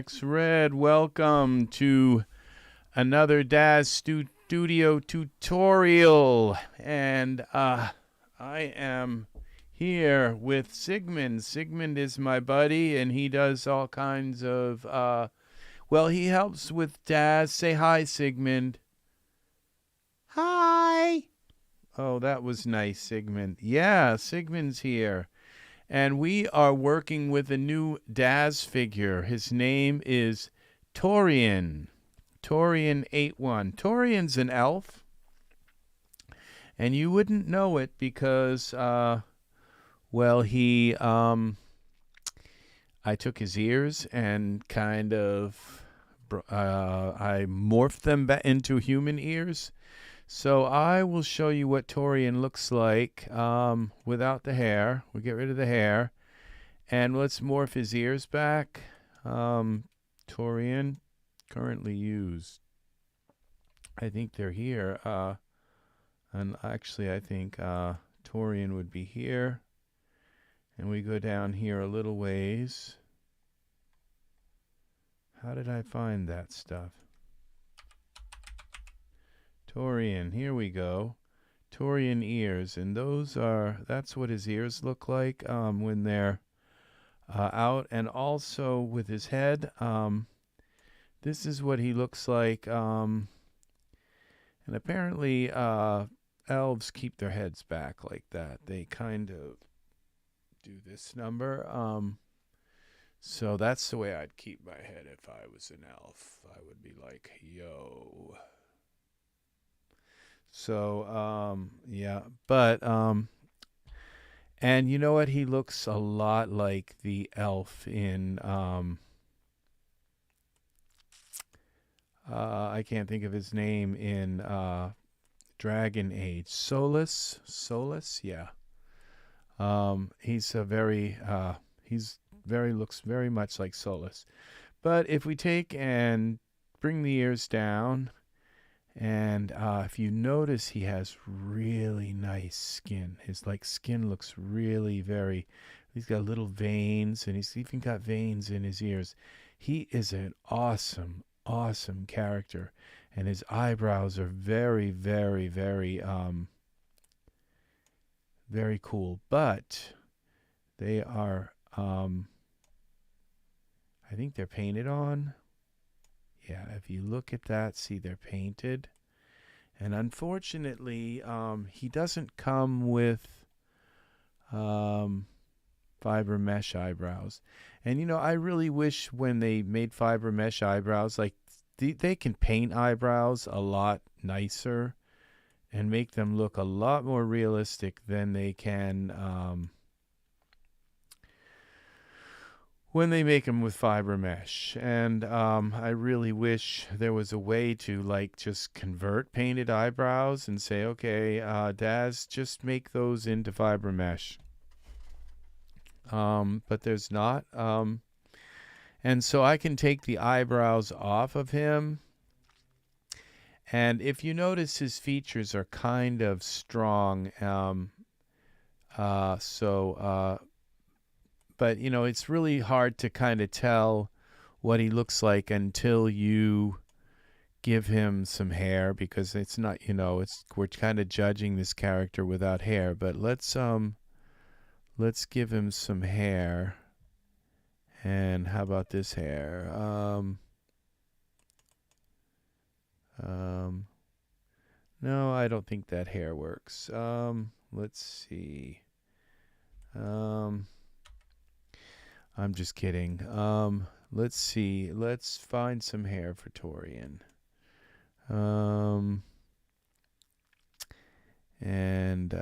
Max Red. Welcome to another Daz Studio tutorial. And I am here with Sigmund. Sigmund is my buddy, and he does all kinds of, well, he helps with Daz. Say hi, Sigmund. Hi. Oh, that was nice, Sigmund. Yeah, Sigmund's here. And we are working with a new Daz figure. His name is Taurean. Taurean 81. Taurean's an elf. And you wouldn't know it because, well, I took his ears and kind of, I morphed them into human ears. So I will show you what Taurean looks like without the hair. We'll get rid of the hair. And let's morph his ears back. Taurean, currently used. I think they're here. And actually, I think Taurean would be here. And we go down here a little ways. How did I find that stuff? Taurean, here we go. Taurean ears, and that's what his ears look like when they're out, and also with his head. This is what he looks like, and apparently elves keep their heads back like that. They kind of do this number. So that's the way I'd keep my head if I was an elf. I would be like, yo. So, yeah, but, and you know what? He looks a lot like the elf in, I can't think of his name, in, Dragon Age. Solus, yeah. Looks very much like Solus. But if we take and bring the ears down, and if you notice, he has really nice skin. His skin looks really he's got little veins, and he's even got veins in his ears. He is an awesome character, and his eyebrows are very cool. But they are, I think they're painted on. Yeah, if you look at that, see they're painted. And unfortunately, he doesn't come with fiber mesh eyebrows. And, you know, I really wish when they made fiber mesh eyebrows, like they can paint eyebrows a lot nicer and make them look a lot more realistic than they can when they make them with fiber mesh. And I really wish there was a way to just convert painted eyebrows and say, okay, Daz, just make those into fiber mesh. But there's not. And so I can take the eyebrows off of him. And if you notice, his features are kind of strong. But, you know, it's really hard to kind of tell what he looks like until you give him some hair, because it's not, you know, we're kind of judging this character without hair. But let's give him some hair. And how about this hair? No, I don't think that hair works. Let's see. I'm just kidding. Let's see. Let's find some hair for Taurean. And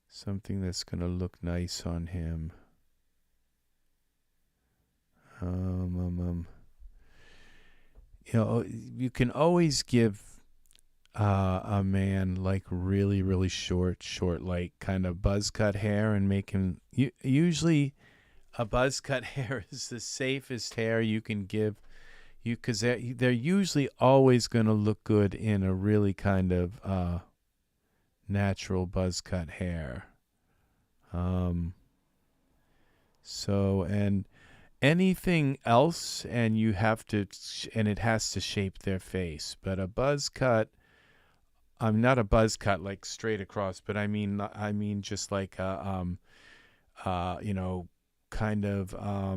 something that's going to look nice on him. You know, you can always give a man really short, like kind of buzz cut hair, and make him. Usually, a buzz cut hair is the safest hair you can give you, because they're usually always going to look good in a really kind of natural buzz cut hair. So anything else, and you have to, and it has to shape their face. But a buzz cut, I'm not a buzz cut like straight across, but I mean just like a, you know, kind of, I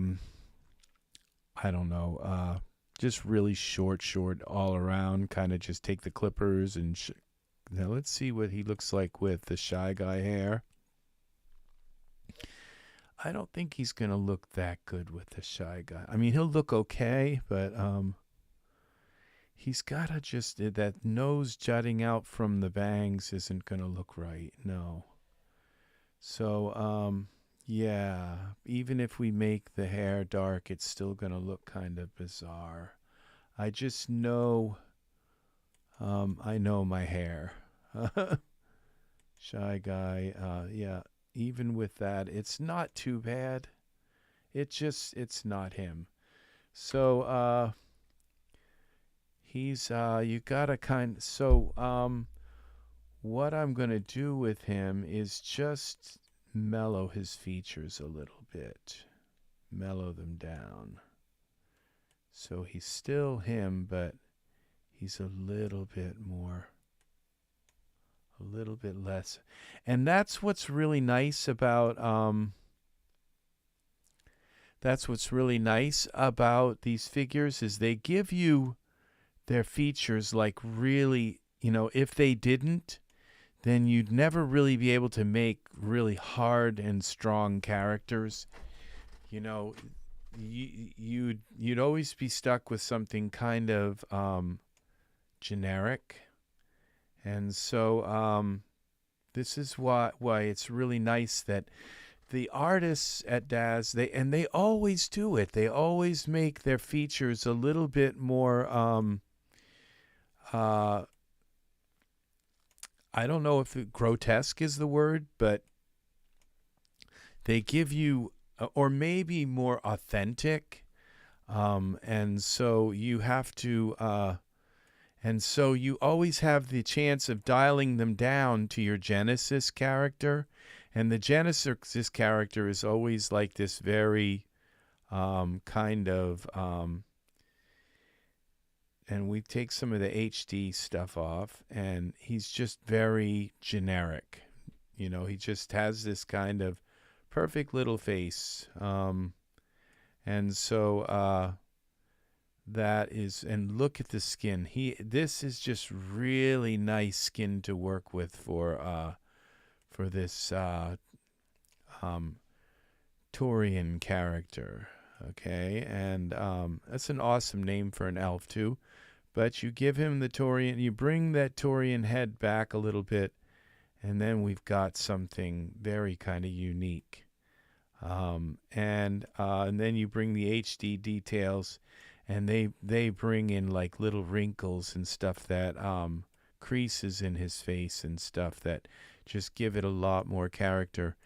don't know, just really short all around, kind of just take the clippers and now let's see what he looks like with the Shy Guy hair. I don't think he's going to look that good with the Shy Guy. I mean, he'll look okay, but he's got to just, that nose jutting out from the bangs isn't going to look right. No. So, yeah, even if we make the hair dark, it's still going to look kind of bizarre. I just know, I know my hair. Shy Guy, yeah, even with that, it's not too bad. It's not him. So, he's, you gotta what I'm gonna do with him is just mellow his features a little bit. Mellow them down. So he's still him, but he's a little bit more, a little bit less. And that's what's really nice about these figures, is they give you their features like really, you know, if they didn't, then you'd never really be able to make really hard and strong characters. You know, you'd always be stuck with something kind of generic. And so this is why it's really nice that the artists at Daz, they always do it. They always make their features a little bit more I don't know if grotesque is the word, but they give you, or maybe more authentic. And so you have to, and so you always have the chance of dialing them down to your Genesis character. And the Genesis character is always like this very kind of, and we take some of the HD stuff off, and he's just very generic. You know, he just has this kind of perfect little face. And so that is, and look at the skin. This is just really nice skin to work with for this Taurean character. Okay, and that's an awesome name for an elf too. But you give him the Taurean, you bring that Taurean head back a little bit, and then we've got something very kind of unique. And then you bring the HD details, and they bring in like little wrinkles and stuff that creases in his face and stuff that just give it a lot more character.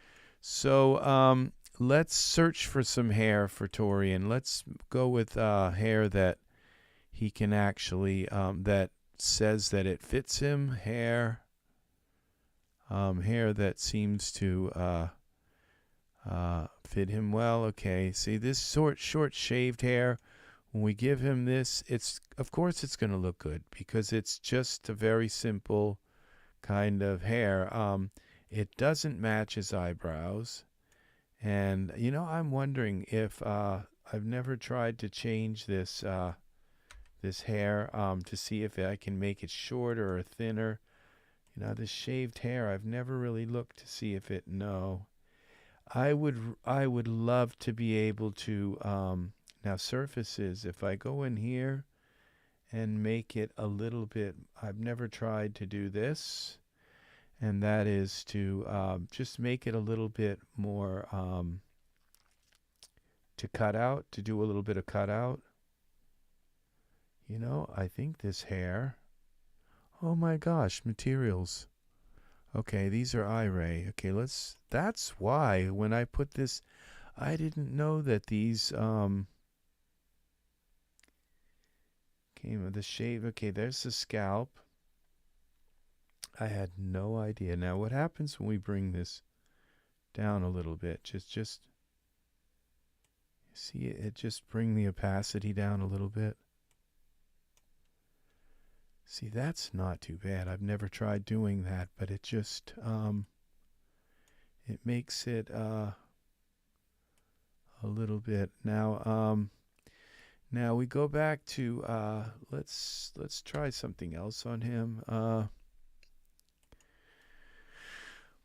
So let's search for some hair for Taurean. Let's go with hair that he can actually, that says that it fits him. Hair that seems to fit him well. Okay, see this short shaved hair, when we give him this, of course it's going to look good because it's just a very simple kind of hair. It doesn't match his eyebrows. And, you know, I'm wondering if I've never tried to change this this hair to see if I can make it shorter or thinner. You know, this shaved hair, I've never really looked to see if it, no. I would love to be able to, now surfaces, if I go in here and make it a little bit, I've never tried to do this, and that is to just make it a little bit more to cut out, to do a little bit of cutout. You know, I think this hair, oh my gosh, materials. Okay, these are eye-ray. Okay, that's why when I put this, I didn't know that these came with the shave. Okay, there's the scalp. I had no idea. Now, what happens when we bring this down a little bit? Just See it just bring the opacity down a little bit. See, that's not too bad. I've never tried doing that, but it just it makes it a little bit. Now now we go back to let's try something else on him.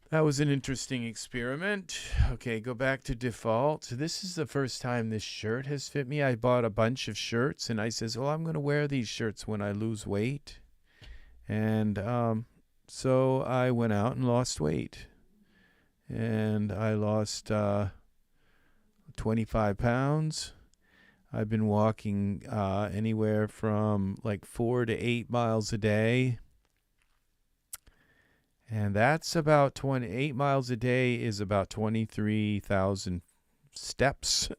That was an interesting experiment. Okay, go back to default. This is the first time this shirt has fit me. I bought a bunch of shirts, and I says, well, I'm going to wear these shirts when I lose weight. And so I went out and lost weight. And I lost 25 pounds. I've been walking anywhere from like 4 to 8 miles a day. And that's about 28 miles a day is about 23,000 steps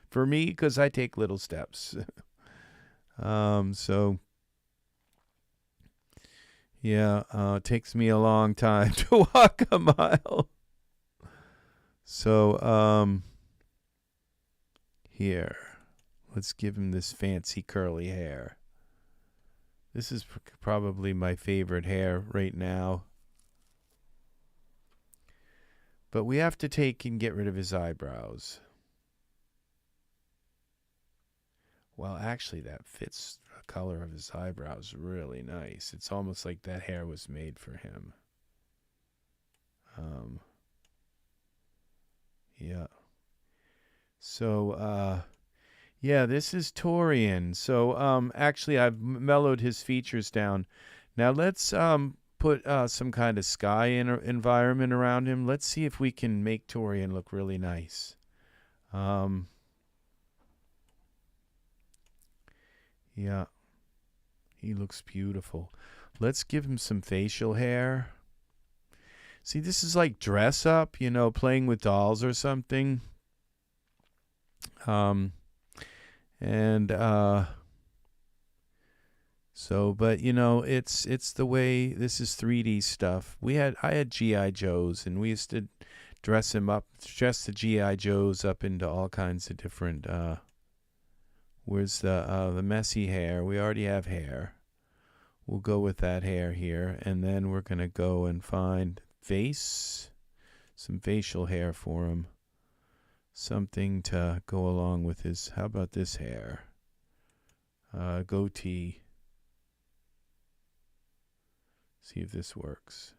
for me, because I take little steps. So yeah, it takes me a long time to walk a mile. So here, let's give him this fancy curly hair. This is probably my favorite hair right now. But we have to take and get rid of his eyebrows. Well, actually, that fits the color of his eyebrows really nice. It's almost like that hair was made for him. Yeah. So, yeah, this is Taurean. So, actually, I've mellowed his features down. Now, let's put some kind of sky environment around him. Let's see if we can make Taurean look really nice. Yeah, he looks beautiful. Let's give him some facial hair. See, this is like dress up, you know, playing with dolls or something. So, but you know, it's the way, this is 3D stuff. I had G.I. Joes, and we used to dress the G.I. Joes up into all kinds of different, where's the messy hair? We already have hair. We'll go with that hair here, and then we're going to go and find some facial hair for him. Something to go along with his, how about this hair? Goatee. See if this works.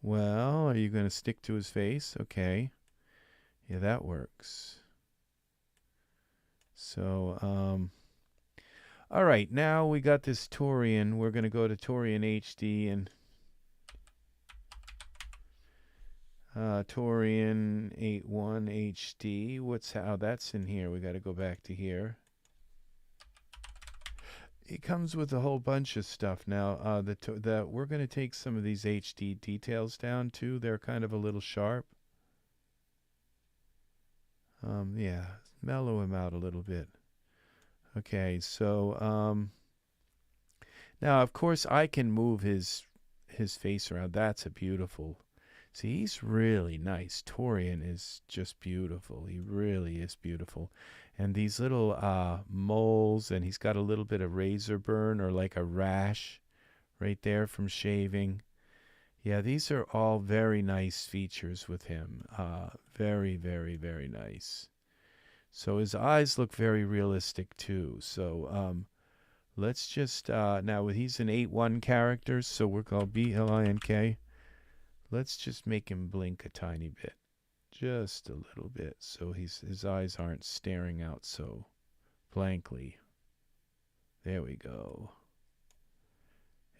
Well, are you going to stick to his face? Okay. Yeah, that works. So, all right, now we got this Taurean. We're going to go to Taurean HD and Taurean 81 HD. How that's in here? We got to go back to here. It comes with a whole bunch of stuff now. We're going to take some of these HD details down too. They're kind of a little sharp. Yeah, mellow him out a little bit. Okay, so now of course I can move his face around. That's a beautiful. See, he's really nice. Taurean is just beautiful. He really is beautiful. And these little moles, and he's got a little bit of razor burn or like a rash right there from shaving. Yeah, these are all very nice features with him. Very, very, very nice. So his eyes look very realistic too. So let's just, now he's an 8-1 character, so we're called BLINK. Let's just make him blink a tiny bit. Just a little bit, so his eyes aren't staring out so blankly. There we go.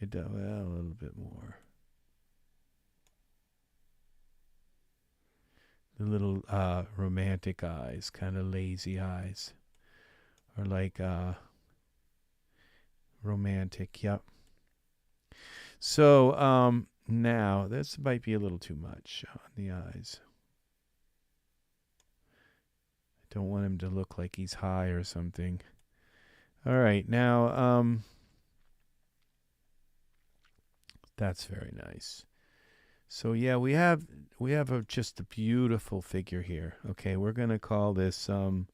Well, a little bit more. The little romantic eyes, kind of lazy eyes, or like romantic. Yep. So now this might be a little too much on the eyes. Don't want him to look like he's high or something. All right, now that's very nice. So yeah, we have just a beautiful figure here. Okay, we're gonna call this no,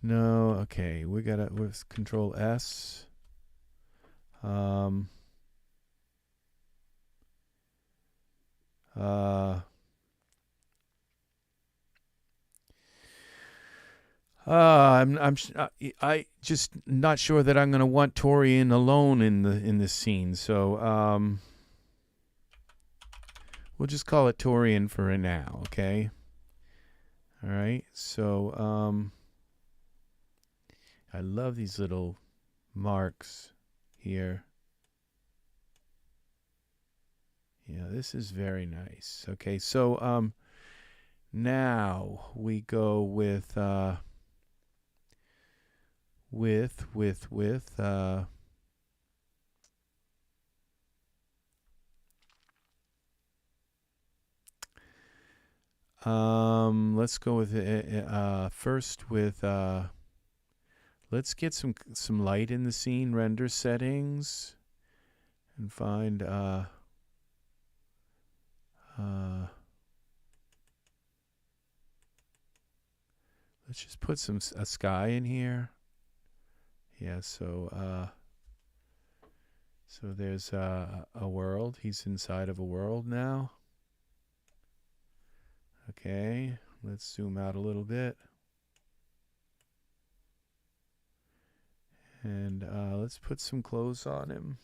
okay, we gotta with Control S. I just not sure that I'm gonna want Taurean alone in this scene. So we'll just call it Taurean for now. Okay. All right. So I love these little marks here. Yeah, this is very nice. Okay, so now we go with let's go with first with let's get some light in the scene, render settings, and find let's just put a sky in here. Yeah, so there's a world. He's inside of a world now. Okay, let's zoom out a little bit. And let's put some clothes on him.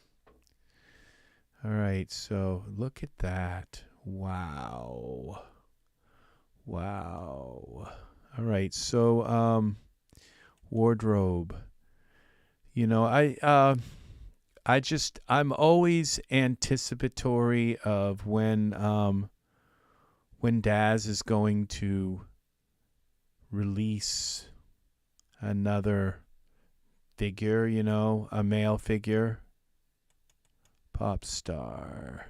All right, so look at that. Wow. Wow. All right, so wardrobe. You know, I'm always anticipatory of when Daz is going to release another figure, you know, a male figure. Pop star.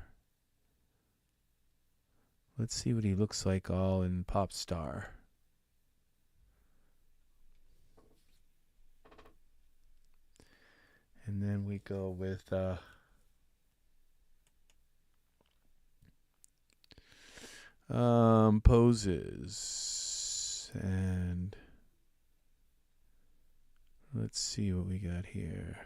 Let's see what he looks like all in Pop Star. And then we go with poses. And let's see what we got here.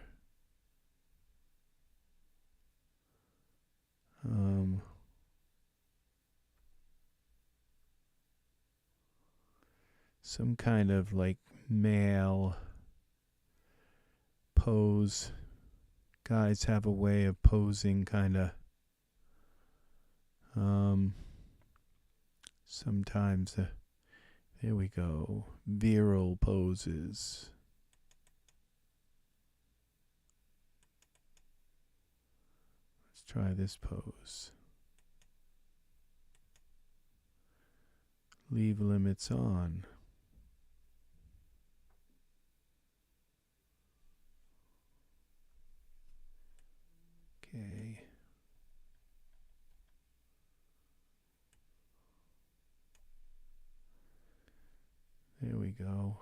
Some kind of like male pose. Guys have a way of posing kind of sometimes there we go, virile poses. Let's try this pose. Leave limits on. Okay. There we go.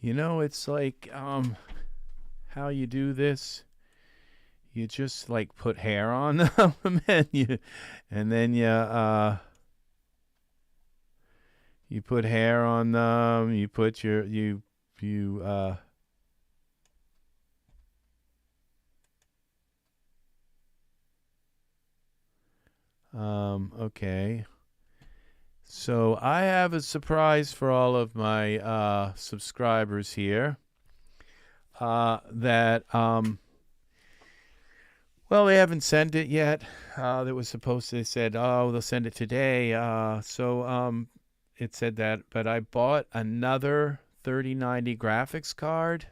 You know, it's like how you do this. You just like put hair on them and then you put hair on them, you put your okay. So I have a surprise for all of my subscribers here. That well, they haven't sent it yet. That was supposed to. They said, oh, they'll send it today. So it said that, but I bought another 3090 graphics card.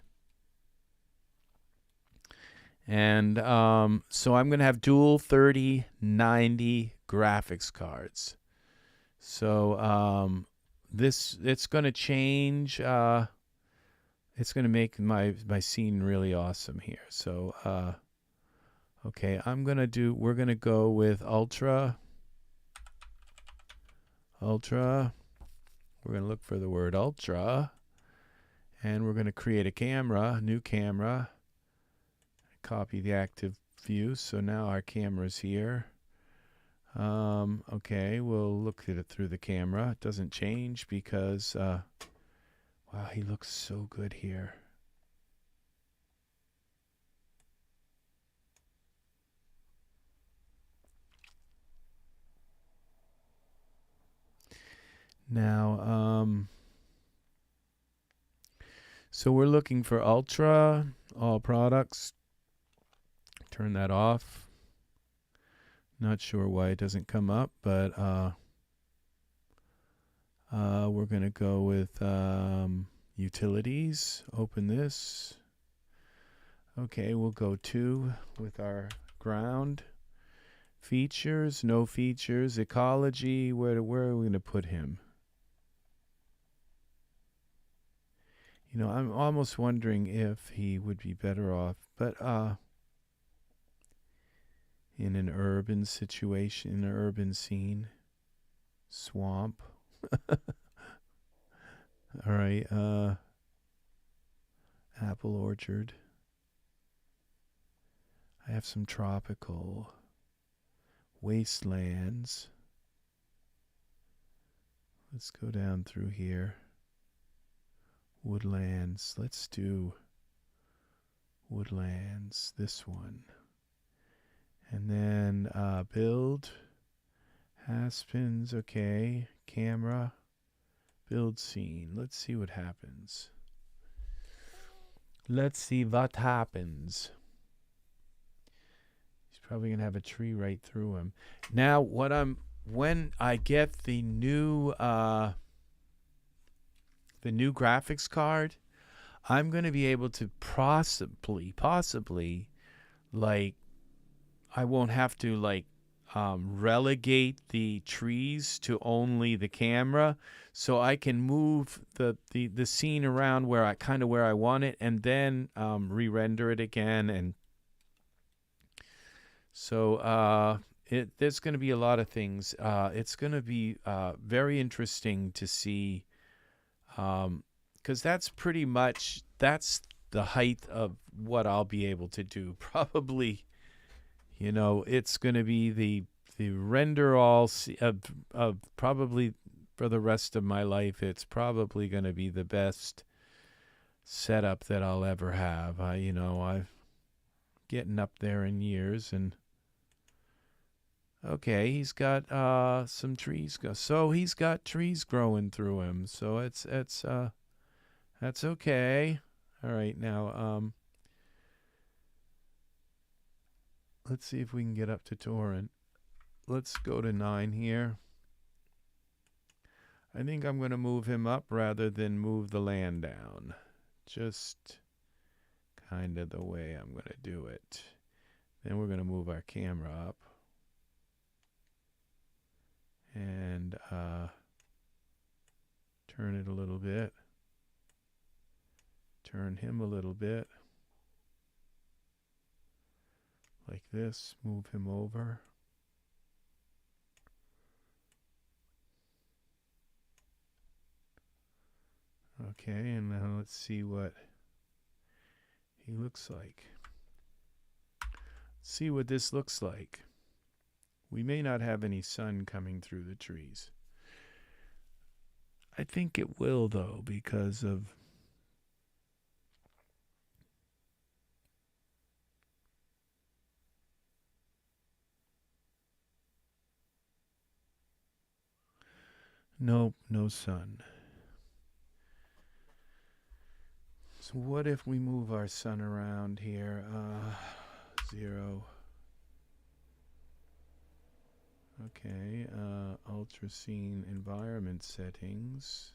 And so I'm going to have dual 3090 graphics cards. So it's going to change. It's going to make my scene really awesome here. So okay, we're going to go with ultra. We're going to look for the word ultra, and we're going to create a camera, new camera. Copy the active view. So now our camera's here. Okay, we'll look at it through the camera. It doesn't change because, wow, he looks so good here. Now, so we're looking for ultra, all products. Turn that off. Not sure why it doesn't come up, but we're going to go with utilities. Open this. Okay, we'll go 2 with our ground. Features, no features. Ecology, where are we going to put him? You know, I'm almost wondering if he would be better off, but in an urban situation, in an urban scene. Swamp. All right, apple orchard. I have some tropical. Wastelands. Let's go down through here. Woodlands. Let's do woodlands, this one. And then build. Haspins, okay. Camera. Build scene. Let's see what happens. Let's see what happens. He's probably going to have a tree right through him. Now, when I get the new graphics card, I'm going to be able to possibly, like, I won't have to, like, relegate the trees to only the camera, so I can move the scene around where I want it, and then re-render it again. And so there's going to be a lot of things. It's going to be very interesting to see, because that's the height of what I'll be able to do. Probably, you know, it's going to be the render all of probably for the rest of my life. It's probably going to be the best setup that I'll ever have. I'm getting up there in years, and okay, he's got some trees. So he's got trees growing through him. So that's okay. All right, now let's see if we can get up to Taurean. Let's go to 9 here. I think I'm going to move him up rather than move the land down. Just kind of the way I'm going to do it. Then we're going to move our camera up. And turn it a little bit. Turn him a little bit. Like this. Move him over. Okay, and now let's see what he looks like. See what this looks like. We may not have any sun coming through the trees. I think it will, though, because of nope, no sun. So what if we move our sun around here? 0. Okay, ultra scene environment settings.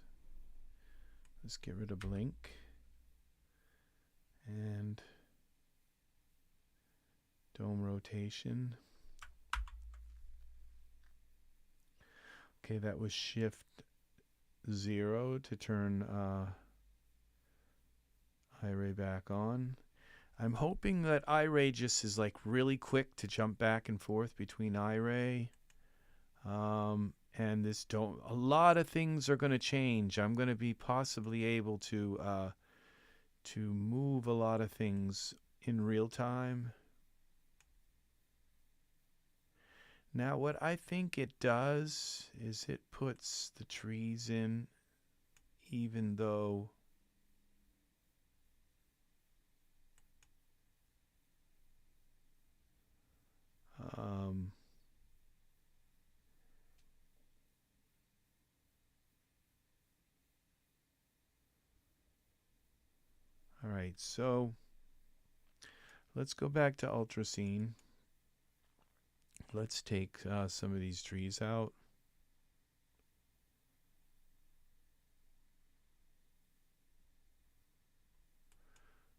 Let's get rid of blink. And dome rotation. Okay, that was shift 0 to turn iRay back on. I'm hoping that iRay just is like really quick to jump back and forth between iRay. And this dome. A lot of things are going to change. I'm going to be possibly able to move a lot of things in real time. Now what I think it does is it puts the trees in even though all right, so let's go back to ultra scene. Let's take some of these trees out.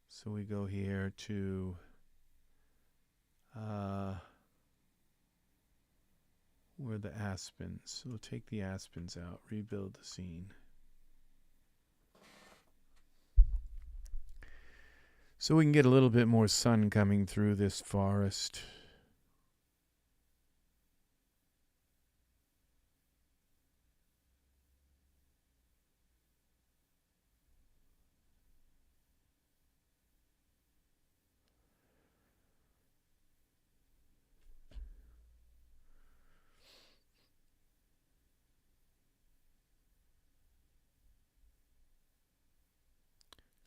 So we go here to where the aspens. We'll take the aspens out, rebuild the scene. So we can get a little bit more sun coming through this forest.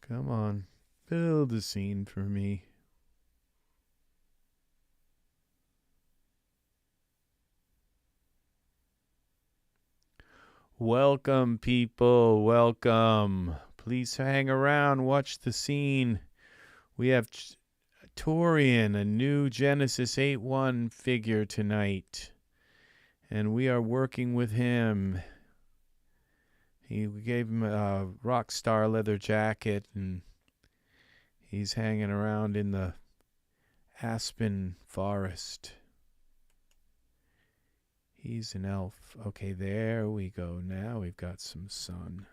Come on, build a scene for me. Welcome, people, welcome. Please hang around, watch the scene. We have Taurean, a new Genesis 8.1 figure tonight. And we are working with him. We gave him a Rockstar leather jacket, and he's hanging around in the aspen forest. He's an elf. Okay, there we go. Now we've got some sun.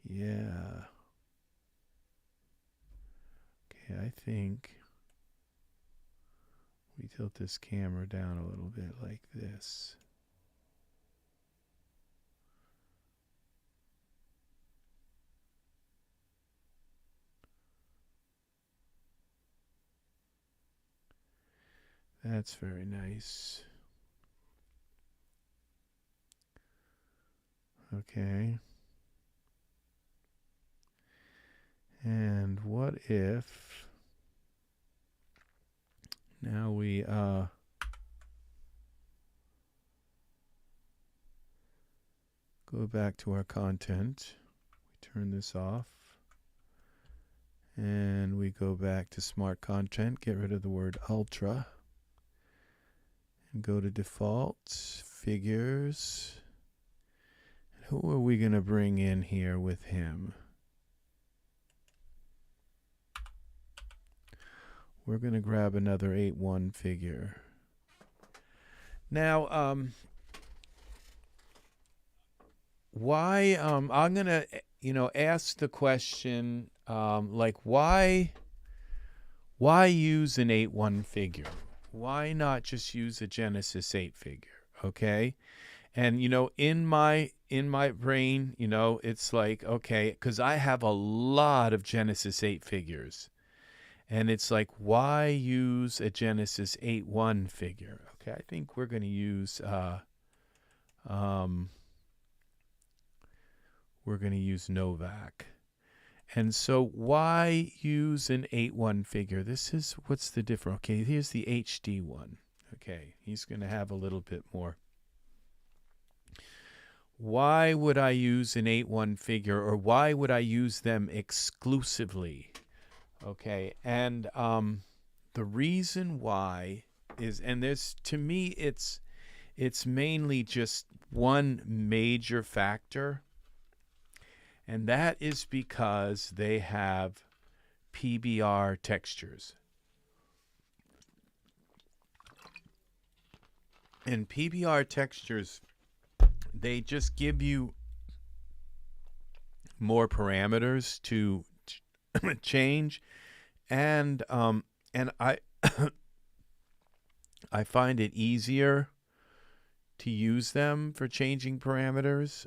Yeah. Okay, I think we tilt this camera down a little bit like this. That's very nice. Okay. And what if now we go back to our content. We turn this off. And we go back to smart content, get rid of the word ultra. And go to default, figures. Who are we going to bring in here with him? We're going to grab another 8.1 figure. Now, why, I'm going to, ask the question, like, why use an 8.1 figure? Why not just use a Genesis 8 figure? Okay. And, in my brain, it's like, okay, because I have a lot of Genesis 8 figures. And it's like, why use a Genesis 8.1 figure? Okay, I think we're going to use Novak. And so why use an 8.1 figure? This is, what's the difference? Okay, here's the HD one. Okay, he's going to have a little bit more. Why would I use an 8.1 figure, or why would I use them exclusively? Okay, and the reason why is, and there's, to me, it's mainly just one major factor, and that is because they have PBR textures. And PBR textures, they just give you more parameters to change, and I I find it easier to use them for changing parameters.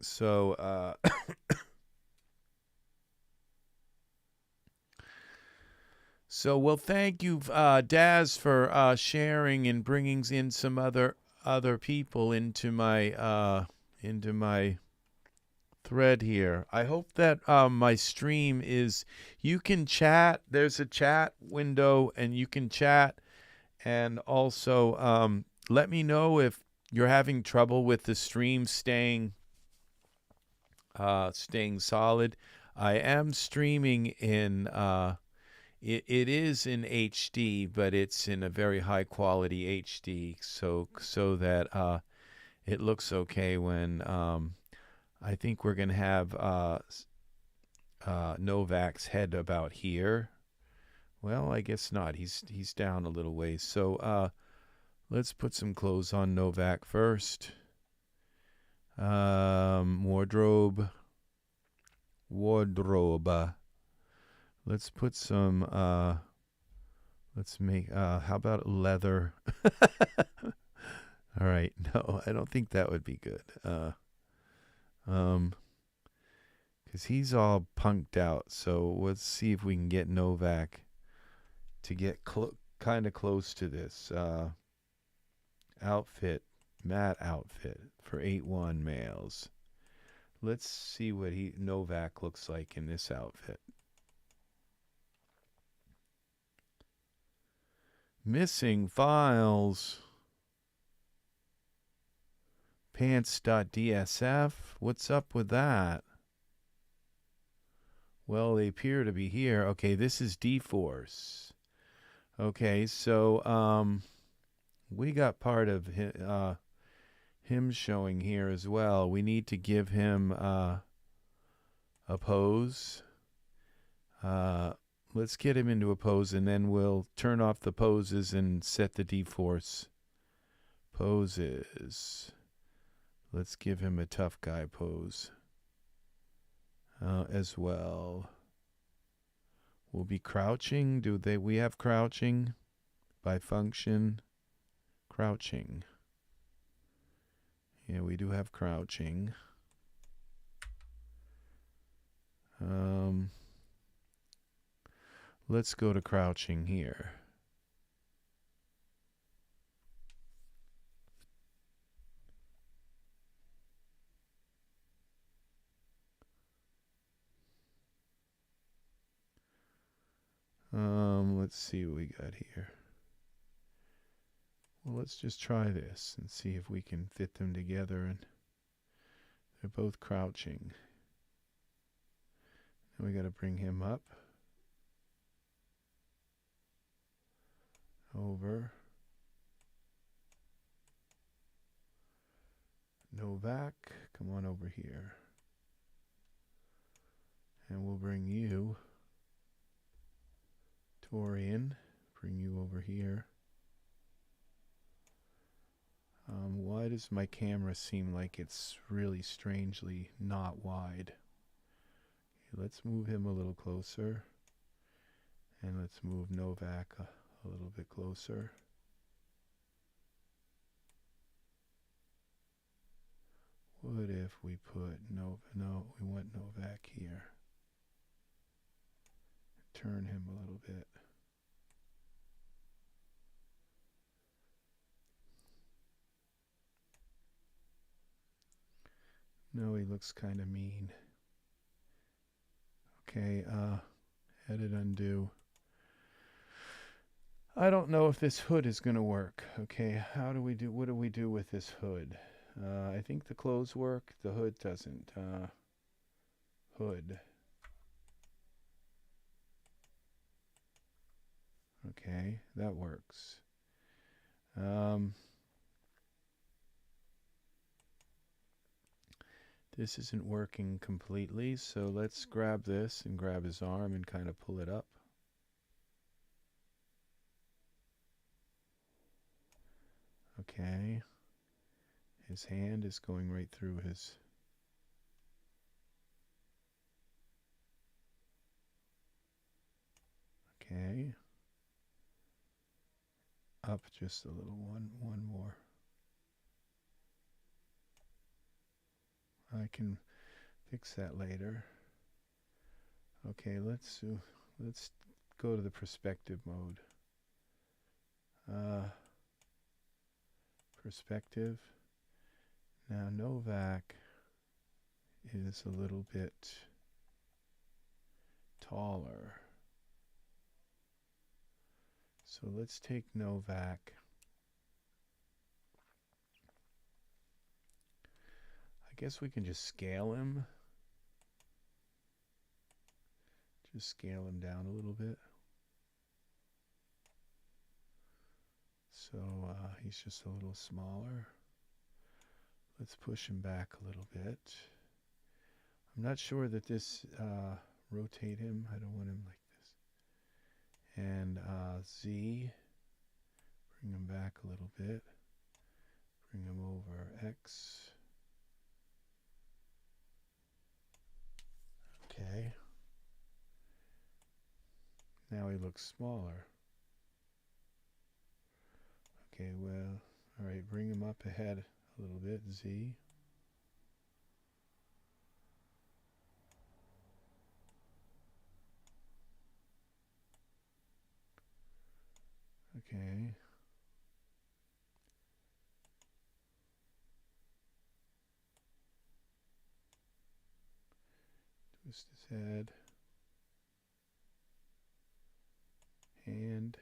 So so well, thank you, Daz, for sharing and bringing in some other people into my thread here. I hope that my stream is, you can chat. There's a chat window, and you can chat, and also let me know if you're having trouble with the stream staying solid. I am streaming in it is in HD, but it's in a very high quality HD, so that it looks okay when I think we're going to have Novak's head about here. Well, I guess not. He's down a little ways. So let's put some clothes on Novak first. Wardrobe. Let's put some let's make how about leather? All right. No, I don't think that would be good. Because he's all punked out. So let's see if we can get Novak to get kind of close to this outfit, matte outfit for 8-1 males. Let's see what Novak looks like in this outfit. Missing files. Pants.dsf. What's up with that? Well, they appear to be here. Okay, this is D-Force. Okay, so we got part of him showing here as well. We need to give him a pose. Let's get him into a pose, and then we'll turn off the poses and set the D-Force poses. Let's give him a tough guy pose as well. We'll be crouching. We have crouching by function? Crouching. Yeah, we do have crouching. Let's go to crouching here. Let's see what we got here. Well, let's just try this and see if we can fit them together. And they're both crouching. And we got to bring him up. Over. Novak, come on over here. And we'll bring you. Taurean, bring you over here. Why does my camera seem like it's really strangely not wide? Okay, let's move him a little closer. And let's move Novak a little bit closer. What if we put no, we want Novak here. Turn him a little bit. No, he looks kind of mean. Okay, edit, undo. I don't know if this hood is going to work. Okay, what do we do with this hood? I think the clothes work, the hood doesn't. Hood. Okay, that works. This isn't working completely, so let's grab this and grab his arm and kind of pull it up. Okay. His hand is going right through his... Okay. Up just a little one more. I can fix that later. Okay, let's go to the perspective mode. Perspective. Now Novak is a little bit taller. So let's take Novak. I guess we can just scale him. Just scale him down a little bit. So he's just a little smaller. Let's push him back a little bit. I'm not sure that this rotate him. I don't want him like this. And Z, bring him back a little bit. Bring him over X. Okay. Now he looks smaller. Okay, well, all right, bring him up ahead a little bit, Z. Okay. Twist his head. Hand.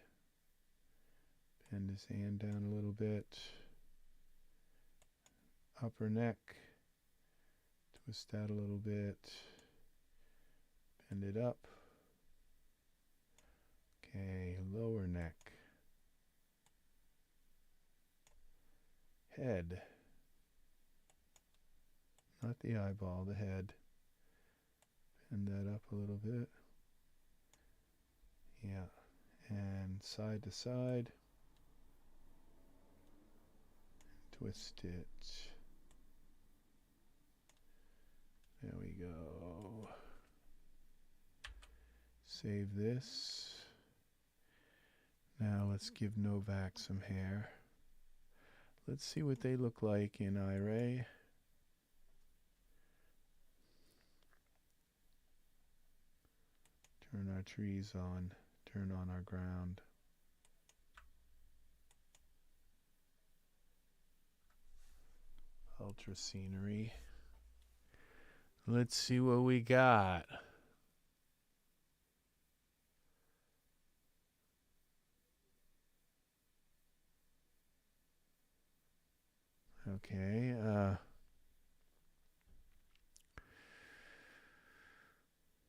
Bend his hand down a little bit. Upper neck. Twist that a little bit. Bend it up. Okay, lower neck. Head. Not the eyeball, the head. Bend that up a little bit. Yeah. And side to side. Twist it. There we go. Save this. Now let's give Novak some hair. Let's see what they look like in iRay. Turn our trees on. Turn on our ground. Ultra scenery. Let's see what we got. Okay,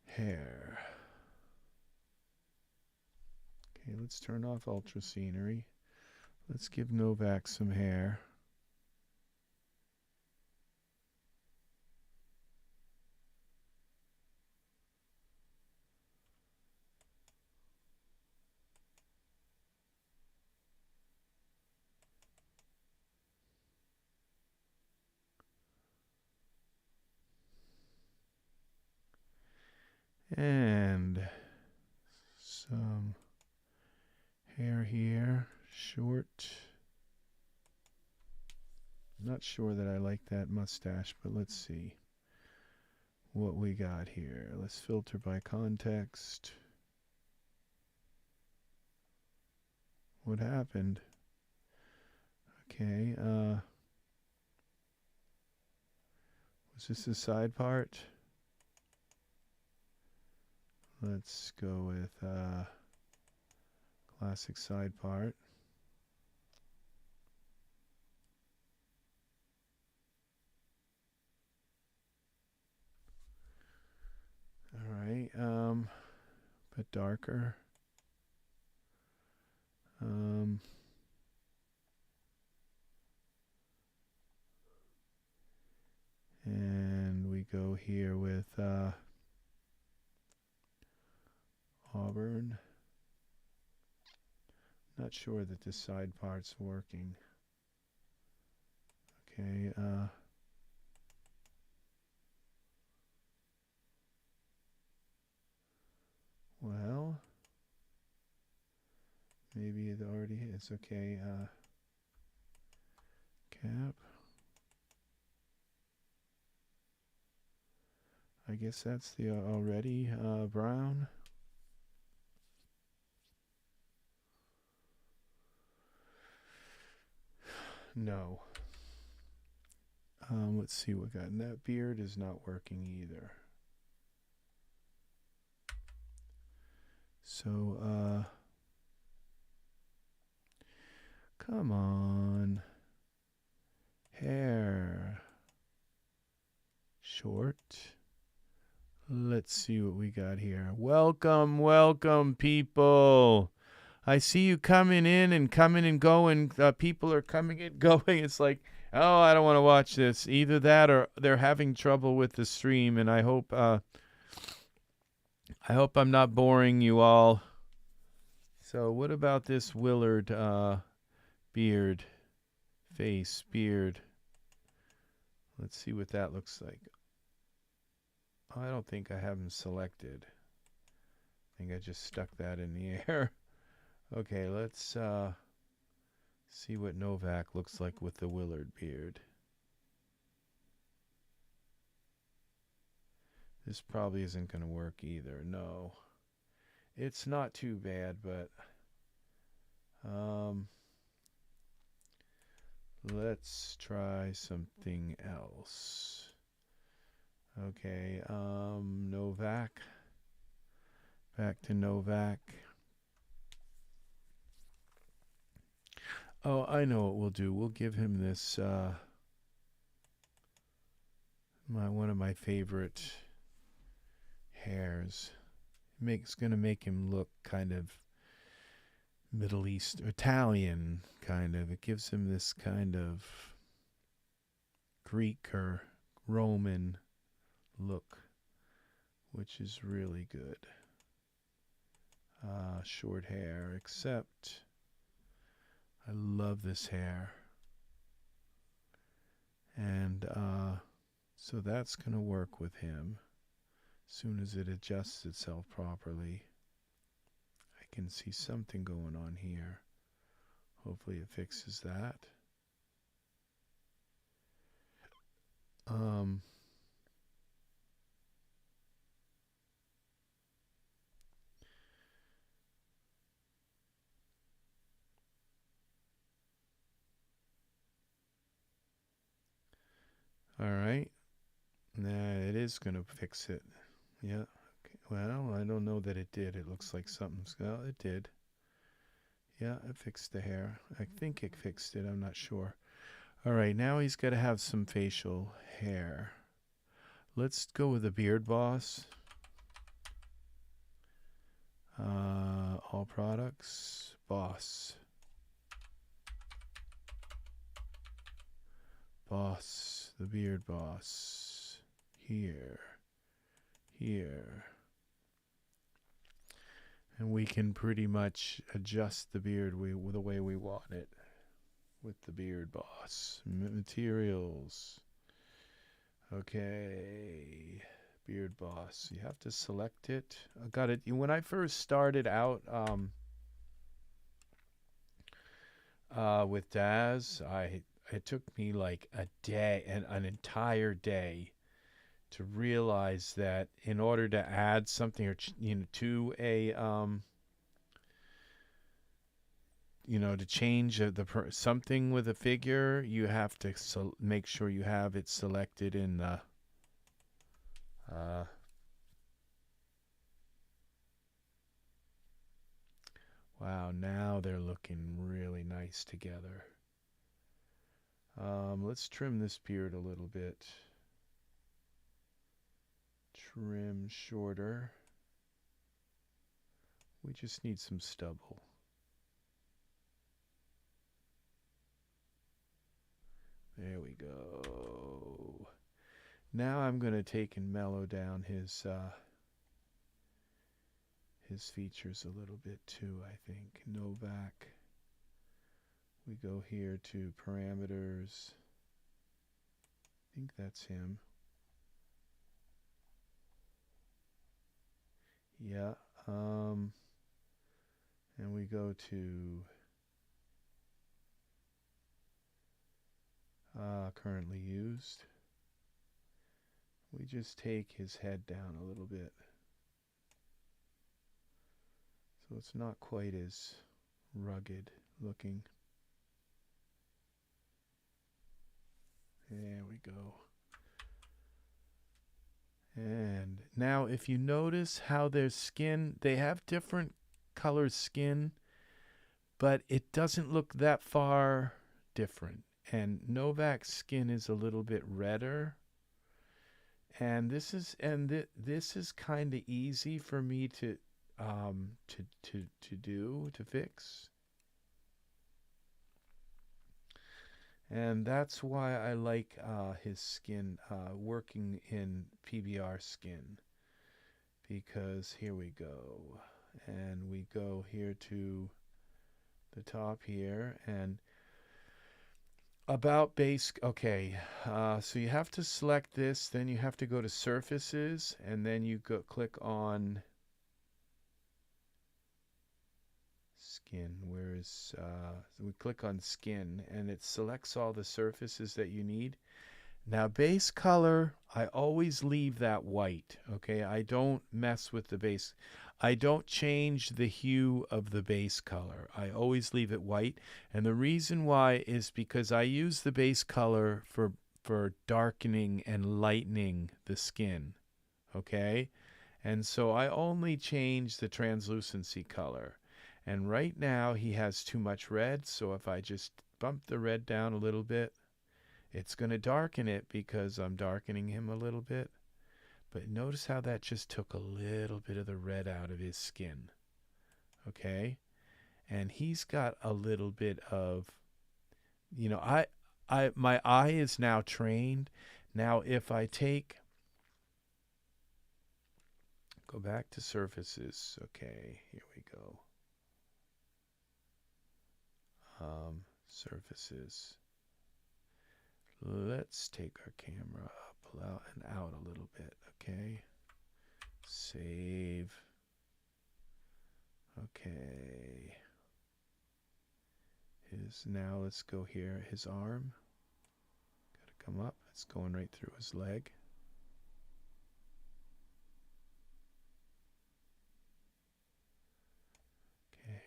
hair. Okay, let's turn off ultra scenery. Let's give Novak some hair. And some hair here, short. Not sure that I like that mustache, but let's see what we got here. Let's filter by context. What happened? Okay, was this the side part? Let's go with classic side part. All right, bit darker. And we go here with Auburn. Not sure that this side part's working. Okay, well, maybe it already is. Okay, cap. I guess that's the already brown. No. Let's see what we got. And that beard is not working either. So, come on. Hair. Short. Let's see what we got here. Welcome, welcome, people. I see you coming in and going. People are coming and going. It's like, oh, I don't want to watch this. Either that or they're having trouble with the stream, and I hope I'm not boring you all. So what about this Willard beard? Face, beard. Let's see what that looks like. Oh, I don't think I have him selected. I think I just stuck that in the air. Okay, let's see what Novak looks like with the Willard beard. This probably isn't going to work either. No. It's not too bad, but let's try something else. Okay, Novak. Back to Novak. Oh, I know what we'll do. We'll give him this one of my favorite hairs. It's gonna make him look kind of Middle East, Italian kind of. It gives him this kind of Greek or Roman look, which is really good. Short hair, except I love this hair. And so that's going to work with him. As soon as it adjusts itself properly, I can see something going on here. Hopefully it fixes that. All right. Nah, it is going to fix it. Yeah. Okay. Well, I don't know that it did. It looks like something's... Well, it did. Yeah, it fixed the hair. I think it fixed it. I'm not sure. All right, now he's got to have some facial hair. Let's go with the beard boss. All products. Boss. Boss. The beard boss. Here. Here. And we can pretty much adjust the beard the way we want it with the beard boss. Materials. Okay. Beard boss. You have to select it. I got it. When I first started out with Daz, it took me like a day, an entire day, to realize that in order to add something or to a to change something with a figure, you have to make sure you have it selected in the wow, now they're looking really nice together. Let's trim this beard a little bit. Trim shorter. We just need some stubble. There we go. Now I'm going to take and mellow down his features a little bit too, I think. Novak. We go here to parameters. I think that's him. Yeah. And we go to currently used. We just take his head down a little bit. So it's not quite as rugged looking. There we go. And now if you notice how their skin, they have different color skin, but it doesn't look that far different. And Novak's skin is a little bit redder. And this is kind of easy for me to fix. And that's why I like his skin working in PBR skin, because here we go, and we go here to the top here, and about base. Okay, so you have to select this, then you have to go to surfaces, and then you click on skin. Where is so we click on skin, and it selects all the surfaces that you need. Now base color, I always leave that white. Okay, I don't mess with the base. I don't change the hue of the base color. I always leave it white, and the reason why is because I use the base color for darkening and lightening the skin. Okay, and so I only change the translucency color. And right now he has too much red, so if I just bump the red down a little bit, it's going to darken it because I'm darkening him a little bit. But notice how that just took a little bit of the red out of his skin. Okay? And he's got a little bit of, you know, my eye is now trained. Now if I go back to surfaces. Okay, here we go. Surfaces. Let's take our camera up and out a little bit. Okay, save. Okay, now let's go here. His arm, gotta come up. It's going right through his leg. Okay,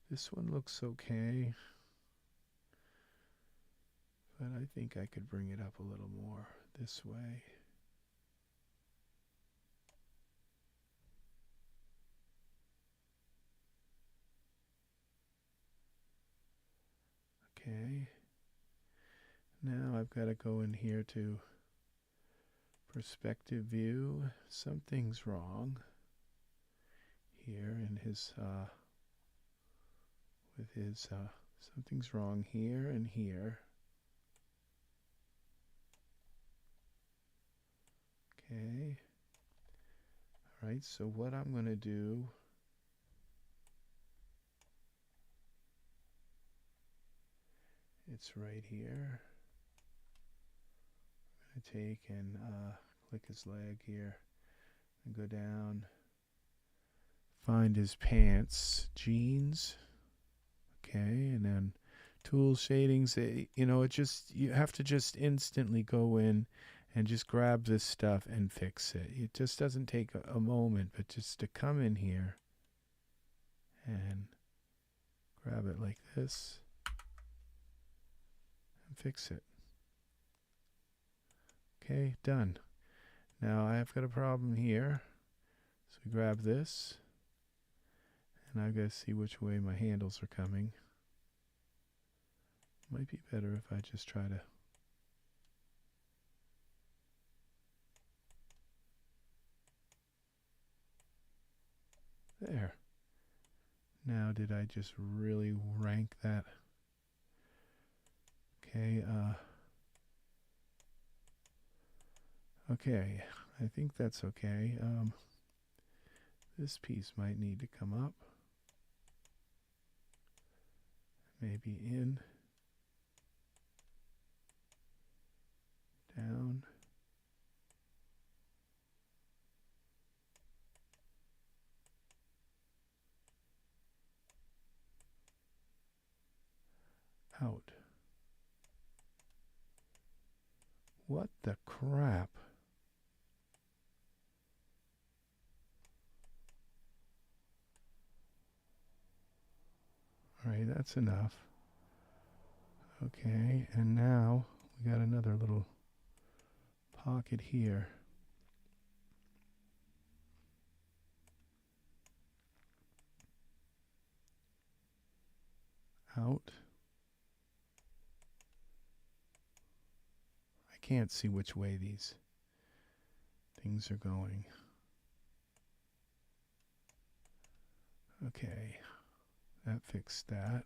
this one looks okay, but I think I could bring it up a little more this way. Okay, now I've got to go in here to perspective view. Something's wrong here in his something's wrong here and here. Okay. All right, so what I'm going to do, it's right here. I'm going to take and click his leg here and go down, find his pants, jeans. Okay, and then tool shadings, you know, you have to just instantly go in and just grab this stuff and fix it. It just doesn't take a moment, but just to come in here and grab it like this and fix it. Okay, done. Now I've got a problem here. So we grab this, and I've got to see which way my handles are coming. Might be better if I just try to there. Now did I just really rank that? Okay, okay, I think that's okay. This piece might need to come up. Maybe in, down. Out. What the crap? All right, that's enough. Okay, and now we got another little pocket here. Out. I can't see which way these things are going. Okay, that fixed that.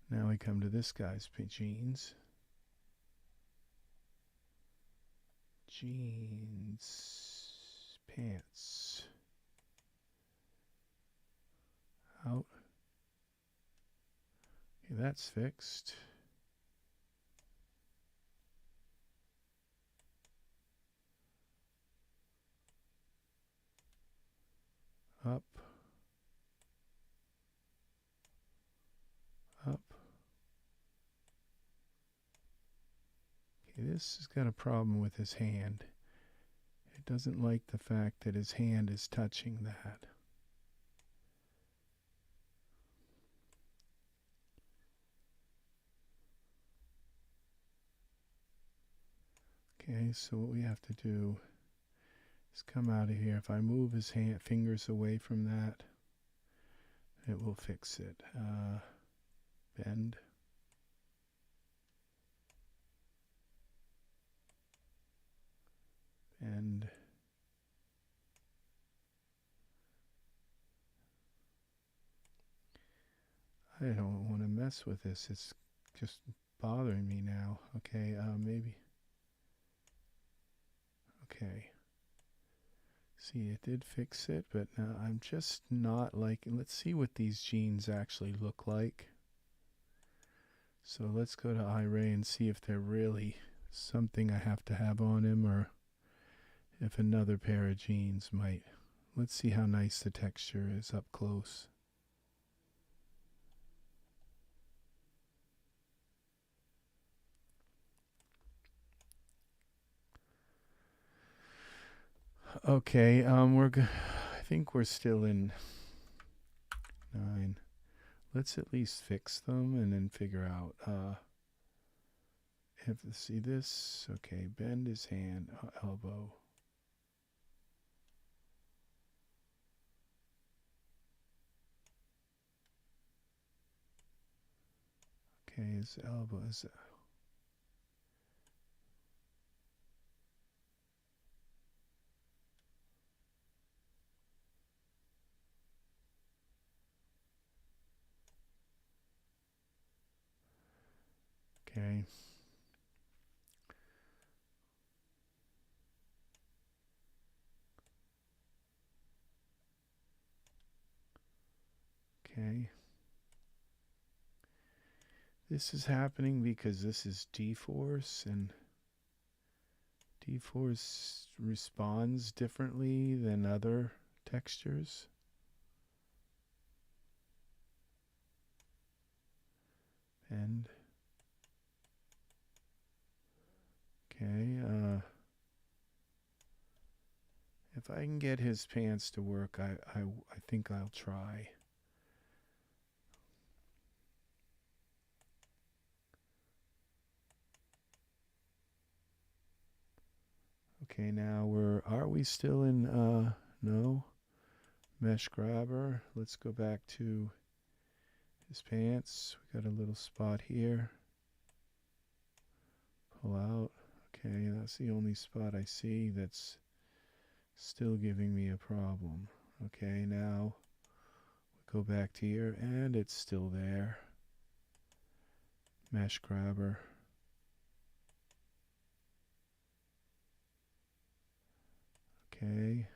Now we come to this guy's jeans. Jeans, pants. Out. Okay, that's fixed. Up. Up. Okay, this has got a problem with his hand. It doesn't like the fact that his hand is touching that. Okay, so what we have to do is come out of here. If I move his fingers away from that, it will fix it. Bend. Bend. I don't want to mess with this. It's just bothering me now. Okay, maybe. Okay. See, it did fix it, but now I'm just not liking. Let's see what these jeans actually look like. So let's go to iRay and see if they're really something I have to have on him, or if another pair of jeans might. Let's see how nice the texture is up close. Okay, I think we're still in 9. Let's at least fix them and then figure out if see this. Okay, bend his hand, elbow. Okay, his elbow is. Okay. Okay. This is happening because this is D-force, and D-force responds differently than other textures. And okay, if I can get his pants to work, I think I'll try. Okay, now are we still in no? Mesh Grabber. Let's go back to his pants. We got a little spot here. Pull out. Okay, that's the only spot I see that's still giving me a problem. Okay, now we go back to here and it's still there. Mesh Grabber. Okay.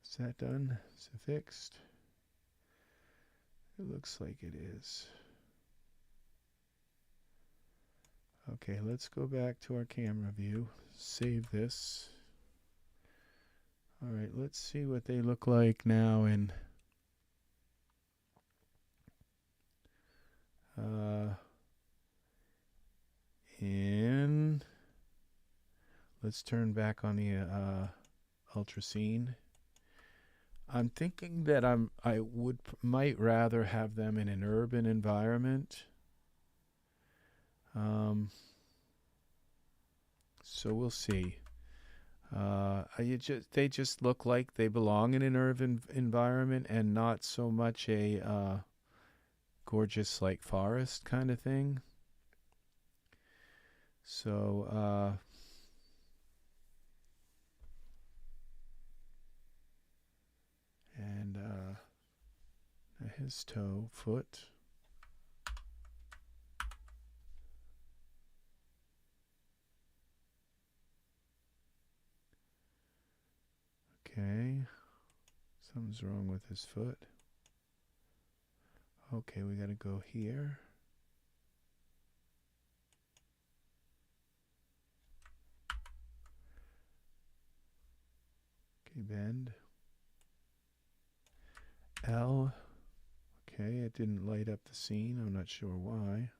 Is that done? Is it fixed? It looks like it is. Okay, let's go back to our camera view. Save this. All right, let's see what they look like now in let's turn back on the ultra scene. I'm thinking that I might rather have them in an urban environment. So we'll see. They just look like they belong in an urban environment and not so much a gorgeous like forest kind of thing. So and his toe, foot. Okay, something's wrong with his foot. Okay, we gotta go here. Okay, bend. L. Okay, it didn't light up the scene. I'm not sure why.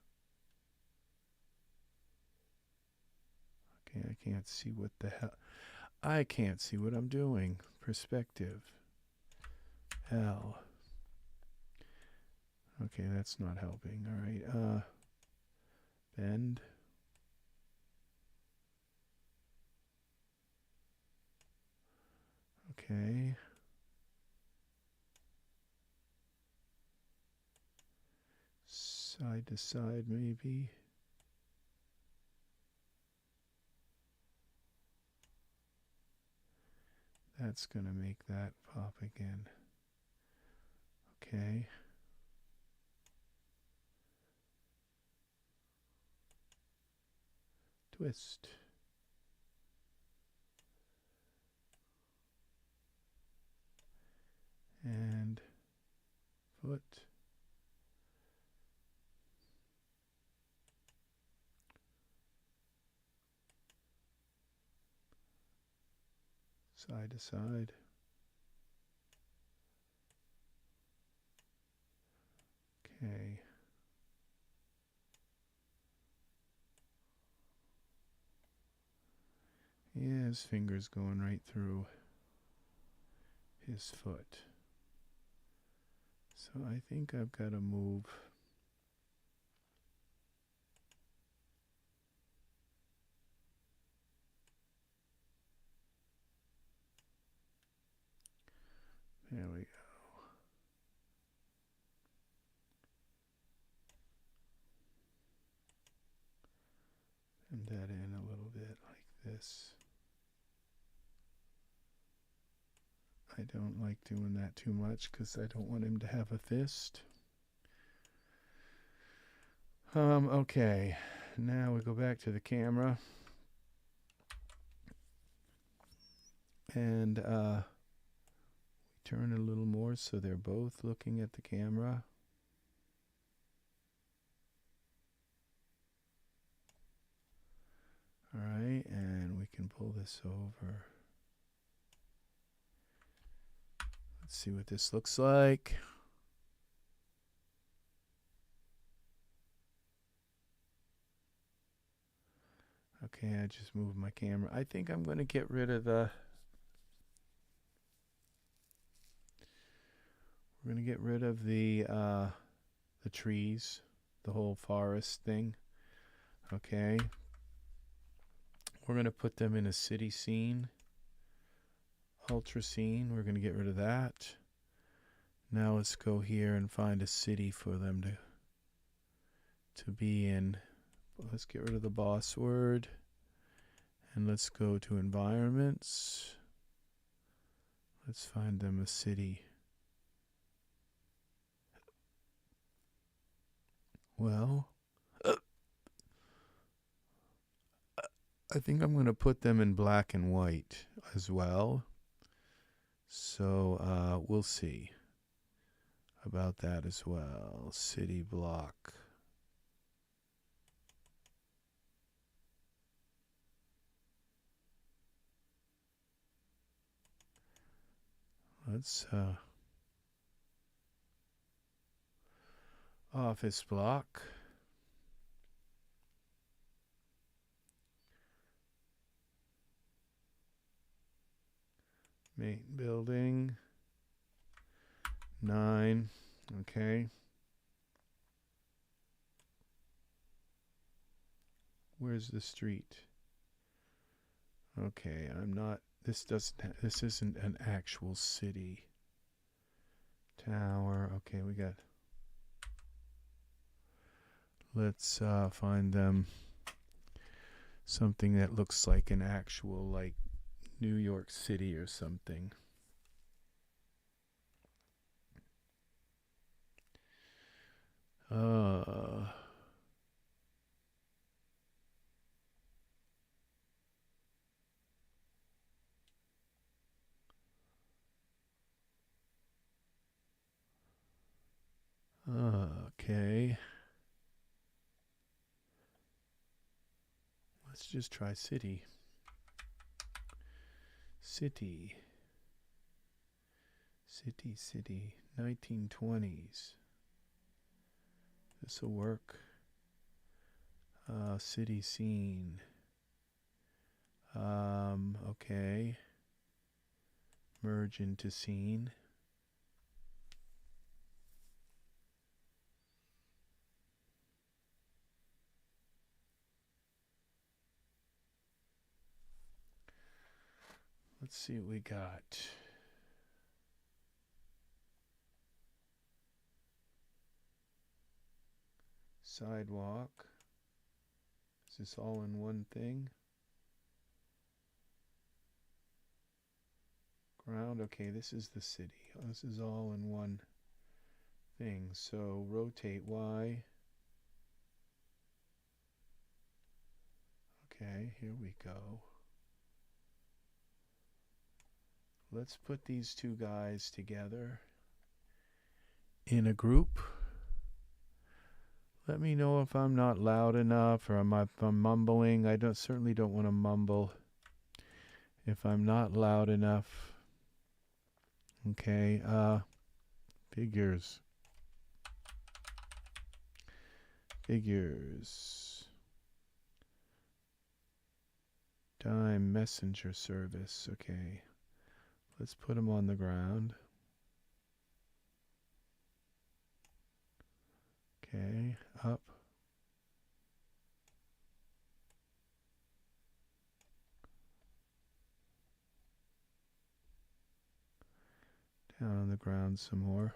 Okay, I can't see what the hell. I can't see what I'm doing. Perspective. L. Okay, that's not helping. All right. Bend. Okay. Side to side, maybe. That's going to make that pop again. Okay. Twist. And foot. Side to side. Okay. Yeah, his finger's going right through his foot. So I think I've got to move. There we go. Bend that in a little bit like this. I don't like doing that too much because I don't want him to have a fist. Okay, now we go back to the camera. And we turn a little more so they're both looking at the camera. All right, and we can pull this over. Let's see what this looks like. Okay, I just moved my camera. I think I'm going to get rid of the... We're going to get rid of the trees, the whole forest thing. Okay. We're going to put them in a city scene. Ultra scene. We're going to get rid of that. Now let's go here and find a city for them to be in. let's get rid of the boss word. And let's go to environments. Let's find them a city. Well, I think I'm going to put them in black and white as well. So we'll see about that as well. City block. Let's office block. Main building. 9. Okay. Where's the street? Okay, I'm not. This isn't an actual city. Tower. Okay, we got. Let's find them something that looks like an actual, like, New York City or something. Okay. Let's just try city. City. 1920s. This'll work. City scene. Okay. Merge into scene. Let's see what we got. Sidewalk. Is this all in one thing? Ground. Okay, this is the city. This is all in one thing. So rotate Y. Okay, here we go. Let's put these two guys together in a group. Let me know if I'm not loud enough or if I'm mumbling. I certainly don't want to mumble if I'm not loud enough. Okay, figures. Time messenger service. Okay, let's put them on the ground. Okay, up. Down on the ground some more.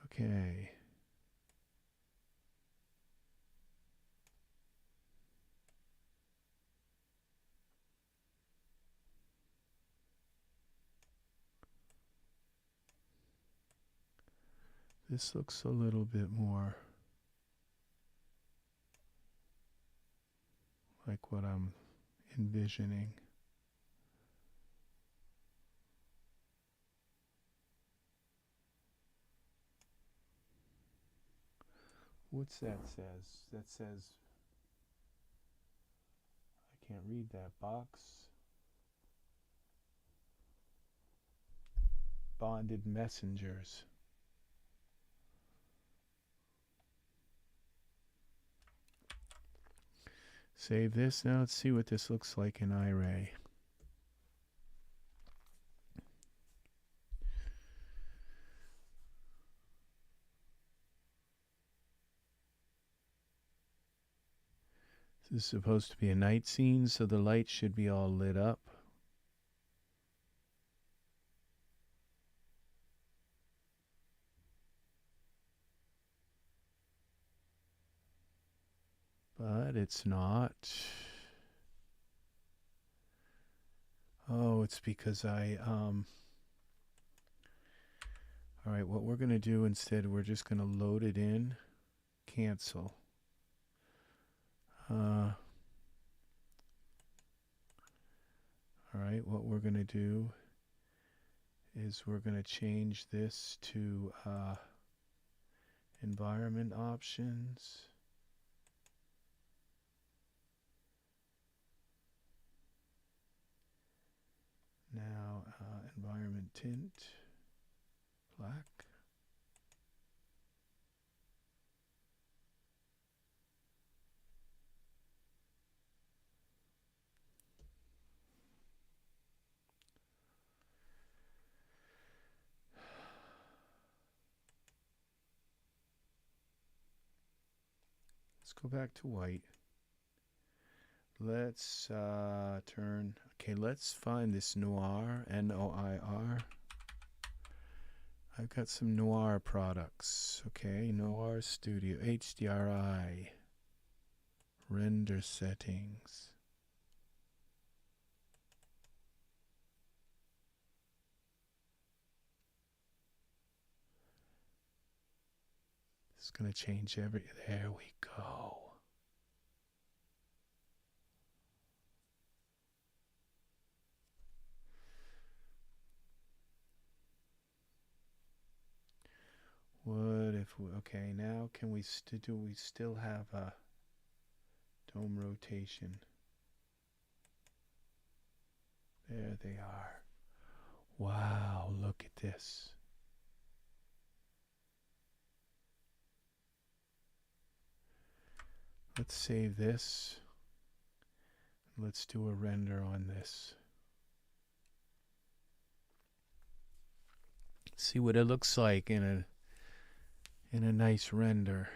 Okay. This looks a little bit more like what I'm envisioning. What's that says? That says, I can't read that box. Bonded messengers. Save this. Now let's see what this looks like in iRay. This is supposed to be a night scene, so the light should be all lit up. it's not. Oh, it's because all right, what we're going to do instead, we're just going to load it in, cancel. All right, what we're going to do is we're going to change this to environment options. Now, environment tint, black. Let's go back to white. Let's turn, okay, let's find this Noir, N-O-I-R. I've got some Noir products. Okay, Noir Studio, HDRI, render settings. It's going to change there we go. What if we, okay, now can we do we still have a dome rotation? There they are. Wow, look at this. Let's save this. Let's do a render on this. See what it looks like in a nice render.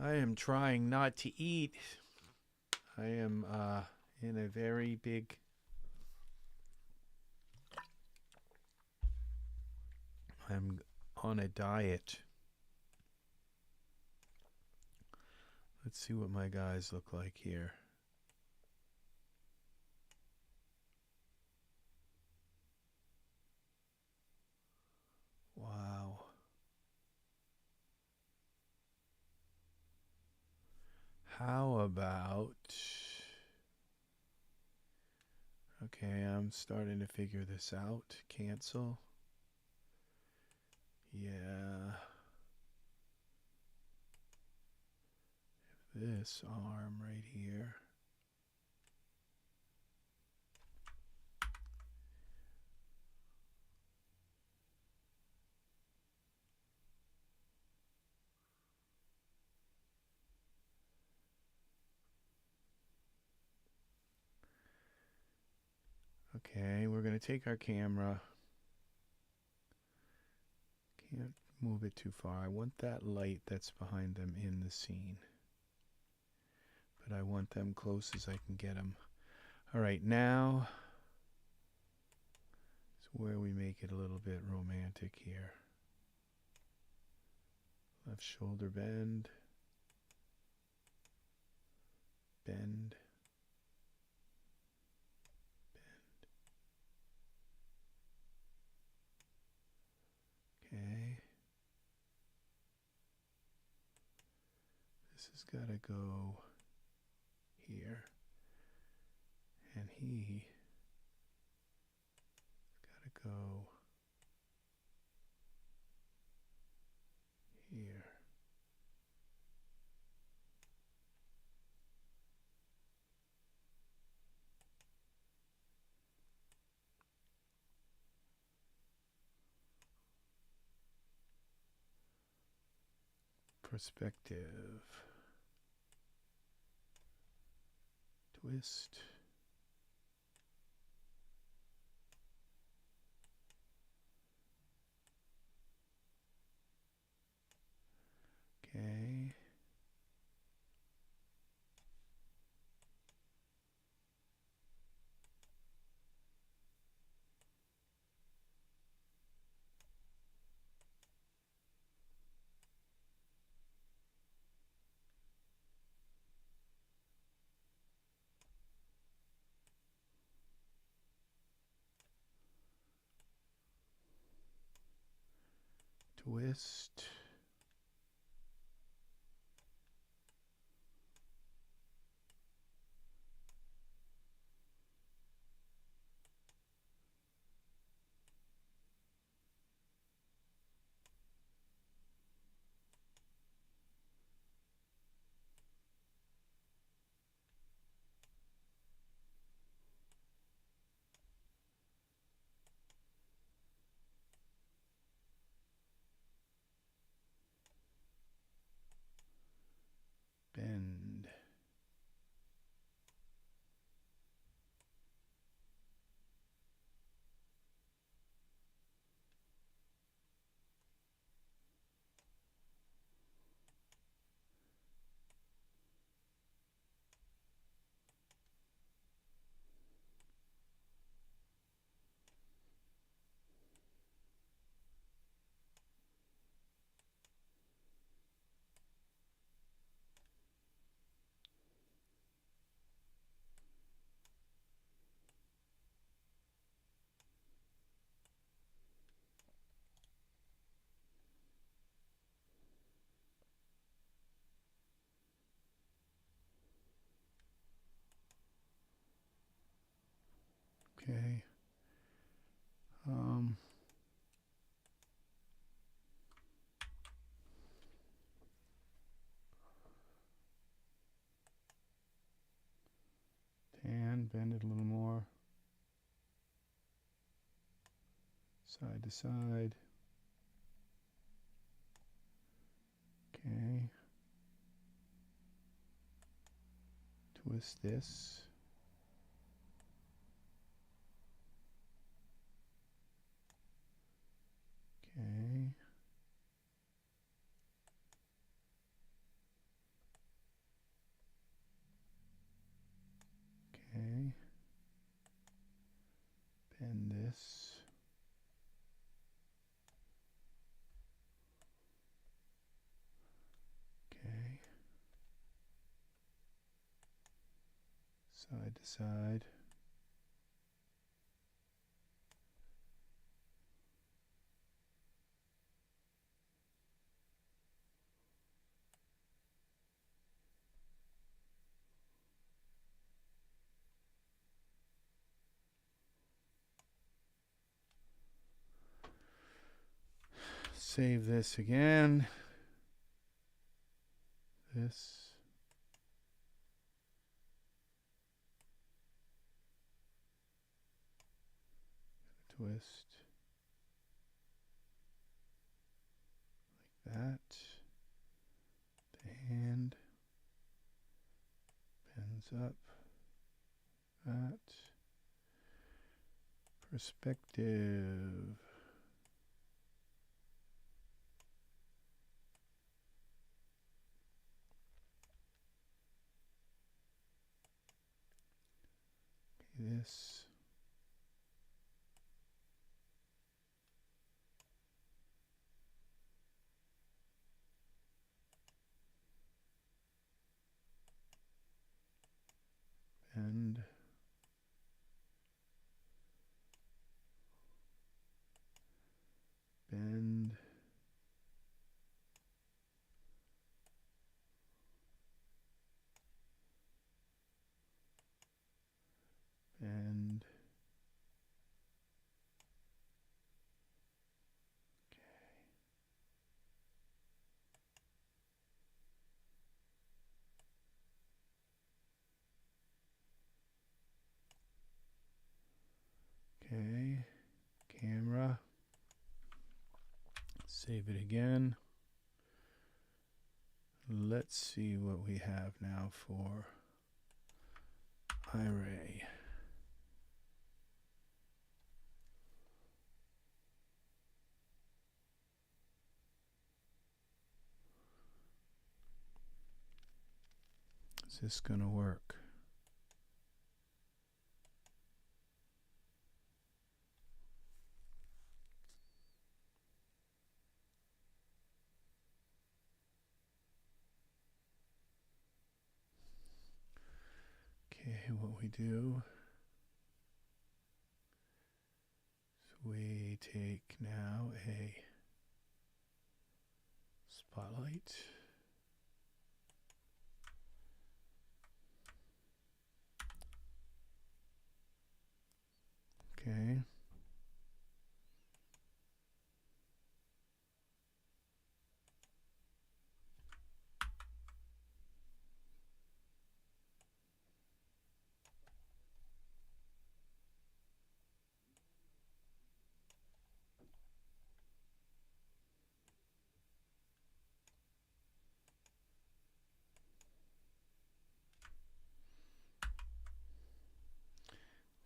I am trying not to eat. I am in a very big I'm on a diet. Let's see what my guys look like here. Wow. How about... Okay, I'm starting to figure this out. Cancel. Yeah. This arm right here. Okay, we're going to take our camera. Can't move it too far. I want that light that's behind them in the scene. But I want them close as I can get them. All right, now is where we make it a little bit romantic here. Left shoulder bend. Bend. Okay. This has got to go here. And he got to go here. Perspective. Twist. Okay. twist. Bend. Okay. Tan, bend it a little more. Side to side. Okay. Twist this. Okay. Okay. Bend this. Okay. Side to side. Save this again. This. Twist. Like that. The hand bends up. That. Perspective. This. Bend. Bend. Bend. Okay, camera, save it again. Let's see what we have now for iRay. Is this going to work? Okay, what we do is we take now a light. Okay.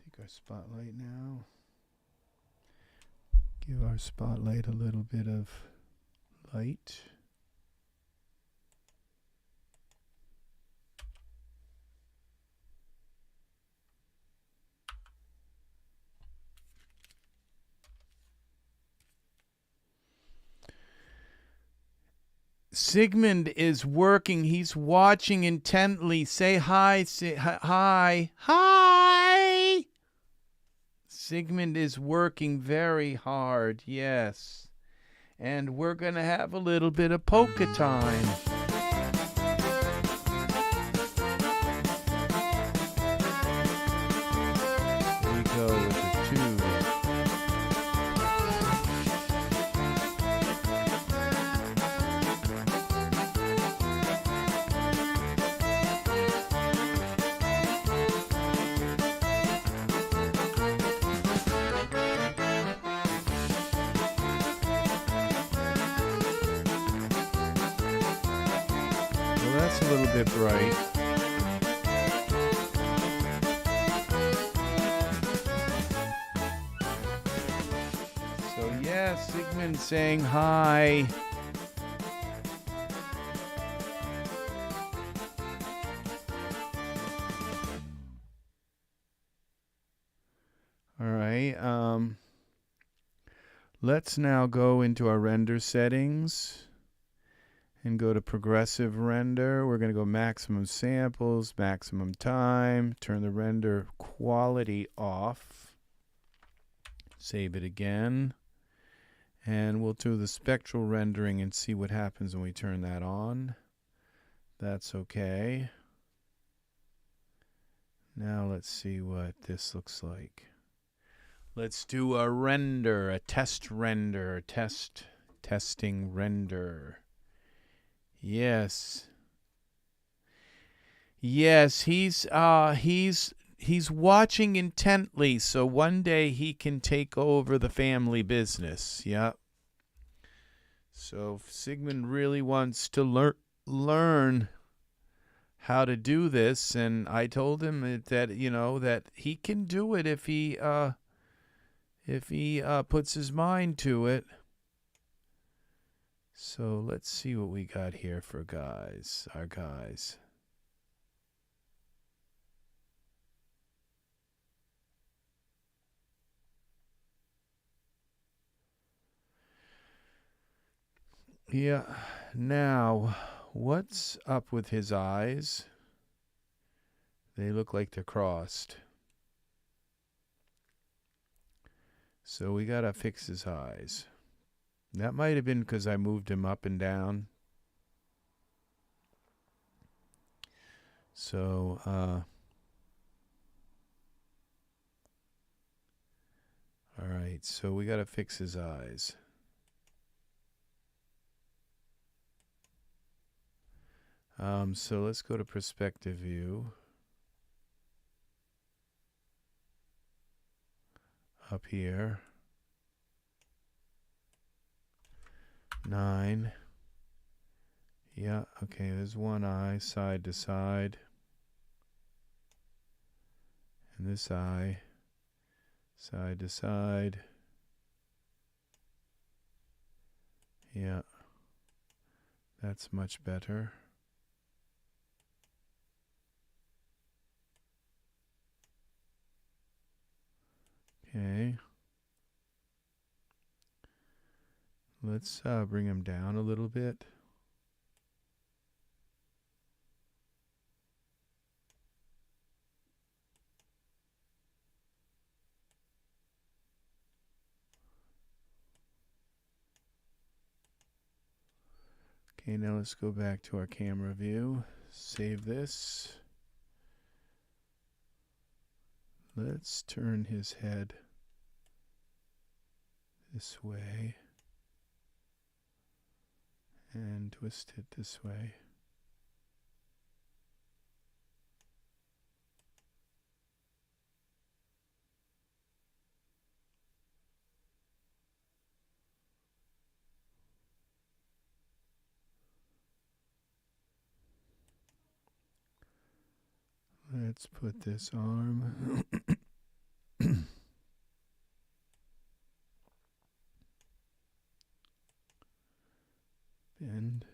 Take our spotlight now. Give our spotlight a little bit of light. Sigmund is working. He's watching intently. Say hi. Say hi. Hi. Sigmund is working very hard. Yes. And we're going to have a little bit of polka time. Here we go with the 2. That's a little bit bright. So yeah, Sigmund saying hi. All right. Let's now go into our render settings. And go to progressive render. We're going to go maximum samples, maximum time, turn the render quality off. Save it again. And we'll do the spectral rendering and see what happens when we turn that on. That's okay. Now let's see what this looks like. Let's do a render, a test render, testing render. Yes. Yes, he's watching intently, so one day he can take over the family business. Yep. So Sigmund really wants to learn how to do this, and I told him that that he can do it if he puts his mind to it. So let's see what we got here for our guys. Yeah, now, what's up with his eyes? They look like they're crossed. So we gotta fix his eyes. That might have been because I moved him up and down. So, all right, so we got to fix his eyes. So let's go to perspective view. Up here. 9. Yeah, okay, there's one eye, side to side. And this eye, side to side. Yeah, that's much better. Okay. Let's bring him down a little bit. Okay, now let's go back to our camera view. Save this. Let's turn his head this way and twist it this way. Let's put this arm bend.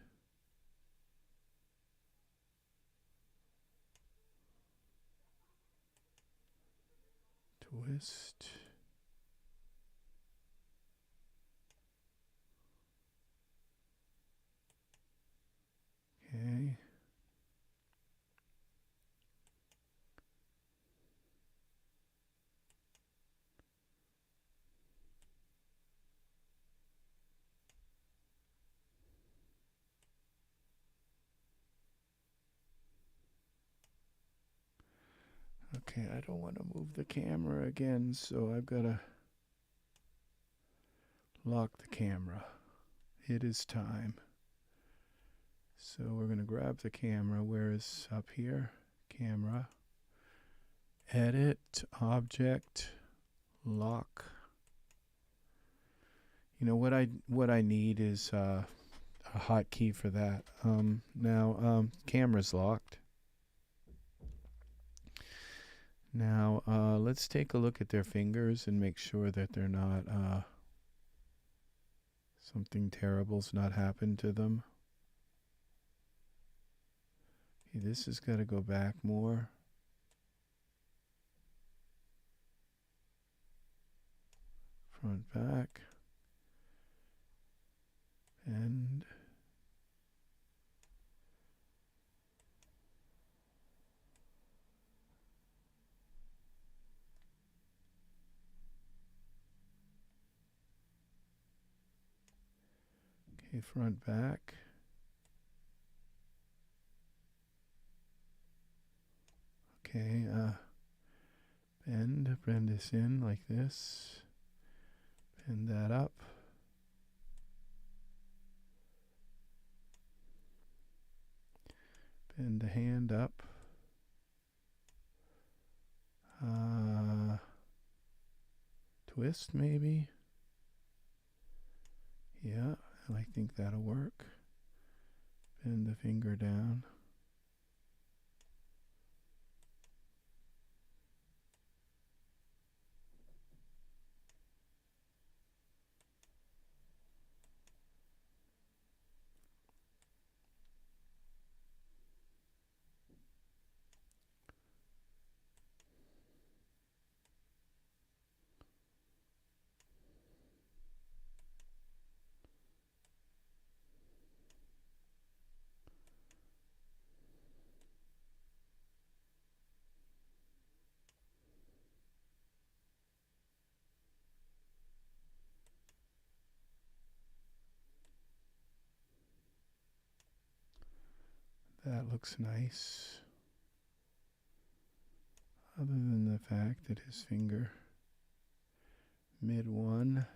Twist. Okay. Okay, I don't want to move the camera again, so I've got to lock the camera. It is time. So we're going to grab the camera. Where is up here? Camera. Edit, object, lock. You know what I need is a hotkey for that. Now camera's locked. Now let's take a look at their fingers and make sure that they're not something terrible's not happened to them. Okay, this has got to go back more. Front, back. And okay, front, back. Okay, bend this in like this. Bend that up. Bend the hand up. Twist maybe. Yeah, I think that'll work. Bend the finger down. That looks nice. Other than the fact that his finger mid one.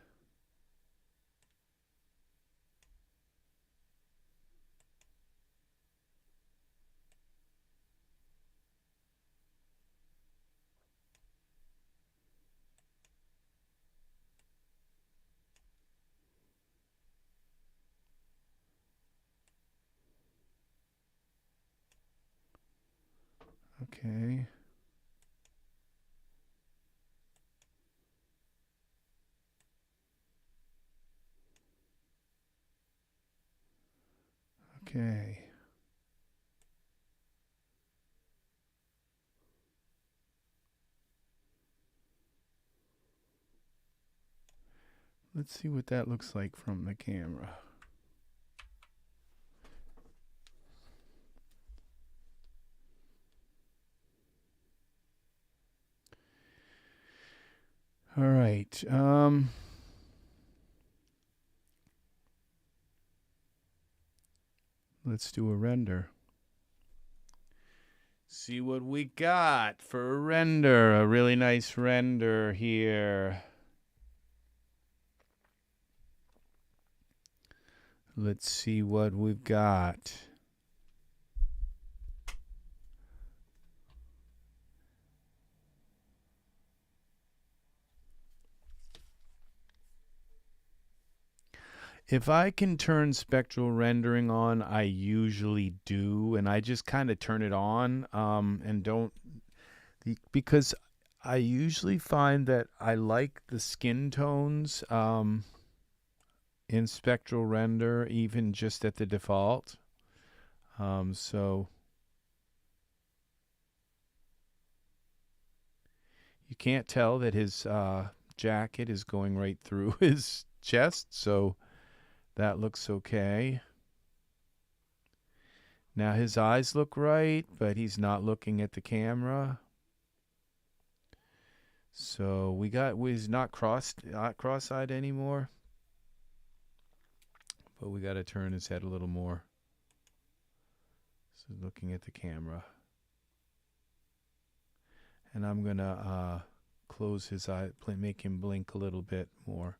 Okay. Okay. Let's see what that looks like from the camera. All right. Let's do a render. See what we got for a render. A really nice render here. Let's see what we've got. If I can turn spectral rendering on, I usually do, and I just kind of turn it on and don't, because I usually find that I like the skin tones in spectral render, even just at the default. So you can't tell that his jacket is going right through his chest, so that looks okay. Now his eyes look right, but he's not looking at the camera. So he's not cross-eyed anymore. But we got to turn his head a little more. So looking at the camera. And I'm going to close his eye, make him blink a little bit more.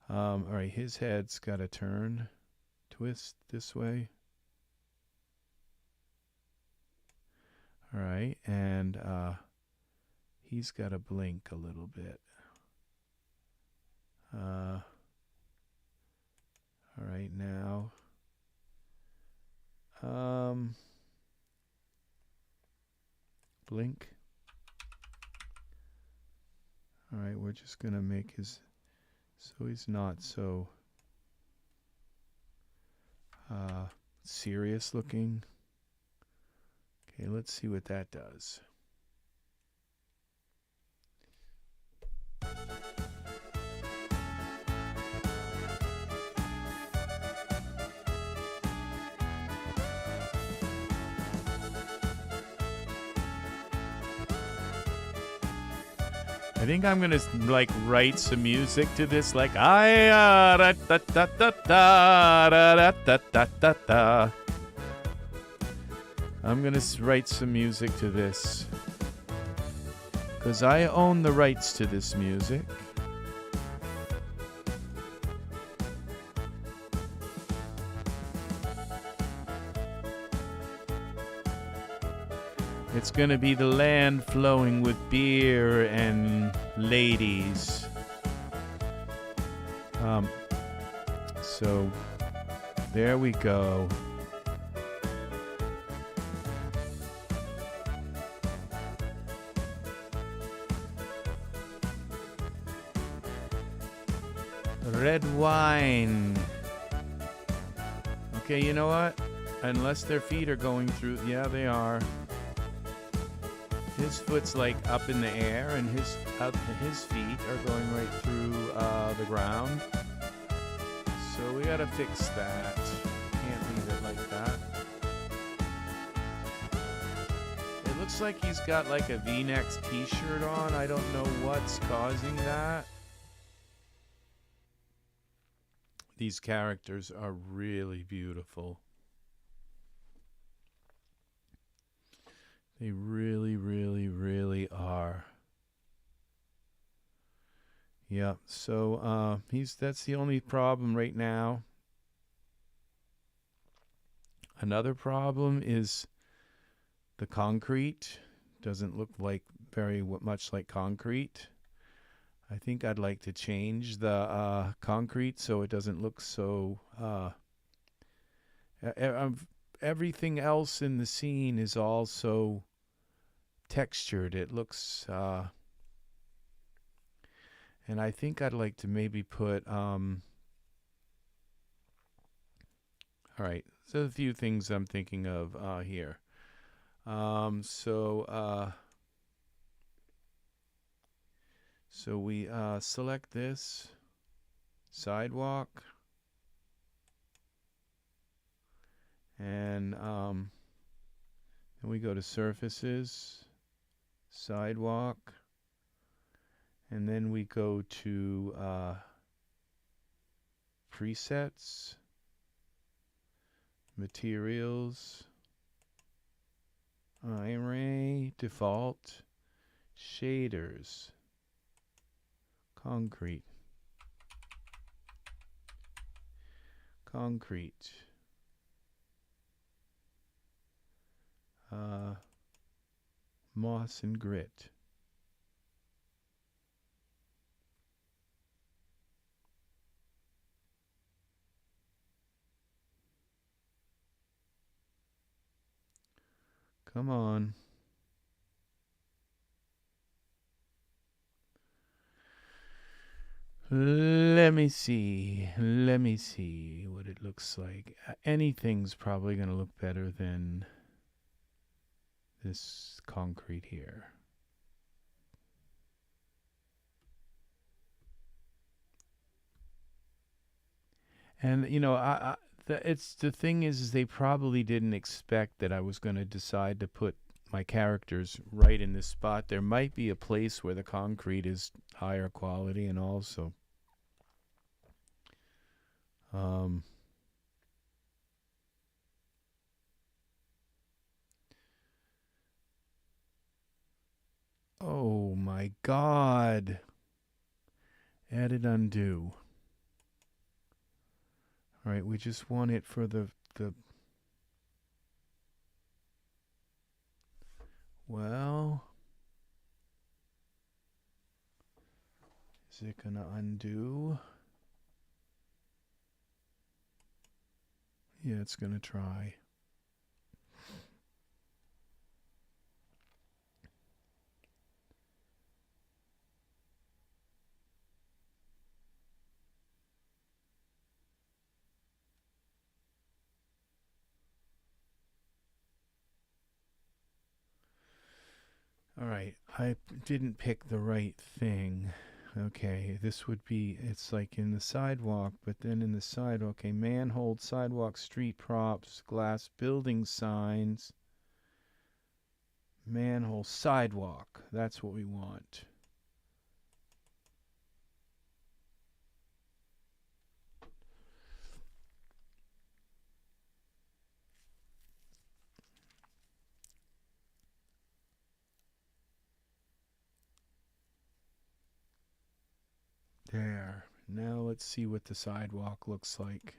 All right, his head's got to turn, twist this way. All right, and he's got to blink a little bit. All right, now. Blink. All right, we're just going to make his, so he's not so serious looking. Okay, let's see what that does. I think I'm gonna like write some music to this, like da da da da da da da da da da. I'm gonna write some music to this because I own the rights to this music. It's gonna be the land flowing with beer and ladies. So there we go. Red wine. Okay, you know what? Unless their feet are going through, yeah, they are. His foot's like up in the air, and his feet are going right through the ground. So we gotta fix that. Can't leave it like that. It looks like he's got like a V-neck t-shirt on. I don't know what's causing that. These characters are really beautiful. They really, really, really are. Yeah, so that's the only problem right now. Another problem is the concrete. Doesn't look like very much like concrete. I think I'd like to change the concrete so it doesn't look so... everything else in the scene is also textured. It looks... and I think I'd like to maybe put... all right, so a few things I'm thinking of here. So we select this sidewalk, and then we go to surfaces, sidewalk, and then we go to presets, materials, array, default, shaders, concrete, moss and grit. Come on. Let me see what it looks like. Anything's probably going to look better than this concrete here. And you know, the thing is they probably didn't expect that I was going to decide to put my characters right in this spot. There might be a place where the concrete is higher quality, and also oh my God. Edit undo. All right, we just want it for the well, is it gonna undo? Yeah, it's gonna try. All right, I didn't pick the right thing. Okay, this would be, it's like in the sidewalk, but then in the side, okay, manhole, sidewalk, street props, glass building signs, manhole, sidewalk. That's what we want. There. Now let's see what the sidewalk looks like.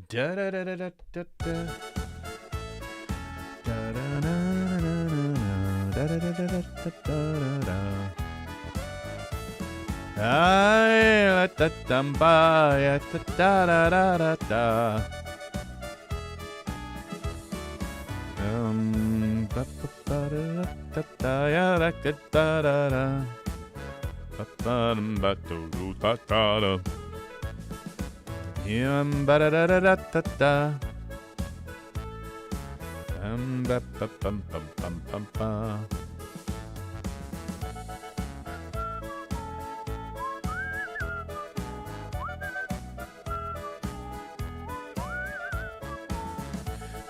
Da da da da da da da. Da da da da da da da da da da. Ay la da dum ba ya da da da da da. Ba ba ba da da da ya da da da da. Ba ba dum ba do da da da. Yum ba da da da da da da. Ba ba bum bum bum bum ba.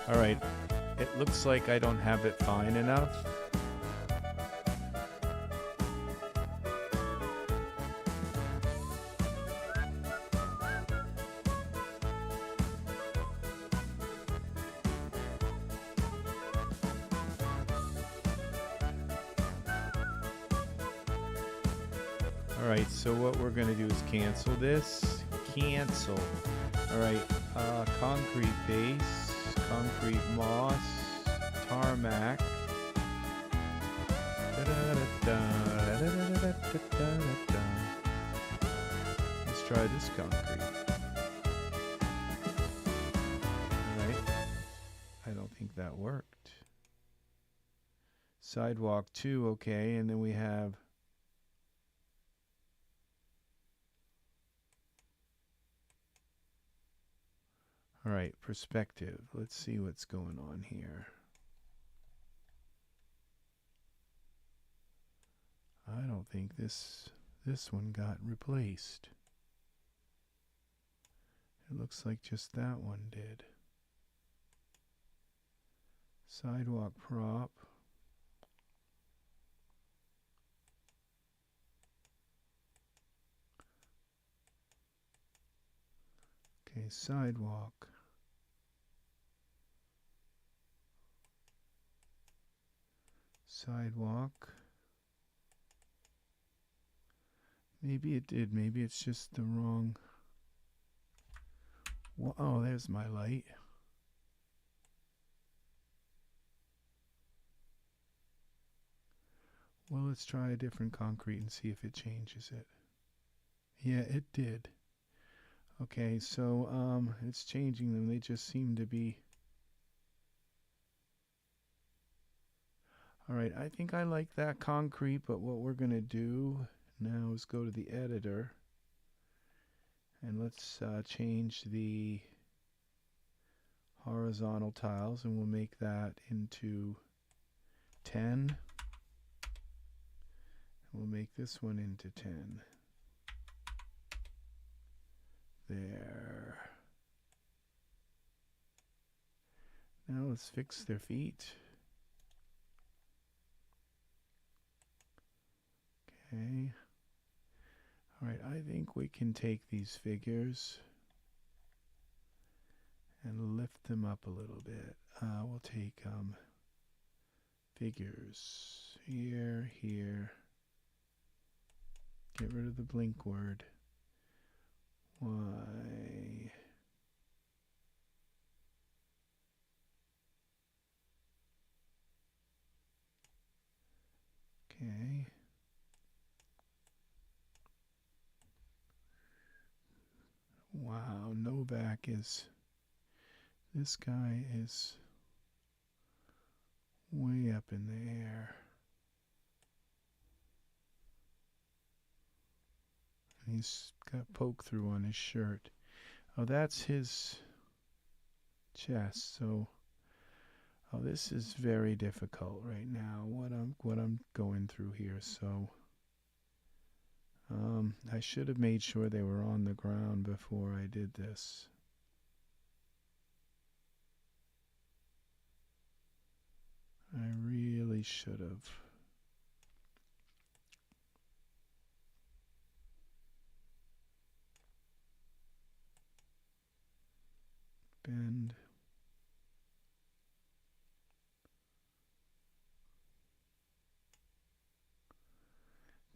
All right, it looks like I don't have it fine enough. Alright, so what we're going to do is cancel this. Cancel. Alright, concrete base, concrete moss, tarmac. Let's try this concrete. Alright, I don't think that worked. Sidewalk 2, okay, and then we have all right, perspective. Let's see what's going on here. I don't think this one got replaced. It looks like just that one did. Sidewalk prop. sidewalk. Sidewalk. Maybe it did. Maybe it's just the wrong. Well, oh, there's my light. Well, let's try a different concrete and see if it changes it. Yeah, it did. Okay, so it's changing them. They just seem to be. All right, I think I like that concrete, but what we're going to do now is go to the editor and let's change the horizontal tiles, and we'll make that into 10. We'll make this one into 10. There. Now let's fix their feet. Okay. All right, I think we can take these figures and lift them up a little bit. We'll take figures here, here. Get rid of the blink word. Y. Okay. Wow, Novak is, this guy is way up in the air. And he's got poke through on his shirt. Oh, that's his chest. So, oh, this is very difficult right now. What I'm going through here. So, I should have made sure they were on the ground before I did this. I really should have. Bend.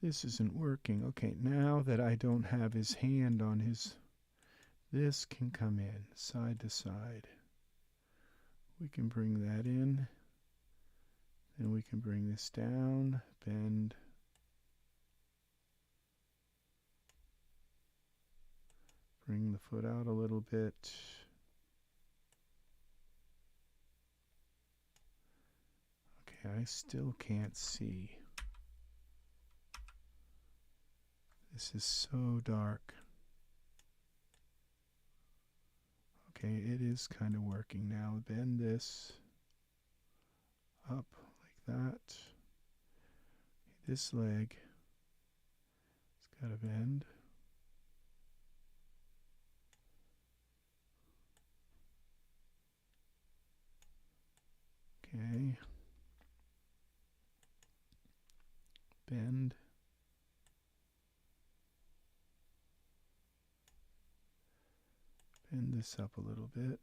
This isn't working. Okay, now that I don't have his hand on his, this can come in side to side. We can bring that in. Then we can bring this down, bend. Bring the foot out a little bit. Okay, I still can't see. This is so dark. Okay, it is kind of working now. Bend this up like that. This leg, it's got to bend. Okay. Bend. Bend this up a little bit.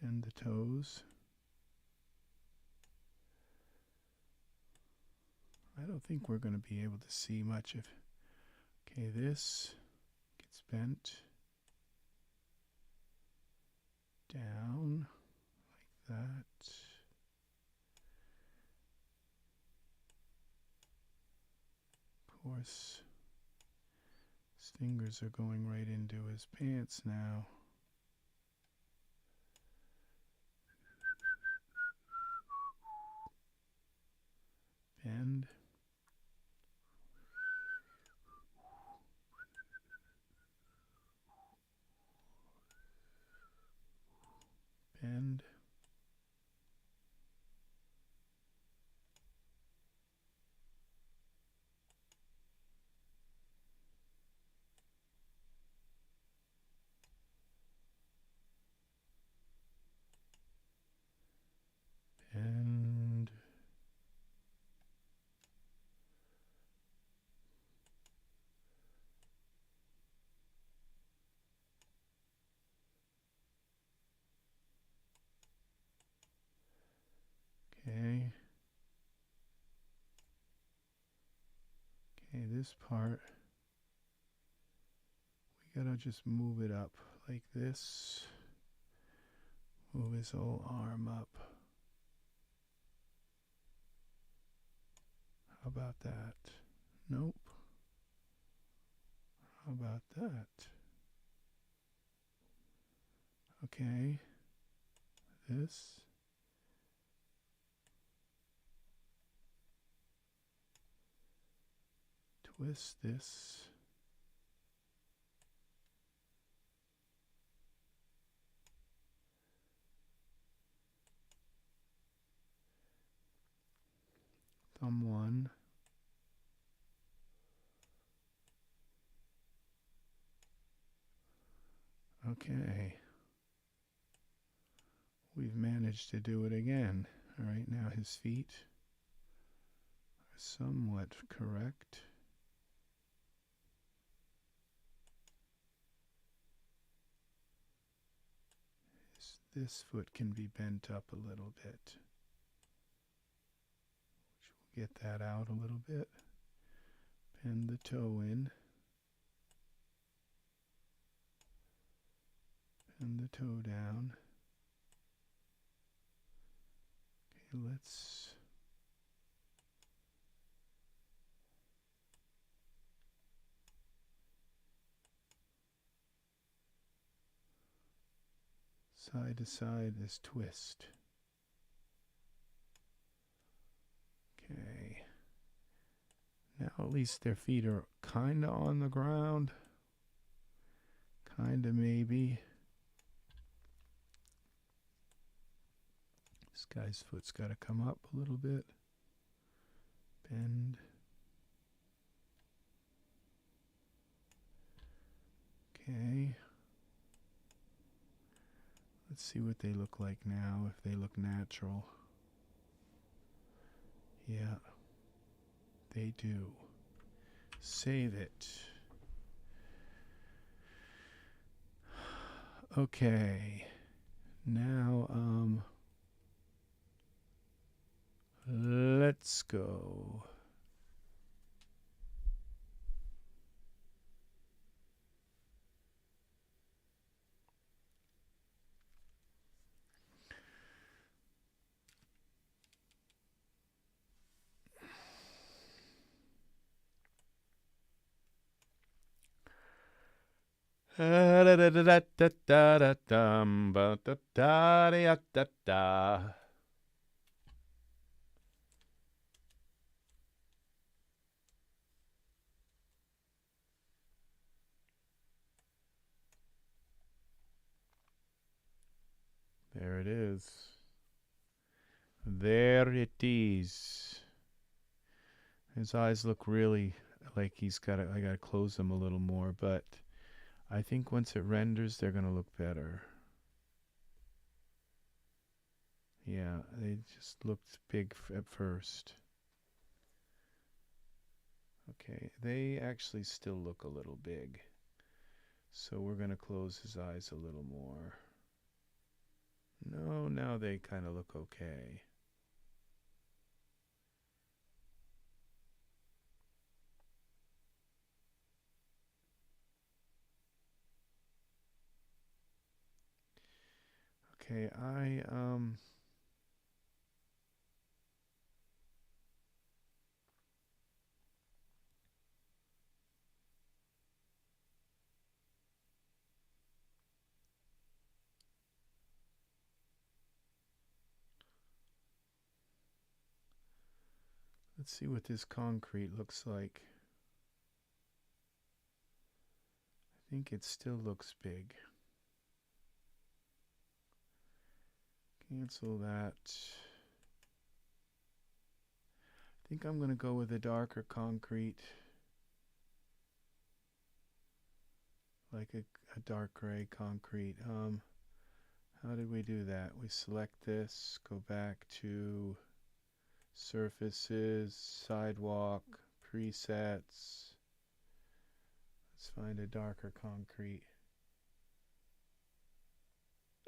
Bend the toes. I don't think we're going to be able to see much of. Okay, this gets bent down like that. Of course, his fingers are going right into his pants now. Bend. Bend. this part, we gotta just move it up like this. Move his whole arm up. How about that? Nope. How about that? Okay. This. Twist this. Thumb one. Okay. We've managed to do it again. All right, now his feet are somewhat correct. This foot can be bent up a little bit. Which we'll get that out a little bit. Bend the toe in. Bend the toe down. Okay, let's side to side is twist. Okay. Now at least their feet are kind of on the ground. Kind of maybe. This guy's foot's got to come up a little bit. Bend. Okay. Let's see what they look like now, if they look natural. Yeah, they do. Save it. Okay. Now, let's go. There it is. There it is. His eyes look really like he's got to, I got to close them a little more, but I think once it renders, they're going to look better. Yeah, they just looked big at first. Okay, they actually still look a little big. So we're going to close his eyes a little more. No, now they kind of look okay. Okay, let's see what this concrete looks like. I think it still looks big. Cancel that. I think I'm going to go with a darker concrete. Like a dark gray concrete. How did we do that? We select this, go back to surfaces, sidewalk, presets. Let's find a darker concrete.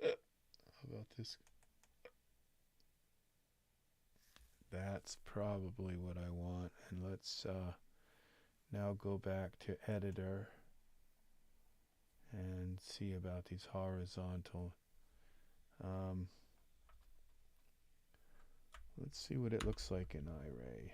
How about this? That's probably what I want. And let's now go back to editor and see about these horizontal. Let's see what it looks like in iRay.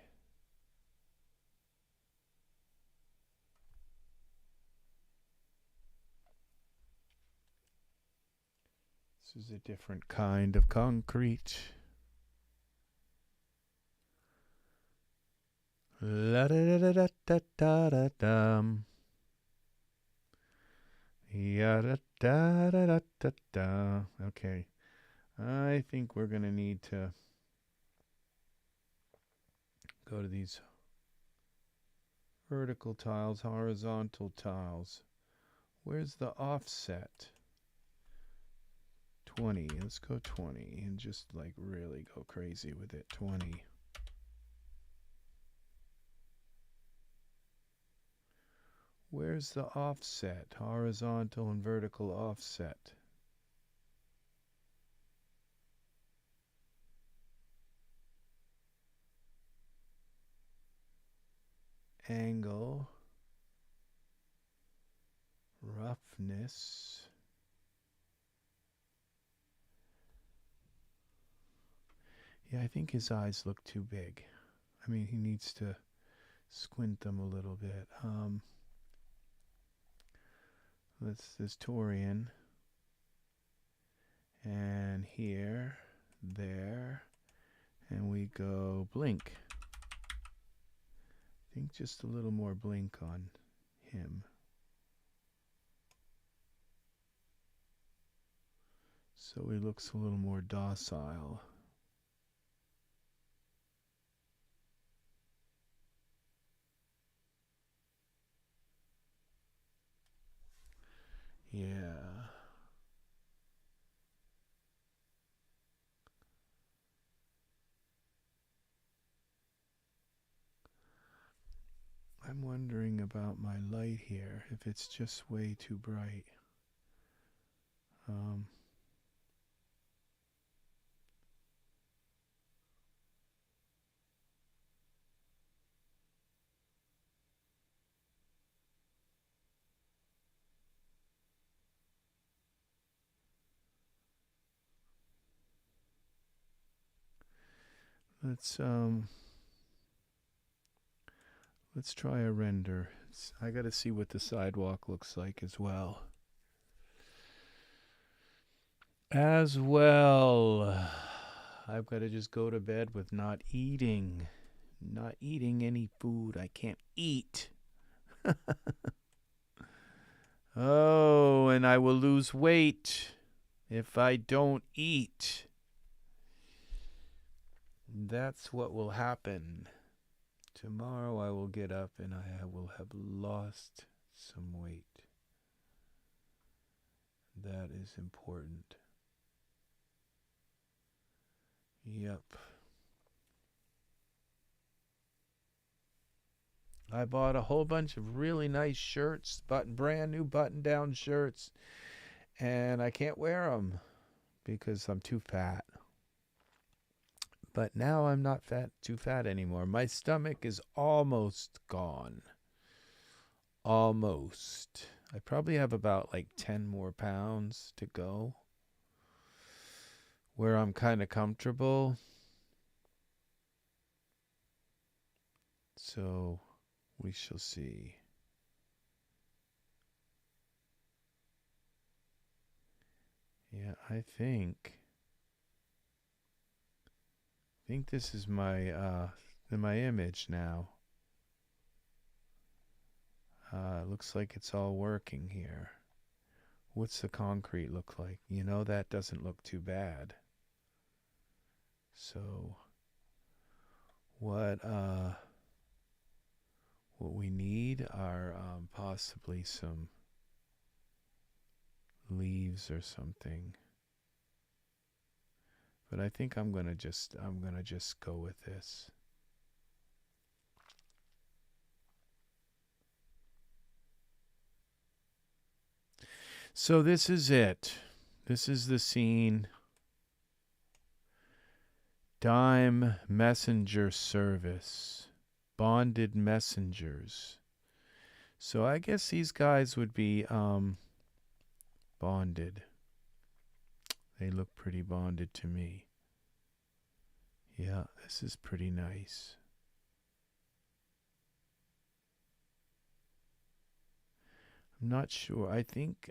This is a different kind of concrete. La da da da da da da dum. Ya da da da da da da. Okay, I think we're gonna need to go to these vertical tiles, horizontal tiles. Where's the offset? 20. Let's go 20 and just like really go crazy with it. 20. Where's the offset? Horizontal and vertical offset. Angle. Roughness. Yeah, I think his eyes look too big. I mean, he needs to squint them a little bit. This Taurean. And here, there, and we go blink. I think just a little more blink on him. So he looks a little more docile. Yeah. I'm wondering about my light here, if it's just way too bright. Let's try a render. I gotta see what the sidewalk looks like as well. I've got to just go to bed with not eating any food. I can't eat. Oh, and I will lose weight if I don't eat. That's what will happen. Tomorrow I will get up and I will have lost some weight. That is important. Yep. I bought a whole bunch of really nice shirts, brand new button-down shirts, and I can't wear them because I'm too fat. But now I'm not too fat anymore. My stomach is almost gone. Almost. I probably have about like 10 more pounds to go where I'm kind of comfortable. So we shall see. Yeah, I think this is my image now. Looks like it's all working here. What's the concrete look like? You know, that doesn't look too bad. So what we need are possibly some leaves or something. But I think I'm gonna just go with this. So this is it. This is the scene. Dime messenger service. Bonded messengers. So I guess these guys would be bonded. They look pretty bonded to me. Yeah, this is pretty nice. I'm not sure.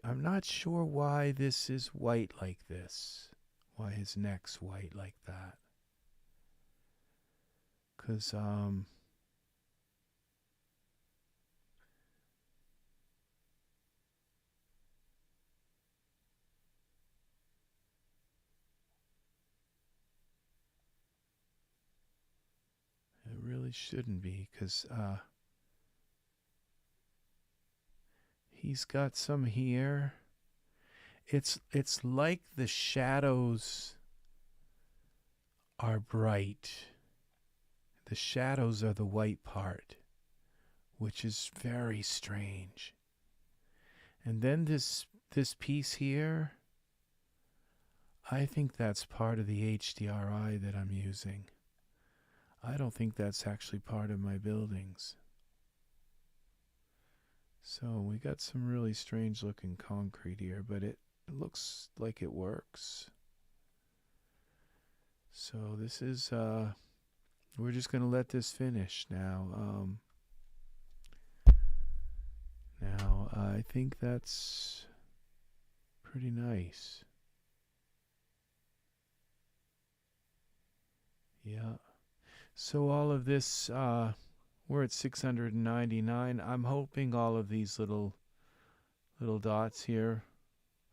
I'm not sure why this is white like this. Why his neck's white like that. 'Cause it really shouldn't be, 'cause he's got some here. It's like the shadows are bright. The shadows are the white part, which is very strange. And then this piece here, I think that's part of the HDRI that I'm using. I don't think that's actually part of my buildings. So we got some really strange looking concrete here, but it looks like it works. So this is, we're just going to let this finish now. Now, I think that's pretty nice. Yeah. So all of this, we're at 699. I'm hoping all of these little dots here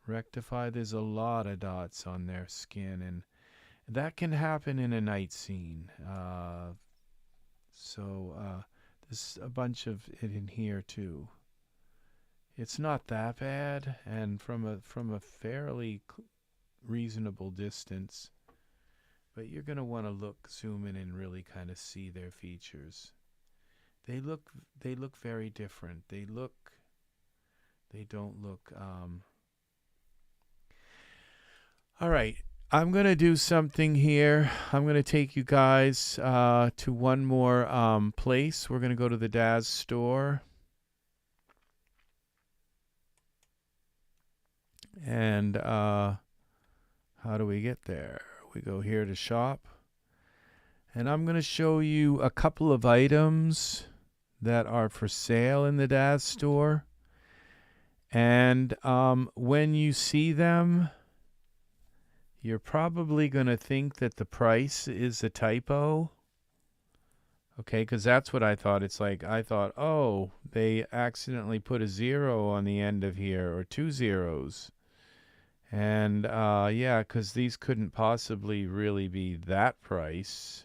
rectify. There's a lot of dots on their skin, and that can happen in a night scene. There's a bunch of it in here too. It's not that bad, and from a fairly reasonable distance. But you're going to want to zoom in and really kind of see their features. They look very different. They don't look all right. I'm going to do something here. I'm going to take you guys to one more place. We're going to go to the Daz store. And how do we get there? We go here to shop. And I'm going to show you a couple of items that are for sale in the Daz store. And when you see them, you're probably going to think that the price is a typo. Okay, because that's what I thought. It's like, I thought, oh, they accidentally put a 0 on the end of here, or 2 zeros. And yeah, because these couldn't possibly really be that price.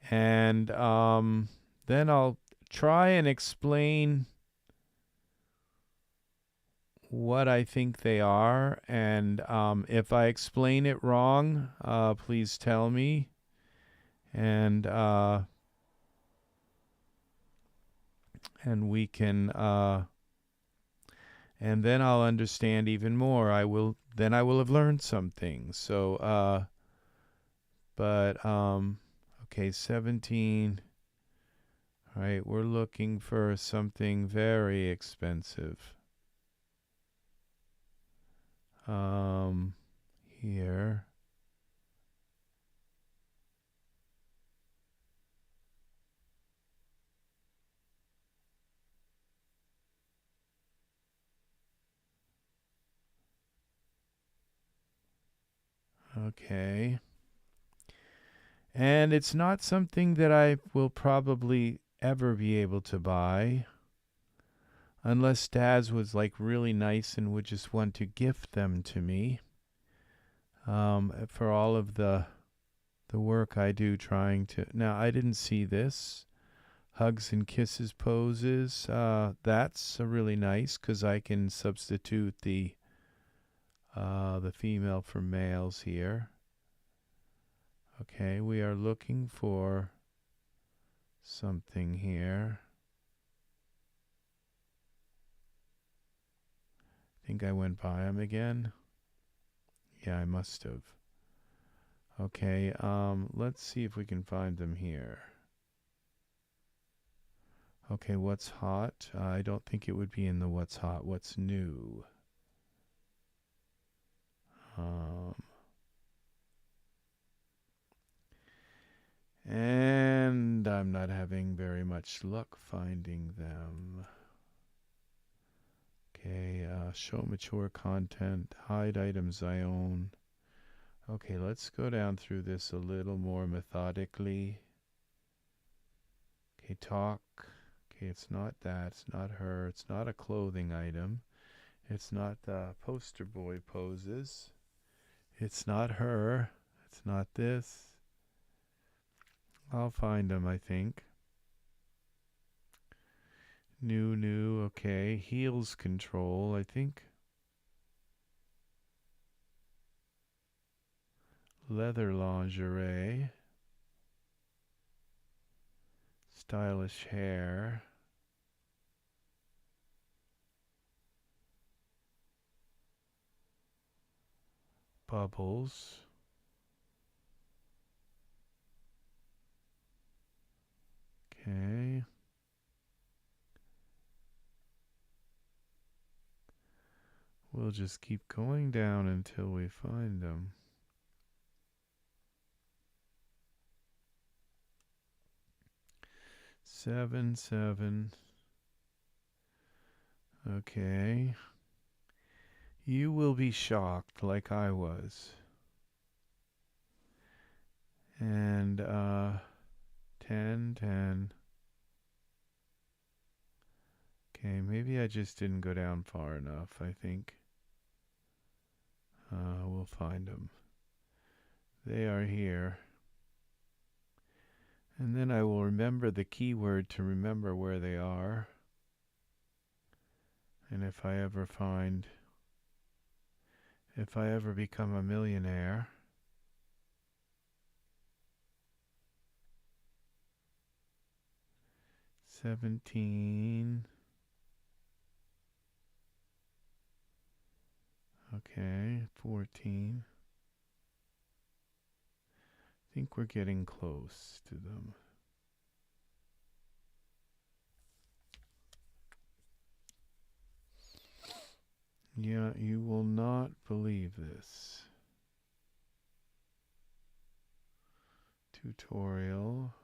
And then I'll try and explain what I think they are. And if I explain it wrong, please tell me. And we can and then I'll understand even more. Then I will have learned something. So okay, 17. All right, we're looking for something very expensive. Here. Okay. And it's not something that I will probably ever be able to buy. Unless Daz was like really nice and would just want to gift them to me. For all of the work I do trying to... Now, I didn't see this. Hugs and kisses poses. That's really nice because I can substitute the female for males here. Okay, we are looking for something here. I think I went by them again. Yeah, I must have. Okay, let's see if we can find them here. Okay, what's hot? I don't think it would be in the what's hot. What's new? And I'm not having very much luck finding them. Okay, show mature content, hide items I own. Okay, let's go down through this a little more methodically. Okay, talk. Okay, it's not that. It's not her. It's not a clothing item. It's not the poster boy poses. It's not her. It's not this. I'll find them, I think. New. Okay, heels control, I think. Leather lingerie. Stylish hair. Bubbles. Okay. We'll just keep going down until we find them. Seven. Okay. You will be shocked like I was. And 10. Okay, maybe I just didn't go down far enough, I think. We'll find them. They are here. And then I will remember the keyword to remember where they are. And if I ever become a millionaire, $17. Okay, 14. I think we're getting close to them. Yeah, you will not believe this. Tutorial.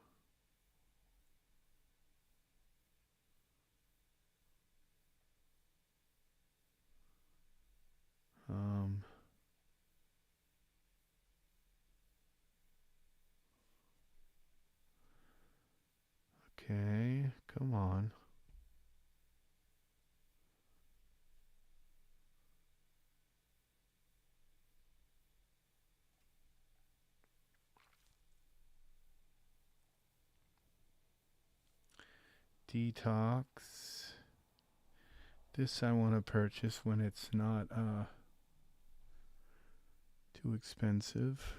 Okay, come on. Detox. This I want to purchase when it's not too expensive.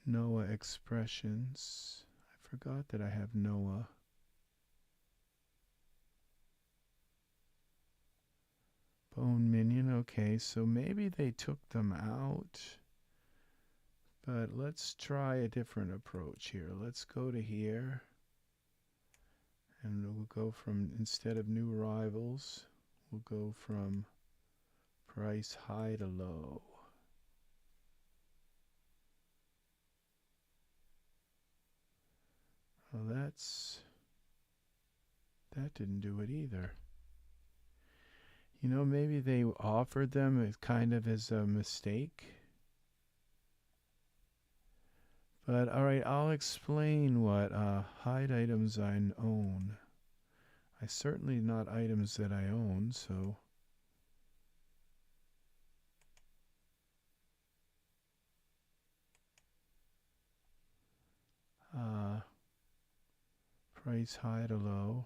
Noah expressions. I forgot that I have Noah. Bone minion. Okay, so maybe they took them out. But let's try a different approach here. Let's go to here. And we'll go from, instead of new arrivals, we'll go from price high to low. Well, that didn't do it either. You know, maybe they offered them as kind of as a mistake. But all right, I'll explain what hide items I own. I certainly not items that I own, so price high to low.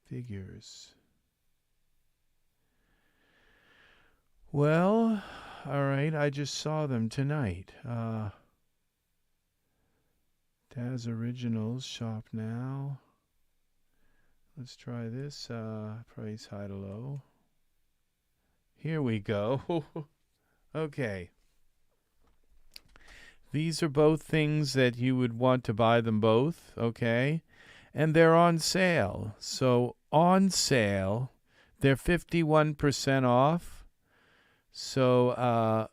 Figures. Well, all right, I just saw them tonight. Daz Originals, shop now. Let's try this. Price high to low. Here we go. Okay. these are both things that you would want to buy them both, okay? And they're on sale. So on sale, they're 51% off. So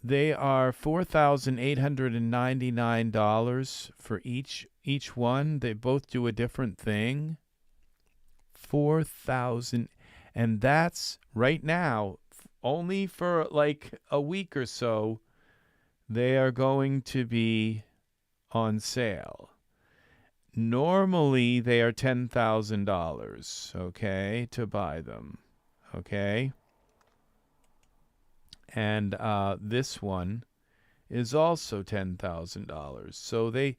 they are $4,899 for each one. They both do a different thing. 4,000, and that's right now only for like a week or so. They are going to be on sale. Normally, they are $10,000, okay, to buy them, okay? And this one is also $10,000. So they,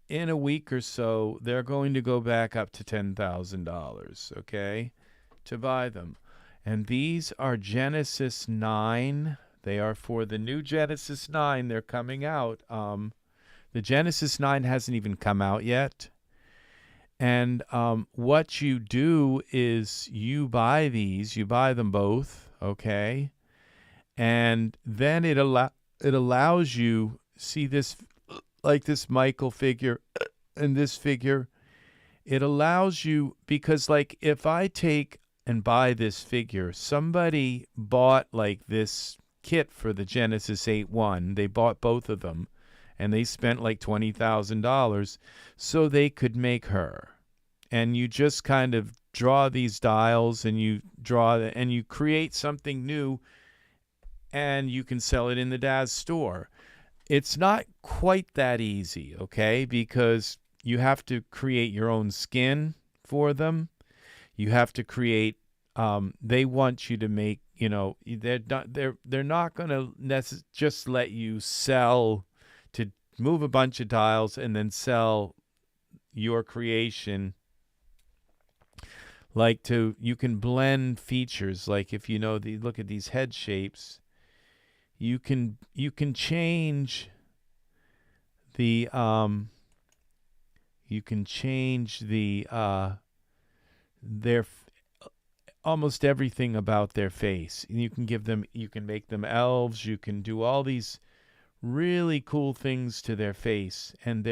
in a week or so, they're going to go back up to $10,000, okay, to buy them. And these are Genesis 9. They are for the new Genesis 9. They're coming out. The Genesis 9 hasn't even come out yet. And what you do is you buy these. You buy them both, okay? And then it allows you, see this, like this Michael figure and this figure. It allows you, because like if I take and buy this figure, somebody bought like this kit for the Genesis 8.1. They bought both of them, and they spent like $20,000 so they could make her. And you just kind of draw these dials, and you and you create something new, and you can sell it in the Daz store. It's not quite that easy, okay? Because you have to create your own skin for them. You have to create. They want you to make. You know, they're not going to just let you sell, to move a bunch of dials and then sell your creation. Like you can blend features. Like if you know look at these head shapes, you can change the their almost everything about their face. And you can make them elves. You can do all these really cool things to their face, and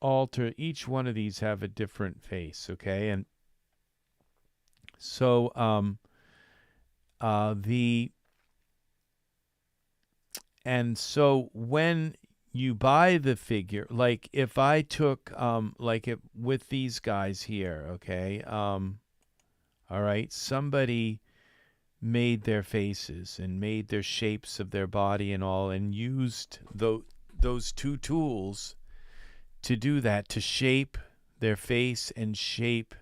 alter each one of these have a different face, okay? And so so when you buy the figure, like if I took with these guys here, okay, all right, somebody made their faces and made their shapes of their body and all, and used those two tools to do that, to shape their face and shape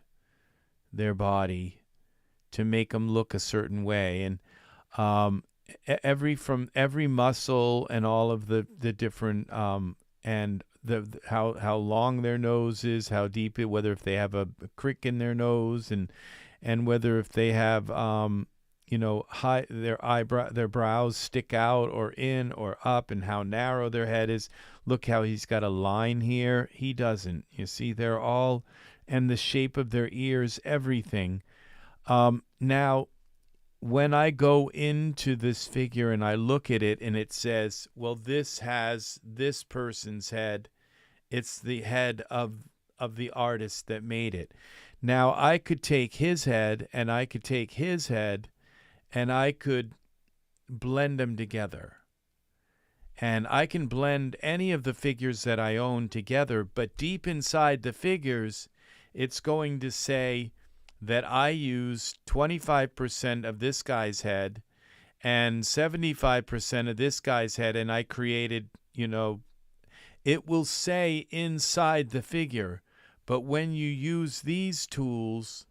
their body to make them look a certain way. And every muscle and all of the different and how long their nose is, how deep it, whether if they have a crick in their nose, and whether if they have high their brows stick out or in or up, and how narrow their head is. Look how he's got a line here. He doesn't. You see, they're all, and the shape of their ears, everything. Now, when I go into this figure and I look at it and it says, well, this has this person's head. It's the head of the artist that made it. Now, I could take his head and I could take his head and I could blend them together. And I can blend any of the figures that I own together, but deep inside the figures, it's going to say that I used 25% of this guy's head and 75% of this guy's head, and I created, it will say inside the figure. But when you use these tools,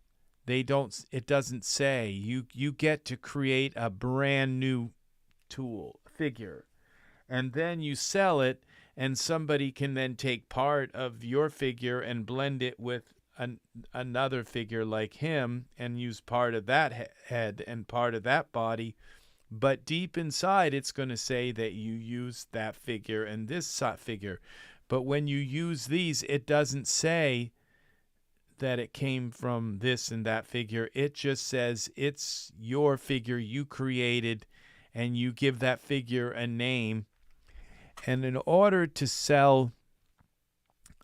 it doesn't say. You get to create a brand new figure. And then you sell it, and somebody can then take part of your figure and blend it with another figure like him and use part of that head and part of that body. But deep inside, it's going to say that you used that figure and this figure. But when you use these, it doesn't say that it came from this and that figure. It just says it's your figure you created, and you give that figure a name. And in order to sell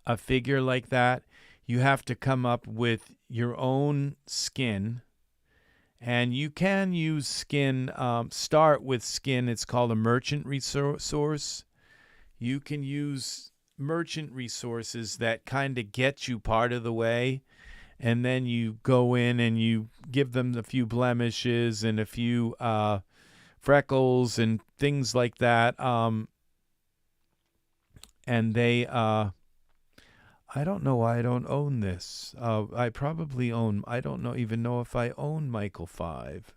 a figure like that, you have to come up with your own skin. And you can use skin, start with skin. It's called a merchant resource. You can use merchant resources that kind of get you part of the way. And then you go in and you give them a few blemishes and a few freckles and things like that. And they, I don't know why I don't own this. I probably own, I don't know, even know if I own Michael 5.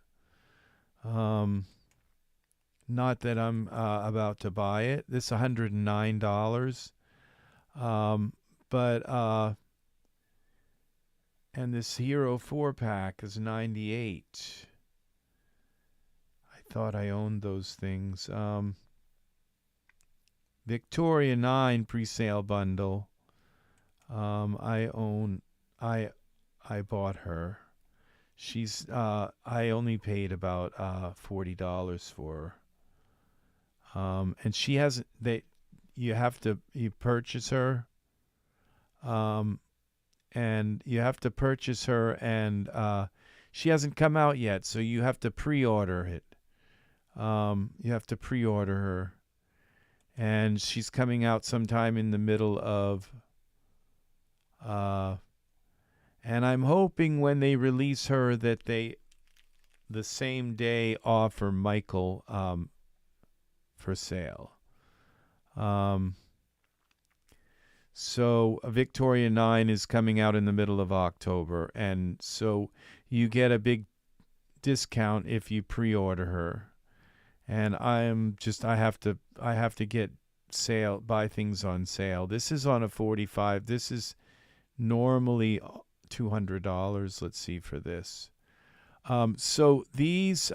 Not that I'm about to buy it. This is $109. And this Hero 4-pack is $98. I thought I owned those things. Victoria 9 pre-sale bundle. I bought her. She's I only paid about $40 for her. And she hasn't, you purchase her. And you have to purchase her, and she hasn't come out yet, so you have to pre-order it. You have to pre-order her, and she's coming out sometime in the middle of. And I'm hoping when they release her that they, the same day, offer Michael for sale. So Victoria 9 is coming out in the middle of October, and so you get a big discount if you pre-order her. And I have to buy things on sale. This is on a 45. This is normally $200. Let's see for this. So these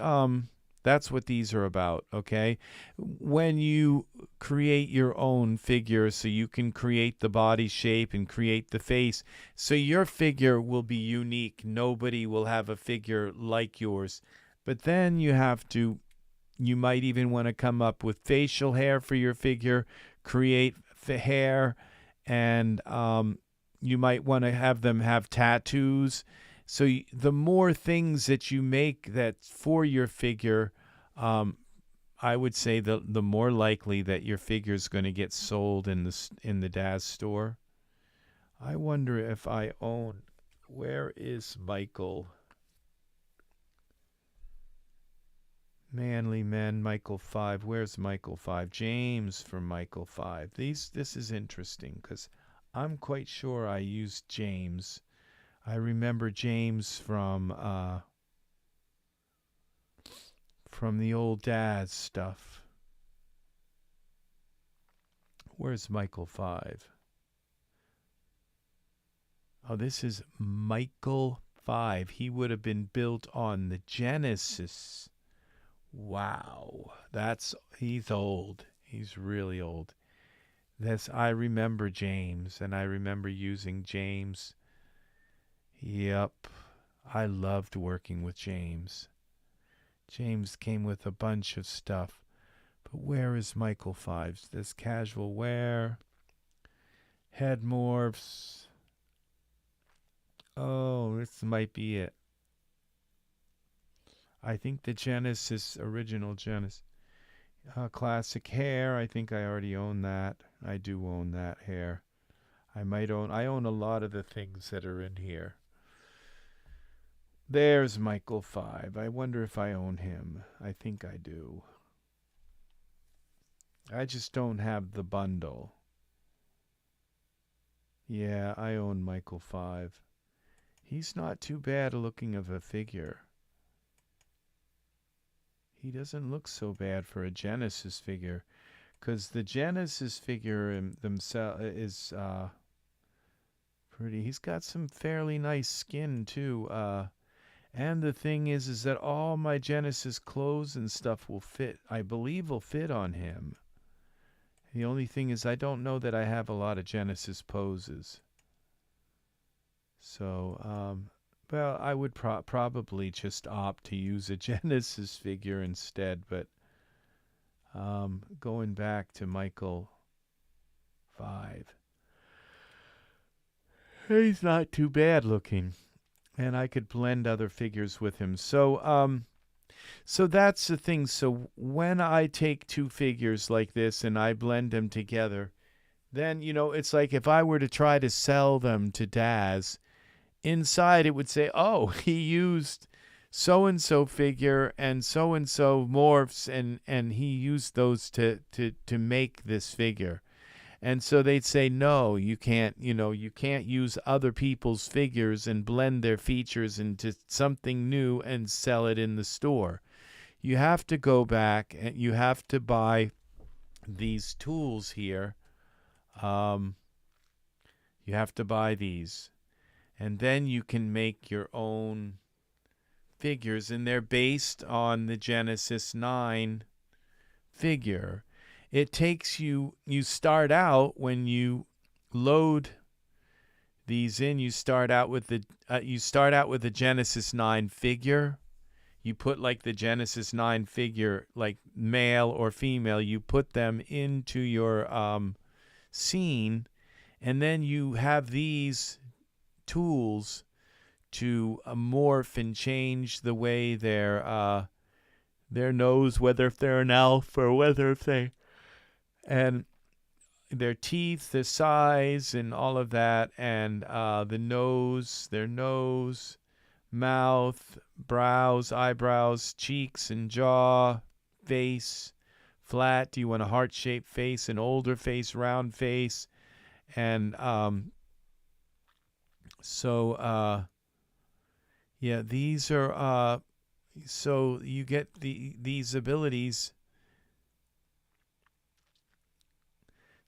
that's what these are about, okay? When you create your own figure, so you can create the body shape and create the face, so your figure will be unique. Nobody will have a figure like yours. But then you might even want to come up with facial hair for your figure, create hair, and you might want to have them have tattoos. So the more things that you make that for your figure, I would say the more likely that your figure is going to get sold in the Daz store. I wonder if I own. Where is Michael? Manly Men, Michael 5. Where's Michael 5? James from Michael 5. This is interesting because I'm quite sure I used James. I remember James from the old Daz stuff. Where's Michael 5? Oh, this is Michael 5. He would have been built on the Genesis. Wow. He's old. He's really old. I remember James, and I remember using James. Yep. I loved working with James. James came with a bunch of stuff. But where is Michael 5? There's casual wear. Head morphs. Oh, this might be it. I think the Genesis, original Genesis. Classic hair. I think I already own that. I do own that hair. I own a lot of the things that are in here. There's Michael 5. I wonder if I own him. I think I do. I just don't have the bundle. Yeah, I own Michael 5. He's not too bad looking of a figure. He doesn't look so bad for a Genesis figure, because the Genesis figure themselves is pretty. He's got some fairly nice skin too. And the thing is that all my Genesis clothes and stuff will fit. I believe will fit on him. The only thing is I don't know that I have a lot of Genesis poses. So, well, I would probably just opt to use a Genesis figure instead, but Going back to Michael 5. He's not too bad looking. And I could blend other figures with him. So that's the thing. So when I take two figures like this and I blend them together, then, it's like if I were to try to sell them to Daz, inside it would say, oh, he used so-and-so figure and so-and-so morphs, and he used those to make this figure. And so they'd say, no, you can't use other people's figures and blend their features into something new and sell it in the store. You have to go back and you have to buy these tools here. You have to buy these. And then you can make your own figures, and they're based on the Genesis 9 figure. It takes you start out when you load these in, you start out with the Genesis 9 figure. You put like the Genesis 9 figure, like male or female, you put them into your scene, and then you have these tools to morph and change the way their nose, whether if they're an elf or whether if they, and their teeth, the size, and all of that, and the nose, their nose, mouth, brows, eyebrows, cheeks and jaw, face, flat. Do you want a heart-shaped face, an older face, round face? And yeah, these are so you get these abilities.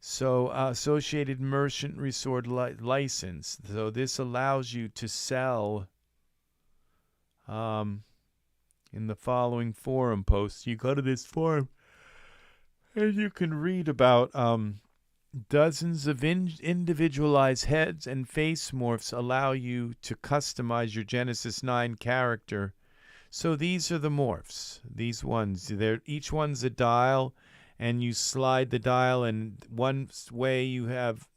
So associated merchant resort license. So this allows you to sell in the following forum posts. You go to this forum and you can read about dozens of individualized heads and face morphs allow you to customize your Genesis 9 character. So these are the morphs. These ones, each one's a dial, and you slide the dial, and one way you have,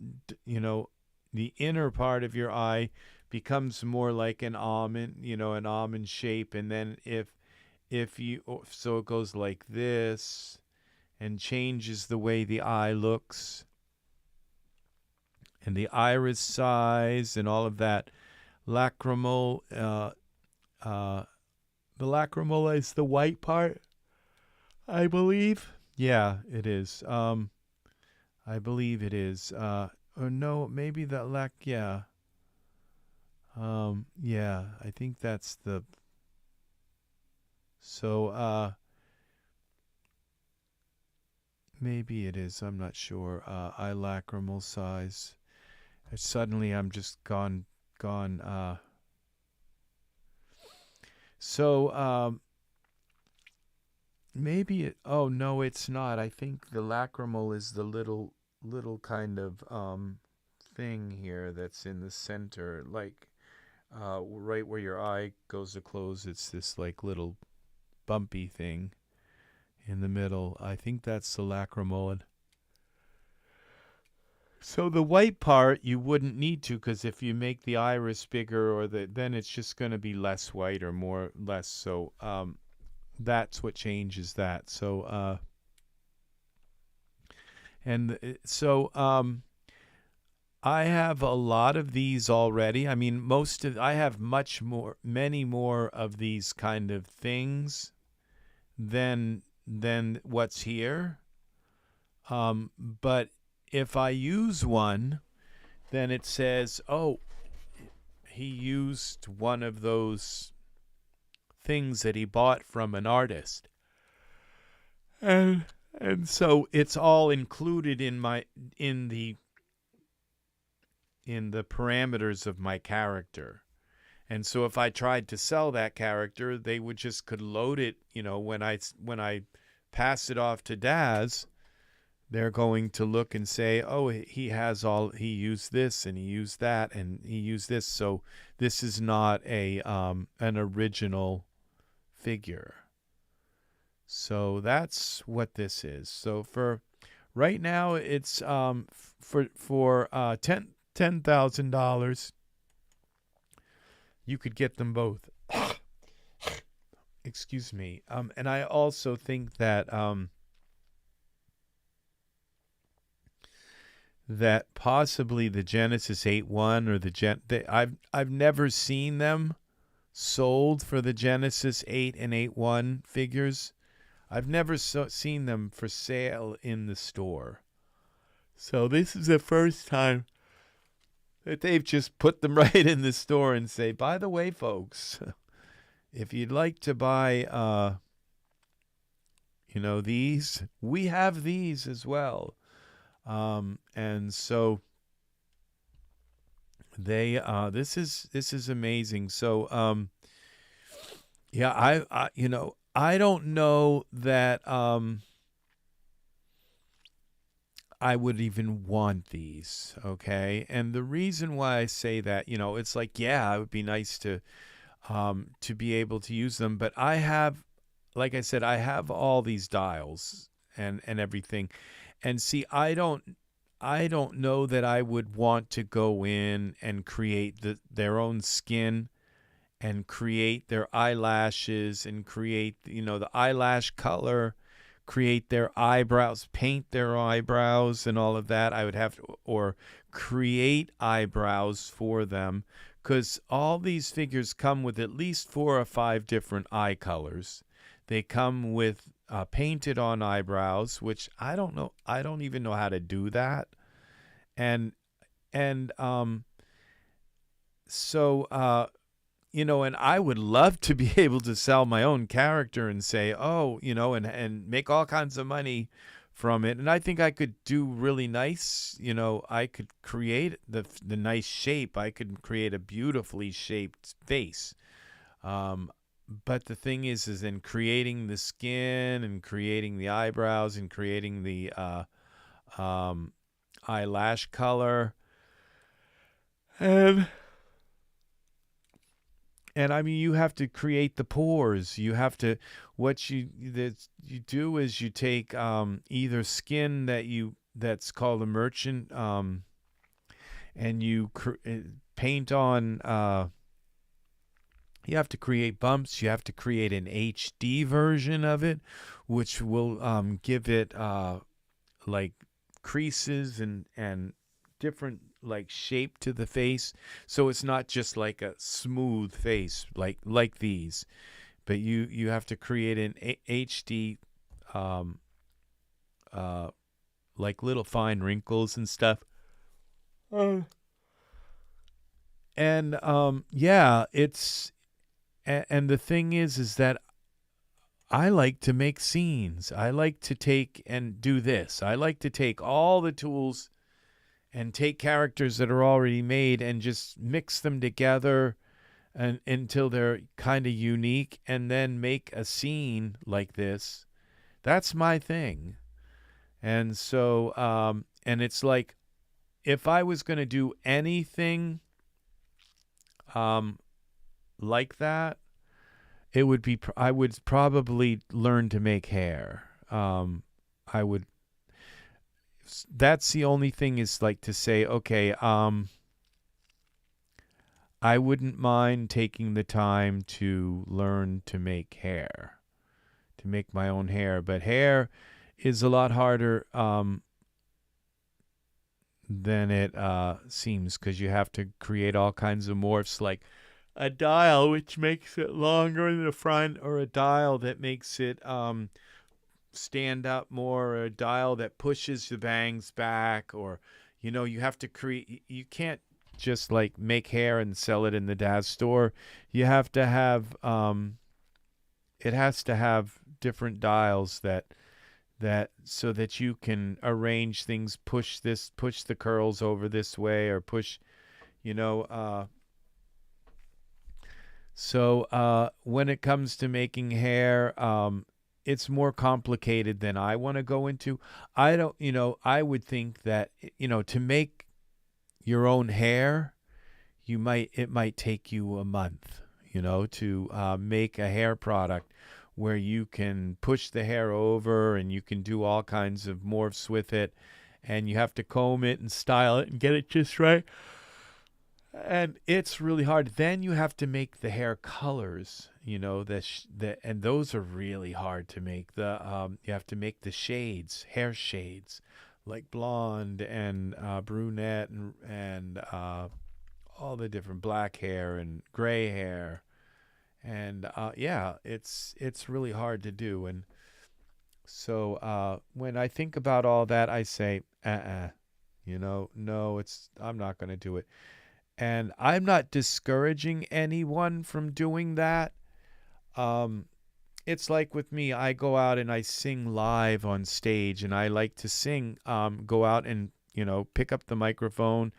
the inner part of your eye becomes more like an almond, an almond shape, and then so it goes like this and changes the way the eye looks and the iris size and all of that. Lacrimal, the lacrimal is the white part, I believe. Yeah, it is. I believe it is. Or no, maybe the yeah. Yeah, I think that's the. So, maybe it is. I'm not sure. Eye lacrimal size. Suddenly, I'm just gone. So, maybe it. Oh no, it's not. I think the lacrimal is the little kind of thing here that's in the center, like right where your eye goes to close. It's this like little bumpy thing in the middle. I think that's the lacrimal. So the white part you wouldn't need to, because if you make the iris bigger, then it's just going to be less white or less. So that's what changes that. So I have a lot of these already. I mean, I have many more of these kind of things than what's here. But if I use one, then it says, oh, he used one of those things that he bought from an artist. And so it's all included in the parameters of my character. And so if I tried to sell that character, they could load it, when I pass it off to Daz, they're going to look and say, oh, he used this and he used that and he used this. So this is not an original figure. So that's what this is. So for right now, it's for $10,000. You could get them both. Excuse me. And I also think that that possibly the Genesis 8.1 or I've never seen them sold for the Genesis 8 and 8.1 figures. I've never seen them for sale in the store. So this is the first time that they've just put them right in the store and say, by the way, folks, if you'd like to buy, these, we have these as well. And so they, this is amazing. So, yeah, I don't know that, I would even want these. Okay. And the reason why I say that, it's like, yeah, it would be nice to be able to use them, but I have, like I said, I have all these dials and everything. And see, I don't know that I would want to go in and create their own skin and create their eyelashes and create, the eyelash color, create their eyebrows, paint their eyebrows and all of that. I would have to, or create eyebrows for them, because all these figures come with at least 4 or 5 different eye colors. They come with painted on eyebrows, which I don't know. I don't even know how to do that. And and I would love to be able to sell my own character and say, oh, and make all kinds of money from it. And I think I could do really nice. I could create the nice shape. I could create a beautifully shaped face. But the thing is in creating the skin and creating the eyebrows and creating the eyelash color. And I mean, you have to create the pores. You have to, what you do is you take either skin that's called a merchant, and you paint on. You have to create bumps. You have to create an HD version of it, which will give it like creases and different like shape to the face, so it's not just like a smooth face like these, but you have to create an HD like little fine wrinkles and stuff. And yeah, it's and the thing is that I like to make scenes. I like to take and do this. I like to take all the tools and take characters that are already made and just mix them together and until they're kind of unique, and then make a scene like this. That's my thing. And so and it's like, if I was going to do anything like that, it would be I would probably learn to make hair. I would. That's the only thing, is like to say, okay, I wouldn't mind taking the time to learn to make hair, to make my own hair. But hair is a lot harder than it seems, because you have to create all kinds of morphs, like a dial which makes it longer in the front, or a dial that makes it stand up more, or a dial that pushes the bangs back, or you have to create. You can't just like make hair and sell it in the Daz store. You have to have it has to have different dials that so that you can arrange things, push the curls over this way, or push so when it comes to making hair, it's more complicated than I want to go into. I don't, I would think that, to make your own hair, it might take you a month, to make a hair product. where you can push the hair over and you can do all kinds of morphs with it, and you have to comb it and style it and get it just right. And it's really hard. Then you have to make the hair colors, you know, and those are really hard to make. You have to make the shades, hair shades, like blonde and brunette and all the different black hair and gray hair, and yeah, it's really hard to do. And so when I think about all that, I say, you know, no, I'm not going to do it. And I'm not discouraging anyone from doing that. It's like with me, I go out and I sing live on stage, and I like to sing, go out and, you know, pick up the microphone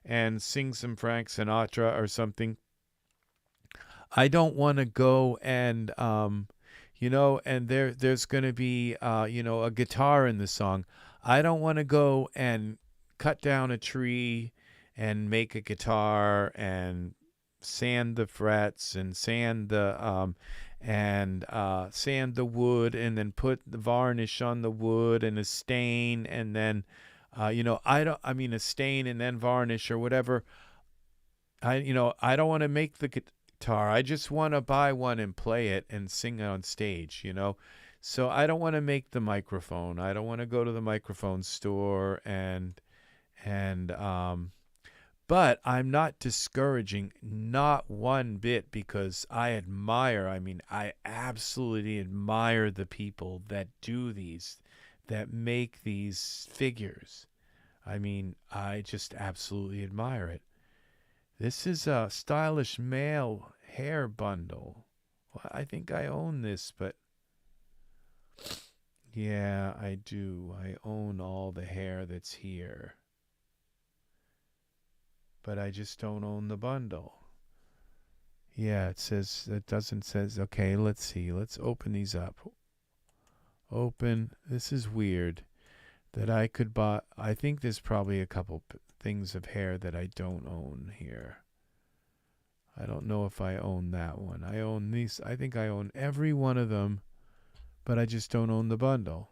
and sing some Frank Sinatra or something. I don't want to go and, you know, and there's going to be, you know, a guitar in the song. I don't want to go and cut down a tree and make a guitar and sand the frets and sand the wood and then put the varnish on the wood and a stain and then you know, a stain and then varnish or whatever. I don't want to make the guitar. I just want to buy one and play it and sing it on stage, you know. So I don't want to make the microphone. I don't want to go to the microphone store and but I'm not discouraging, not one bit, because I absolutely admire the people that do these, that make these figures. I mean, I just absolutely admire it. This is a stylish male hair bundle. Well, I think I own this, but yeah, I do. I own all the hair that's here. But I just don't own the bundle. Yeah, says, okay, let's see. Let's open these up. Open. This is weird that I could buy. I think there's probably a couple things of hair that I don't own here. I don't know if I own that one. I own these. I think I own every one of them, but I just don't own the bundle.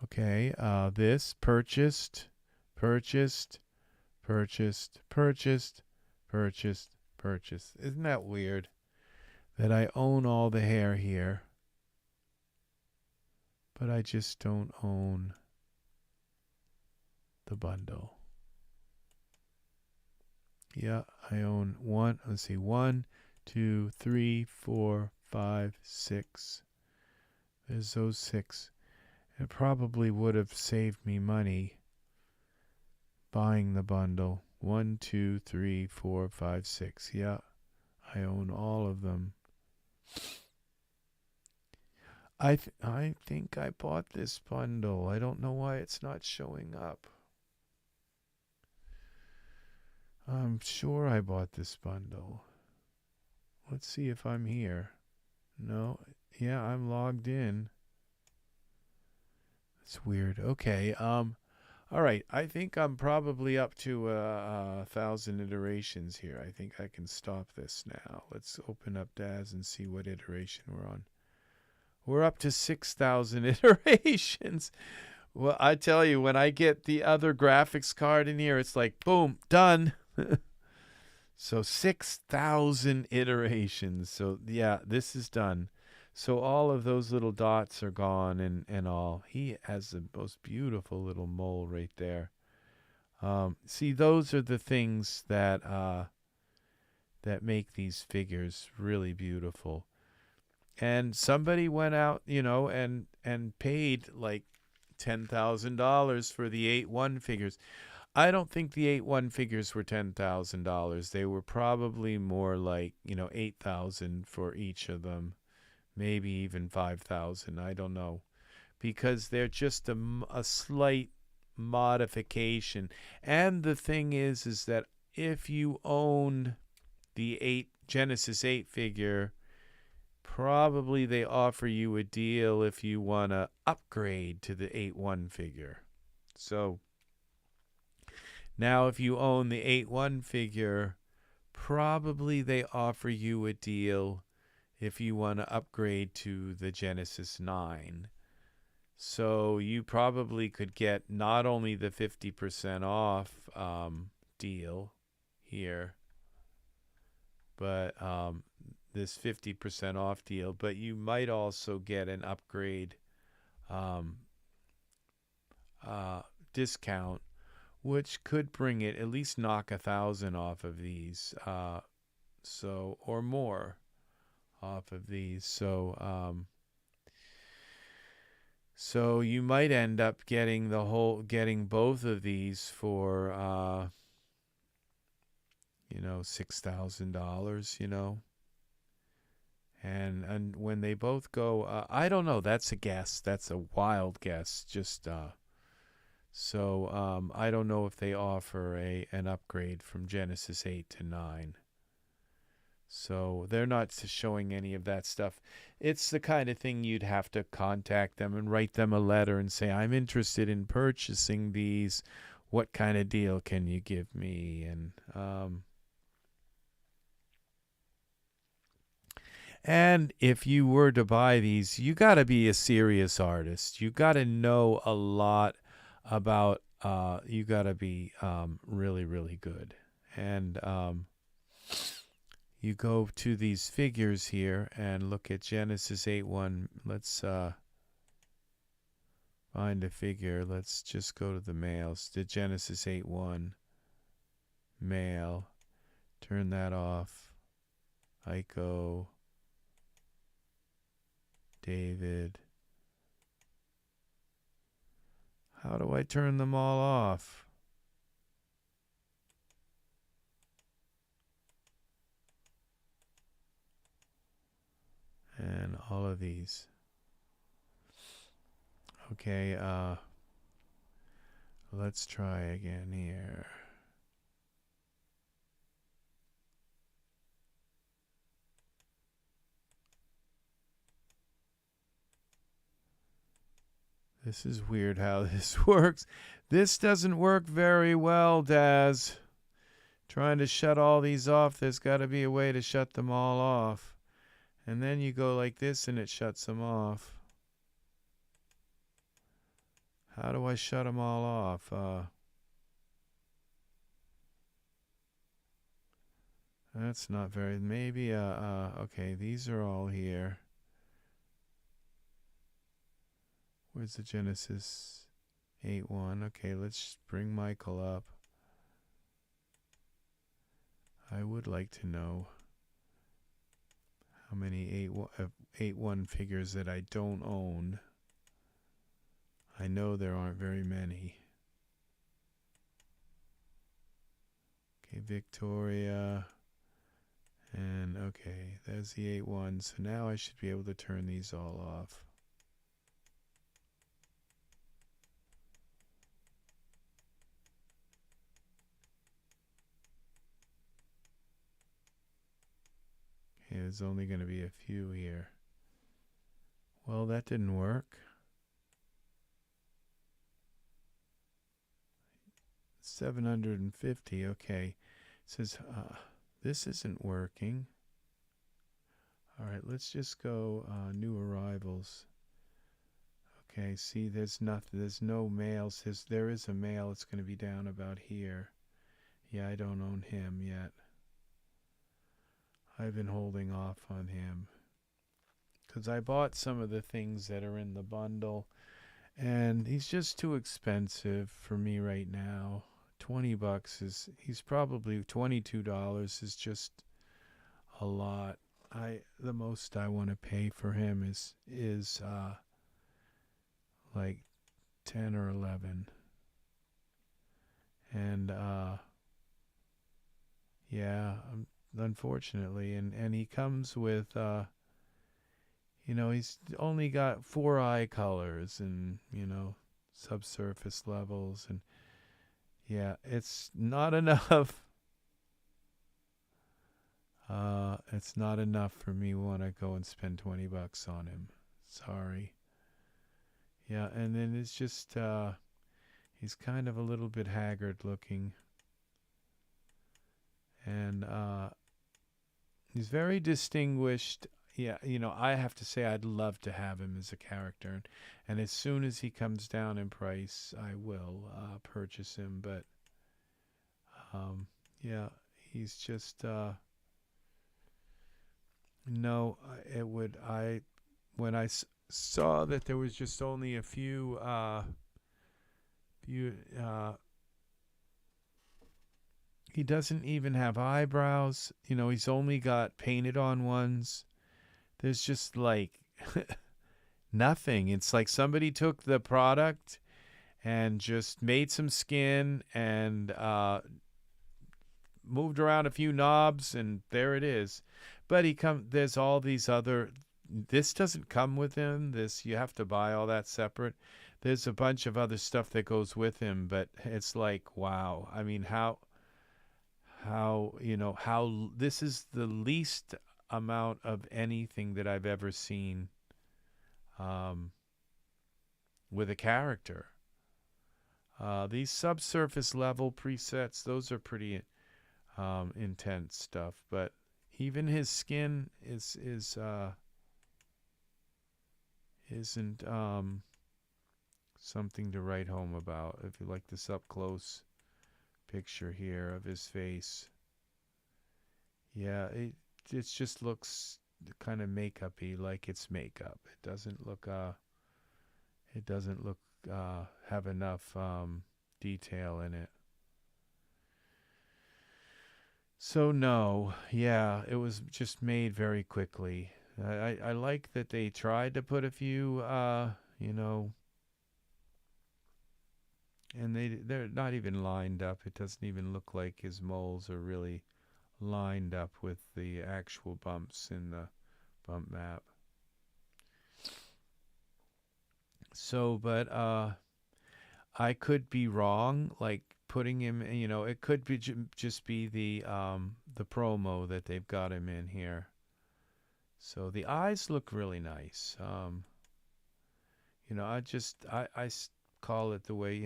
Okay, this purchased. Isn't that weird that I own all the hair here, but I just don't own the bundle? Yeah, I own one. Let's see, 1, 2, 3, 4, 5, 6. There's those 6. It probably would have saved me money buying the bundle. 1, 2, 3, 4, 5, 6. Yeah, I own all of them. I think I bought this bundle. I don't know why it's not showing up. I'm sure I bought this bundle. Let's see if I'm here. No, yeah, I'm logged in. That's weird. Okay, all right, I think I'm probably up to 1,000 iterations here. I think I can stop this now. Let's open up Daz and see what iteration we're on. We're up to 6,000 iterations. Well, I tell you, when I get the other graphics card in here, it's like, boom, done. So 6,000 iterations. So yeah, this is done. So all of those little dots are gone and all. He has the most beautiful little mole right there. See, those are the things that that make these figures really beautiful. And somebody went out, you know, and paid like $10,000 for the 8-1 figures. I don't think the 8-1 figures were $10,000. They were probably more like, you know, $8,000 for each of them. Maybe even $5,000. I don't know, because they're just a slight modification. And the thing is that if you own the Genesis 8 figure, probably they offer you a deal if you want to upgrade to the 8-1 figure. So now if you own the 8-1 figure, probably they offer you a deal if you want to upgrade to the Genesis 9. So you probably could get not only the 50% off deal here, but this 50% off deal, but you might also get an upgrade discount, which could bring it at least knock 1,000 off of these, so or more off of these. So you might end up getting both of these for $6,000, and when they both go, I don't know. That's a guess. That's a wild guess. Just so I don't know if they offer an upgrade from Genesis 8 to 9. So they're not showing any of that stuff. It's the kind of thing you'd have to contact them and write them a letter and say, I'm interested in purchasing these. What kind of deal can you give me? And if you were to buy these, you got to be a serious artist. You got to know a lot about, you got to be really, really good. And you go to these figures here and look at Genesis 8.1. Let's find a figure. Let's just go to the males. The Genesis 8.1 male. Turn that off. Ico. David. How do I turn them all off? And all of these. Okay, let's try again here. This is weird how this works. This doesn't work very well, Daz. Trying to shut all these off, there's got to be a way to shut them all off. And then you go like this and it shuts them off. How do I shut them all off? That's not very, maybe, okay, these are all here. Where's the Genesis 8.1? Okay, let's bring Michael up. I would like to know how many 8.1 figures that I don't own. I know there aren't very many. Okay, Victoria. And okay, there's the 8.1. So now I should be able to turn these all off. Okay, there's only going to be a few here. Well, that didn't work. 750, okay. It says, this isn't working. All right, let's just go new arrivals. Okay, see, there's nothing. There's no males. There is a male. It's going to be down about here. Yeah, I don't own him yet. I've been holding off on him because I bought some of the things that are in the bundle, and he's just too expensive for me right now. $20 is, he's probably $22 is just a lot. The most I want to pay for him is like 10 or 11. And yeah, unfortunately, and he comes with he's only got 4 eye colors and subsurface levels, and yeah, it's not enough. It's not enough for me want to go and spend $20 on him. Sorry. Yeah, and then it's just he's kind of a little bit haggard looking, and he's very distinguished. yeah, I have to say I'd love to have him as a character, and as soon as he comes down in price, I will purchase him. But yeah, he's just no. It would I when I saw that there was just only a few few. He doesn't even have eyebrows. He's only got painted on ones. There's just like nothing. It's like somebody took the product and just made some skin and moved around a few knobs, and there it is. But there's all these other. This doesn't come with him. This, you have to buy all that separate. There's a bunch of other stuff that goes with him, but it's like, wow. I mean, how this is the least amount of anything that I've ever seen with a character. These subsurface level presets, those are pretty intense stuff, but even his skin isn't something to write home about. If you like this up close picture here of his face, yeah, it just looks kind of makeup-y, like it's makeup. It doesn't look have enough detail in it. So no, yeah, it was just made very quickly. I like that they tried to put a few, and they're not even lined up. It doesn't even look like his moles are really lined up with the actual bumps in the bump map. So, but I could be wrong, like putting him, it could be just be the promo that they've got him in here. So the eyes look really nice. I call it the way,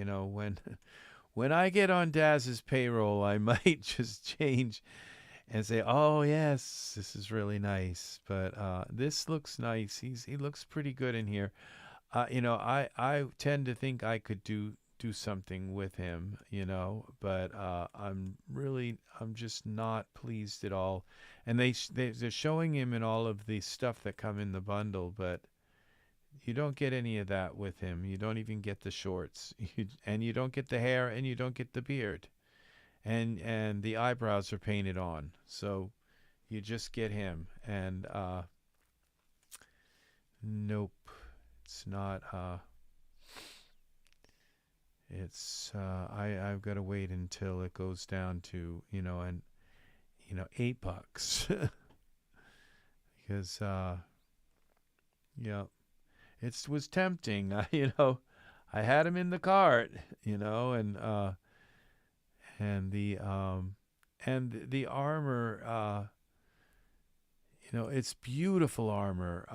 when I get on Daz's payroll, I might just change and say, oh yes, this is really nice. But this looks nice. He looks pretty good in here. I tend to think I could do something with him, but I'm just not pleased at all. And they're showing him in all of the stuff that come in the bundle, but you don't get any of that with him. You don't even get the shorts, and you don't get the hair, and you don't get the beard, and the eyebrows are painted on. So you just get him, and nope. It's not. I've got to wait until it goes down to $8 because yeah, it was tempting. I had him in the cart, and the armor. It's beautiful armor.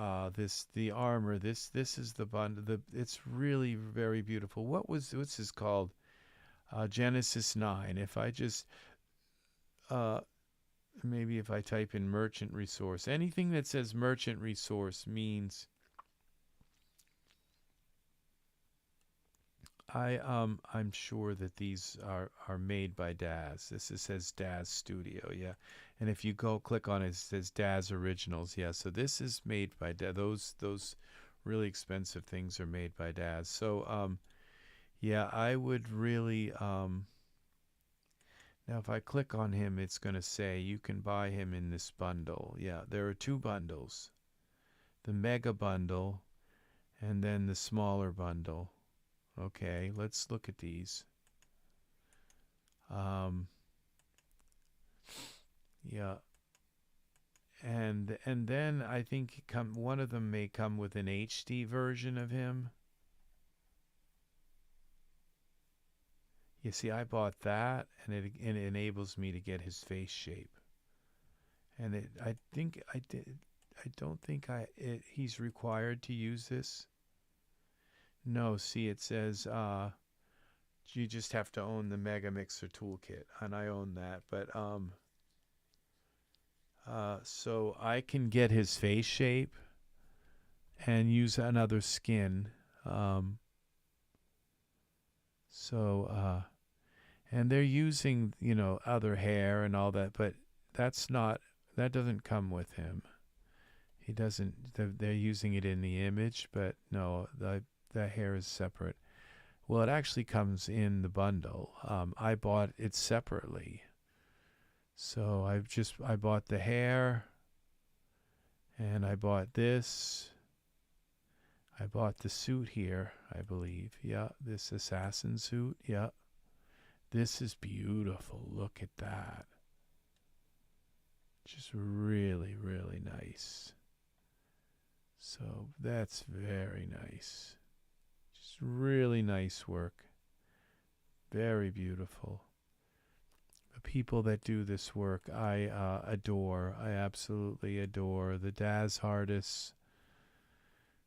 The armor. This is the bundle. It's really very beautiful. What's this called? Genesis 9. If I just maybe if I type in merchant resource, anything that says merchant resource means I'm sure that these are made by Daz. This says Daz Studio, yeah. And if you go click on it, it says Daz Originals, yeah. So this is made by Daz. Those really expensive things are made by Daz. So yeah, I would really now if I click on him, it's going to say you can buy him in this bundle. Yeah, there are two bundles. The mega bundle and then the smaller bundle. Okay, let's look at these. Yeah, and then I think one of them may come with an HD version of him. You see, I bought that, and it enables me to get his face shape. And I don't think he's required to use this. No, see, it says you just have to own the Mega Mixer toolkit, and I own that. But So I can get his face shape and use another skin. Um, and they're using, other hair and all that, but that doesn't come with him. He doesn't, they're using it in the image, but no, the hair is separate. Well, it actually comes in the bundle. I bought it separately. So I bought the hair, and I bought this. I bought the suit here, I believe. Yeah, this assassin suit. Yeah. This is beautiful. Look at that. Just really, really nice. So that's very nice. Just really nice work. Very beautiful. The people that do this work, I adore. I absolutely adore the Daz artists.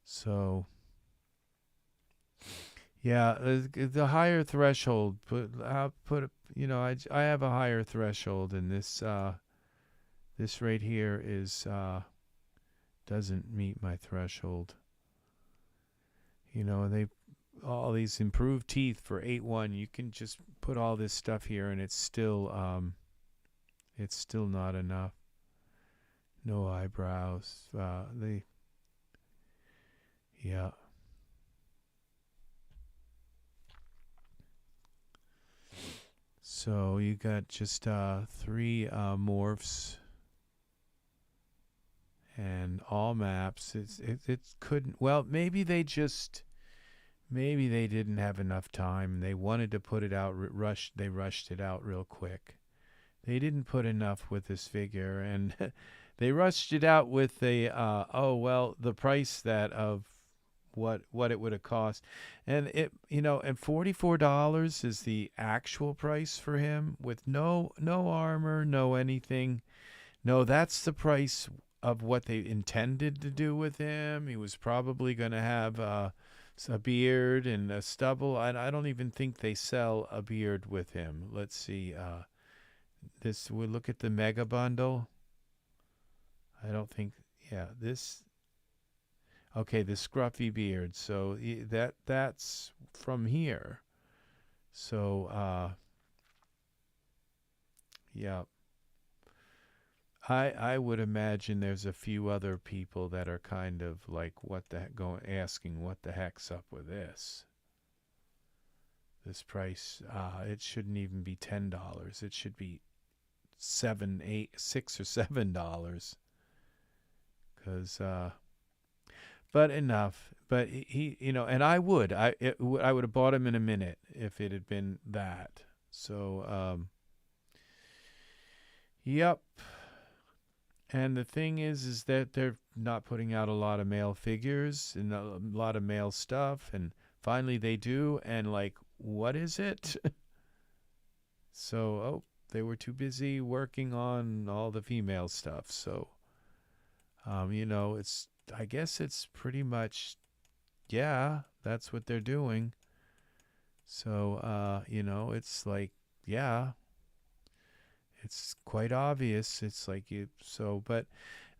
So, yeah, the higher threshold. I have a higher threshold, and this right here is doesn't meet my threshold. They all these improved teeth for 8.1. You can just put all this stuff here, and it's still not enough. No eyebrows. Yeah. So you got just 3 morphs and all maps. It couldn't. Well, maybe they didn't have enough time. They wanted to put it out. They rushed it out real quick. They didn't put enough with this figure, and they rushed it out with the the price that of what it would have cost, and and $44 is the actual price for him with no armor, no anything. No, that's the price of what they intended to do with him. He was probably going to have a beard and a stubble. I don't even think they sell a beard with him. Let's see. We'll look at the mega bundle. I don't think. Yeah, this. Okay, the scruffy beard. So that's from here. So yeah. I would imagine there's a few other people that are kind of like asking what the heck's up with this. This price, it shouldn't even be $10. It should be $7, $8, $6 or $7. Because but enough. But he and I would have bought him in a minute if it had been that. So yep. And the thing is that they're not putting out a lot of male figures and a lot of male stuff, and finally they do, and what is it? So they were too busy working on all the female stuff. So I guess it's pretty much, yeah, that's what they're doing. So, it's yeah, it's quite obvious. It's but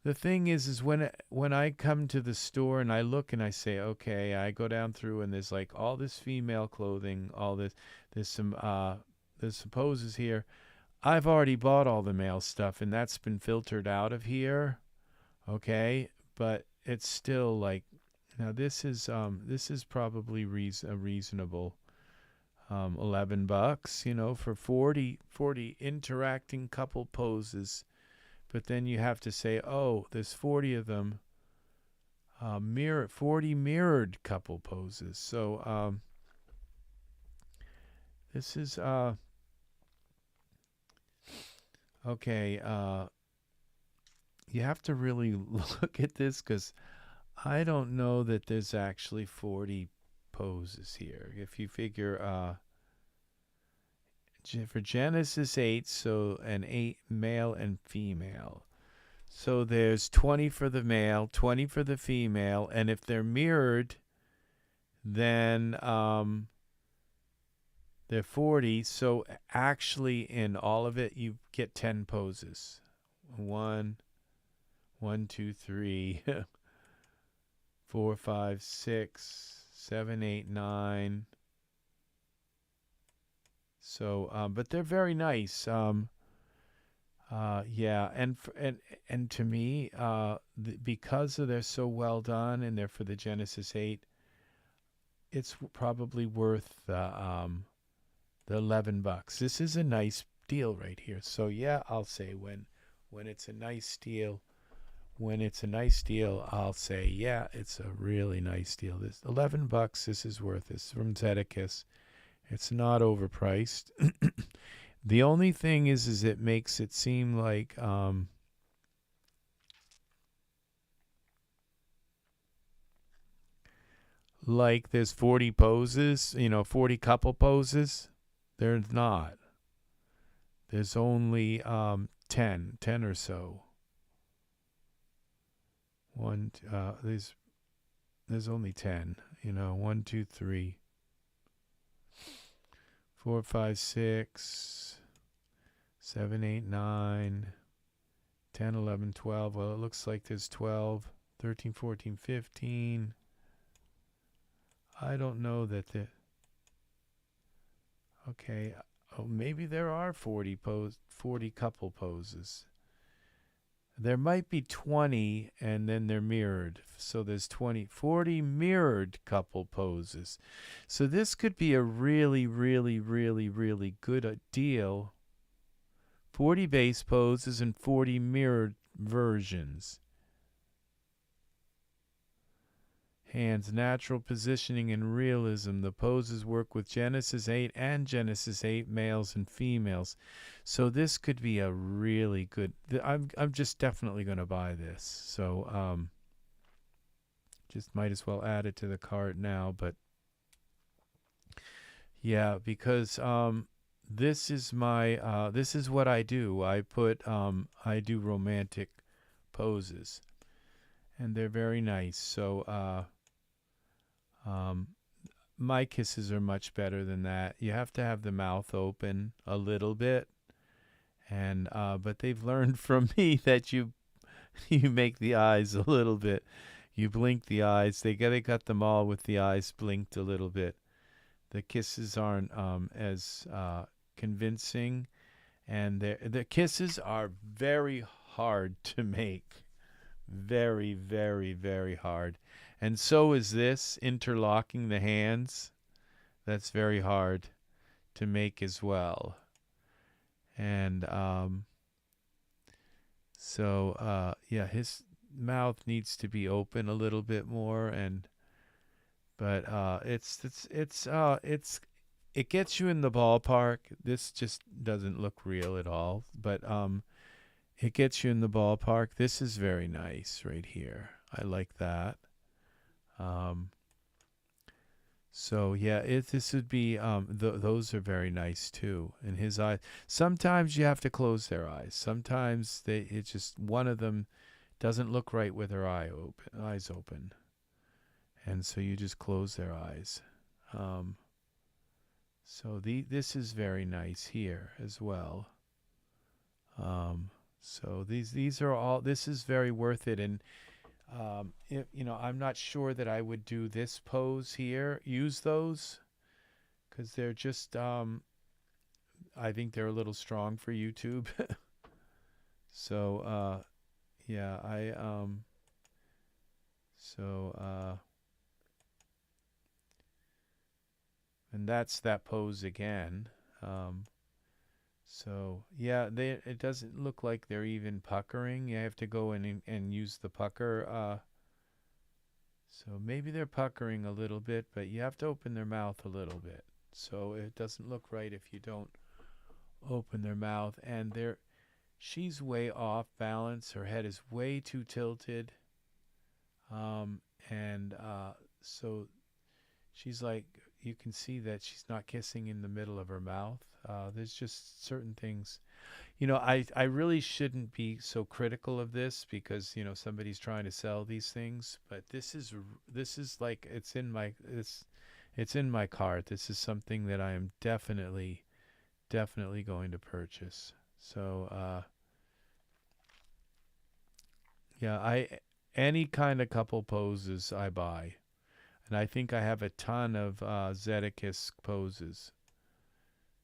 the thing is when I come to the store and I look and I say, okay, I go down through and there's all this female clothing, there's some poses here. I've already bought all the male stuff and that's been filtered out of here. Okay. But it's still now this is probably reasonable. $11, for 40 interacting couple poses. But then you have to say, oh, there's 40 of them. 40 mirrored couple poses. So this is okay. You have to really look at this because I don't know that there's actually 40 poses here. If you figure for Genesis 8, so an 8 male and female. So there's 20 for the male, 20 for the female, and if they're mirrored, then they're 40. So actually in all of it, you get 10 poses. 1, 1, 2, 3, 4, 5, 6, 7, 8, 9. So, but they're very nice. Yeah, and to me, because they're so well done and they're for the Genesis 8, it's probably worth the $11. This is a nice deal right here. So yeah, I'll say when it's a nice deal, I'll say yeah, it's a really nice deal. This $11, this is worth. This from Zedekiss. It's not overpriced. The only thing is it makes it seem like there's 40 poses, 40 couple poses. There's not. There's only 10 or so. There's only 10. 1, 2, 3, 4, 5, 6, 7, 8, 9, 10, 11, 12. Well, it looks like there's 12, 13, 14, 15. I don't know that the... Okay. Oh, maybe there are 40 couple poses. There might be 20 and then they're mirrored. So there's 40 mirrored couple poses. So this could be a really, really, really, really good deal. 40 base poses and 40 mirrored versions. Hands, natural positioning and realism. The poses work with Genesis 8 and Genesis 8 males and females. So this could be a really good... I'm just definitely going to buy this. So just might as well add it to the cart now. But yeah, because this is my... this is what I do. I do romantic poses. And they're very nice. So... my kisses are much better than that. You have to have the mouth open a little bit, and but they've learned from me that you make the eyes a little bit. You blink the eyes. They got them all with the eyes blinked a little bit. The kisses aren't as convincing, and the kisses are very hard to make. Very, very, very hard. And so is this, interlocking the hands. That's very hard to make as well. And yeah, his mouth needs to be open a little bit more, but it gets you in the ballpark. This just doesn't look real at all, but it gets you in the ballpark. This is very nice right here. I like that. So yeah, this would be those are very nice too. And his eyes. Sometimes you have to close their eyes. Sometimes it's just one of them doesn't look right with her eyes open, and so you just close their eyes. So this is very nice here as well. So these are all. This is very worth it. And I'm not sure that I would do this pose here, use those, because they're just, I think they're a little strong for YouTube. So, yeah, and that's that pose again. So yeah, it doesn't look like they're even puckering. You have to go in and use the pucker. So maybe they're puckering a little bit, but you have to open their mouth a little bit. So it doesn't look right if you don't open their mouth. And she's way off balance. Her head is way too tilted. So she's like, you can see that she's not kissing in the middle of her mouth. There's just certain things. I really shouldn't be so critical of this because, somebody's trying to sell these things. But this is like, it's in my cart. This is something that I am definitely going to purchase. So, Yeah, any kind of couple poses I buy. And I think I have a ton of Zeticus poses.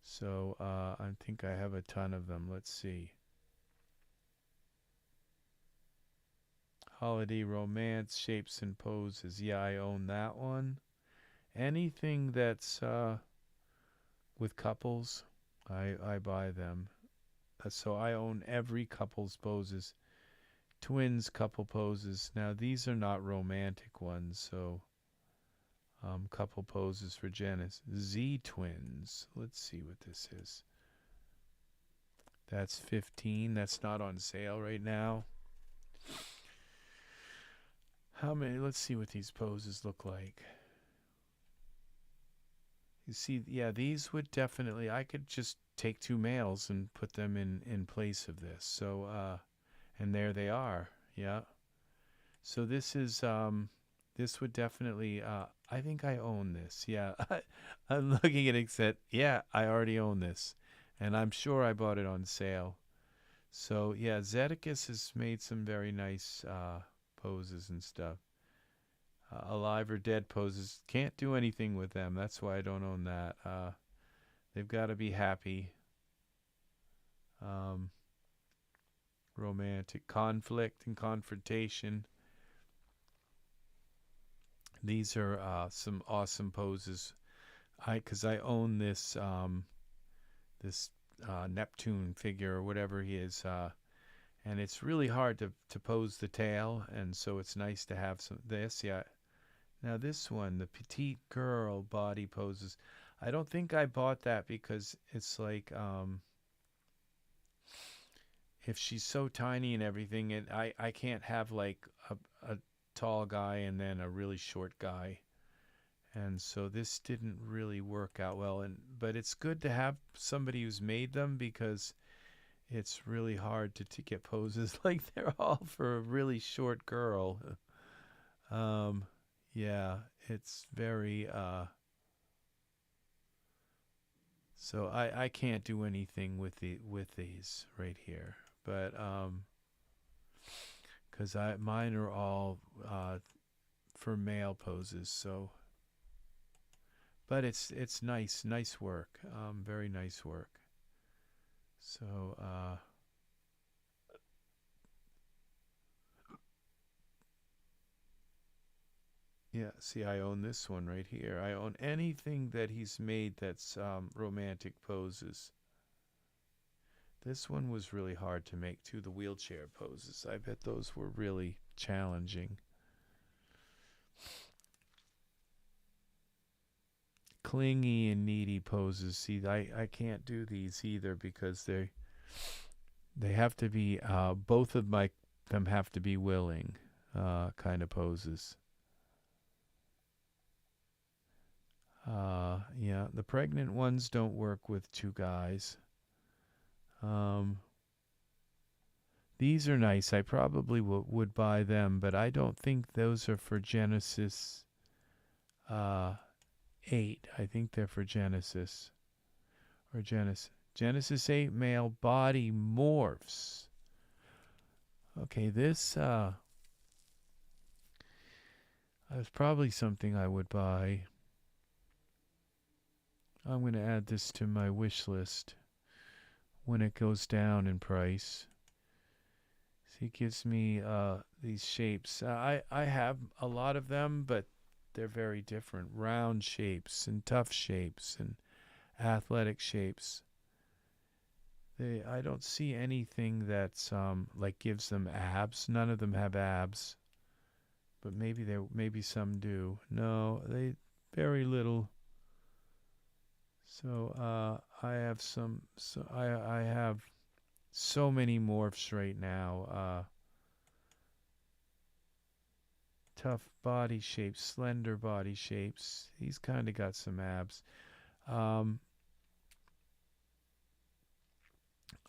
So I think I have a ton of them. Let's see. Holiday Romance, Shapes and Poses. Yeah, I own that one. Anything that's with couples, I buy them. So I own every couple's poses. Twins couple poses. Now these are not romantic ones, so couple poses for Janice. Z twins. Let's see what this is. That's 15. That's not on sale right now. How many? Let's see what these poses look like. You see, yeah, these would definitely, I could just take two males and put them in place of this. So, and there they are. Yeah. So this is, this would definitely, I think I own this. Yeah. I'm looking at it, said, yeah, I already own this. And I'm sure I bought it on sale. So, yeah, Zeticus has made some very nice poses and stuff. Alive or dead poses. Can't do anything with them. That's why I don't own that. They've got to be happy. Romantic conflict and confrontation. These are some awesome poses. Because I own this this Neptune figure or whatever he is, and it's really hard to pose the tail, and so it's nice to have some this. Yeah. Now this one, the petite girl body poses. I don't think I bought that because it's like if she's so tiny and everything, and I can't have like a tall guy and then a really short guy. And so this didn't really work out well, but it's good to have somebody who's made them because it's really hard to get poses like they're all for a really short girl. Yeah, it's very so I can't do anything with these right here, but because mine are all for male poses, so. But it's nice work, very nice work. So yeah, see, I own this one right here. I own anything that he's made that's romantic poses. This one was really hard to make too. The wheelchair poses. I bet those were really challenging. Clingy and needy poses. See, I can't do these either because they have to be both of them have to be willing kind of poses. Yeah, the pregnant ones don't work with two guys. These are nice. I probably would buy them, but I don't think those are for Genesis 8. I think they're for Genesis. Or Genesis 8 male body morphs. Okay, this was probably something I would buy. I'm going to add this to my wish list when it goes down in price. See, it gives me these shapes. I have a lot of them, but they're very different. Round shapes and tough shapes and athletic shapes. I don't see anything that's like gives them abs. None of them have abs, but maybe some do. No, they very little. So I have some. So I have so many morphs right now. Tough body shapes, slender body shapes. He's kind of got some abs.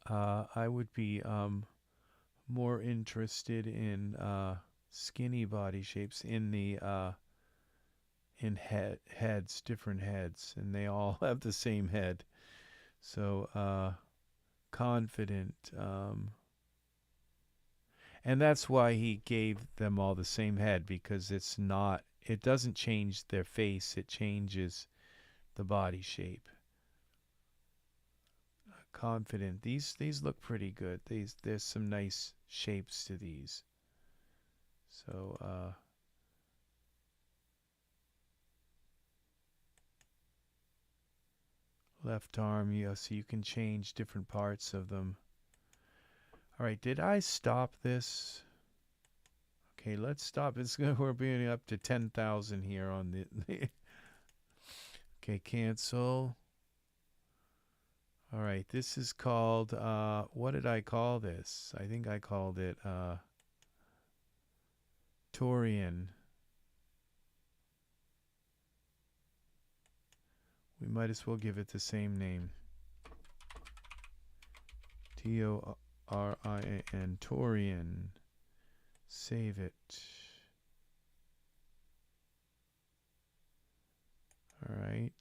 I would be more interested in skinny body shapes in the in heads, different heads, and they all have the same head. So confident, And that's why he gave them all the same head, because it doesn't change their face, it changes the body shape. Confident. These look pretty good. There's some nice shapes to these. So left arm, so you can change different parts of them. All right, did I stop this? Okay, let's stop. We're being up to 10,000 here on the okay, cancel. All right, this is called, what did I call this? I think I called it Taurean. We might as well give it the same name. T-O-R-I-A-N, Taurean. Save it. All right.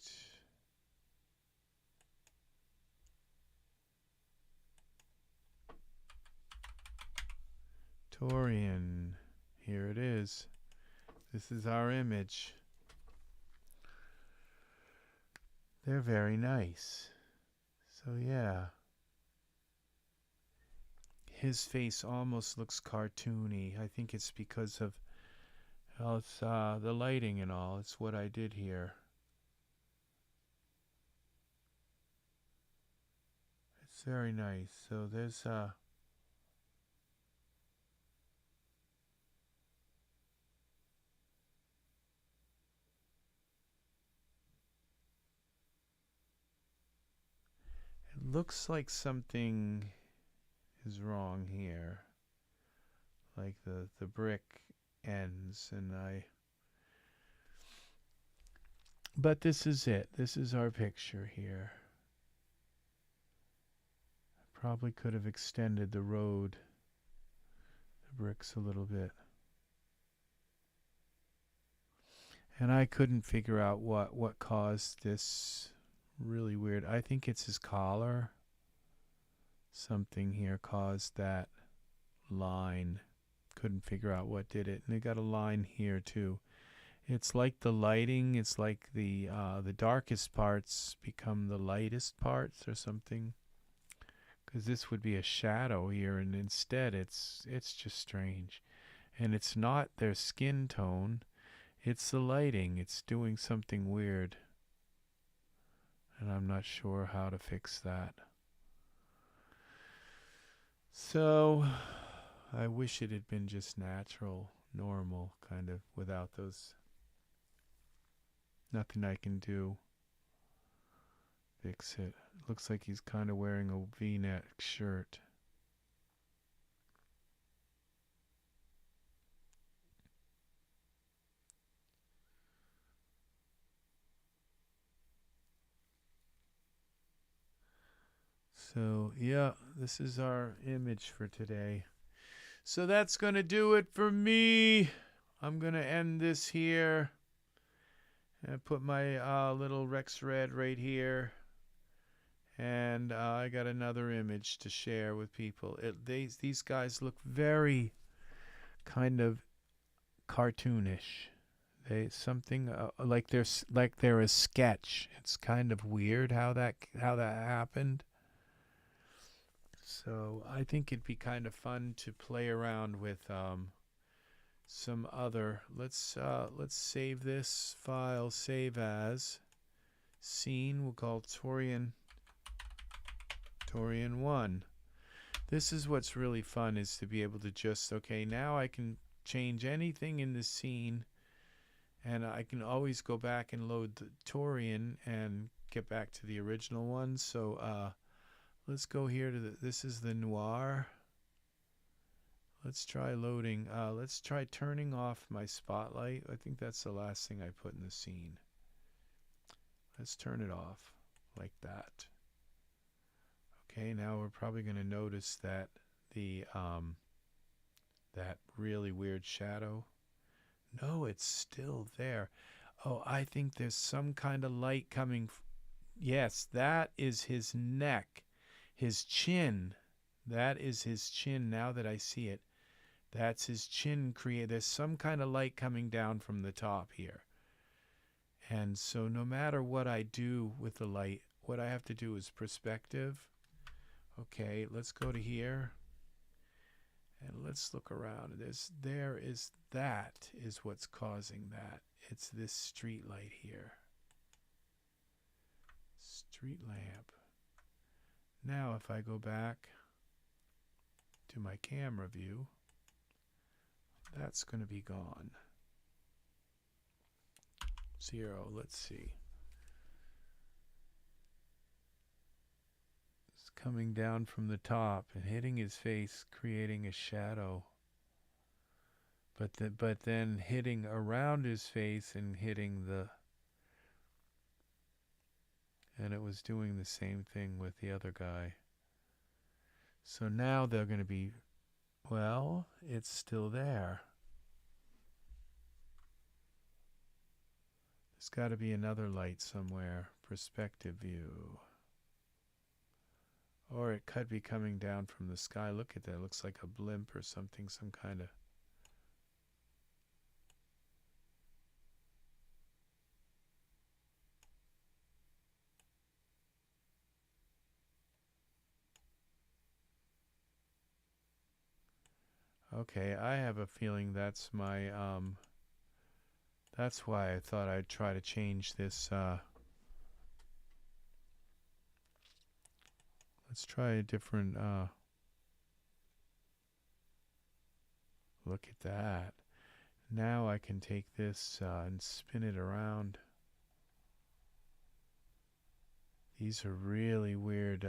Taurean. Here it is. This is our image. They're very nice. So yeah. His face almost looks cartoony. I think it's because of, well, it's the lighting and all. It's what I did here. It's very nice. So there's it looks like something is wrong here. Like the brick ends, and but this is it. This is our picture here. I probably could have extended the road, the bricks a little bit. And I couldn't figure out what caused this really weird. I think it's his collar. Something here caused that line. Couldn't figure out what did it. And they got a line here too. It's like the lighting. It's like the darkest parts become the lightest parts or something. Because this would be a shadow here, and instead it's just strange. And it's not their skin tone. It's the lighting. It's doing something weird. And I'm not sure how to fix that. So I wish it had been just natural, normal, kind of, without those. Nothing I can do. Fix it. Looks like he's kind of wearing a V-neck shirt. So, yeah, this is our image for today. So that's going to do it for me. I'm going to end this here. And put my little Rex Red right here. And I got another image to share with people. These guys look very kind of cartoonish. Something like they're a sketch. It's kind of weird how that happened. So I think it'd be kind of fun to play around with some other. Let's save this file. Save as scene. We'll call Taurean 1. This is what's really fun, is to be able to just, okay, now I can change anything in the scene, and I can always go back and load the Taurean and get back to the original one. So let's go here to this is the Noir. Let's try loading. Let's try turning off my spotlight. I think that's the last thing I put in the scene. Let's turn it off like that. Okay, now we're probably going to notice that that really weird shadow. No, it's still there. Oh, I think there's some kind of light coming. Yes, that is his neck, his chin. That is his chin now that I see it. That's his chin there's some kind of light coming down from the top here. And so no matter what I do with the light, what I have to do is perspective. Okay, let's go to here. And let's look around. That is what's causing that. It's this street light here. Street lamp. Now if I go back to my camera view, that's going to be gone. 0, let's see. It's coming down from the top and hitting his face, creating a shadow. But then hitting around his face and hitting the... And it was doing the same thing with the other guy. So now they're going to be... Well, it's still there. There's got to be another light somewhere. Perspective view. Or it could be coming down from the sky. Look at that. It looks like a blimp or something. Some kind of... Okay, I have a feeling that's my, that's why I thought I'd try to change this, let's try a different, look at that. Now I can take this, and spin it around. These are really weird,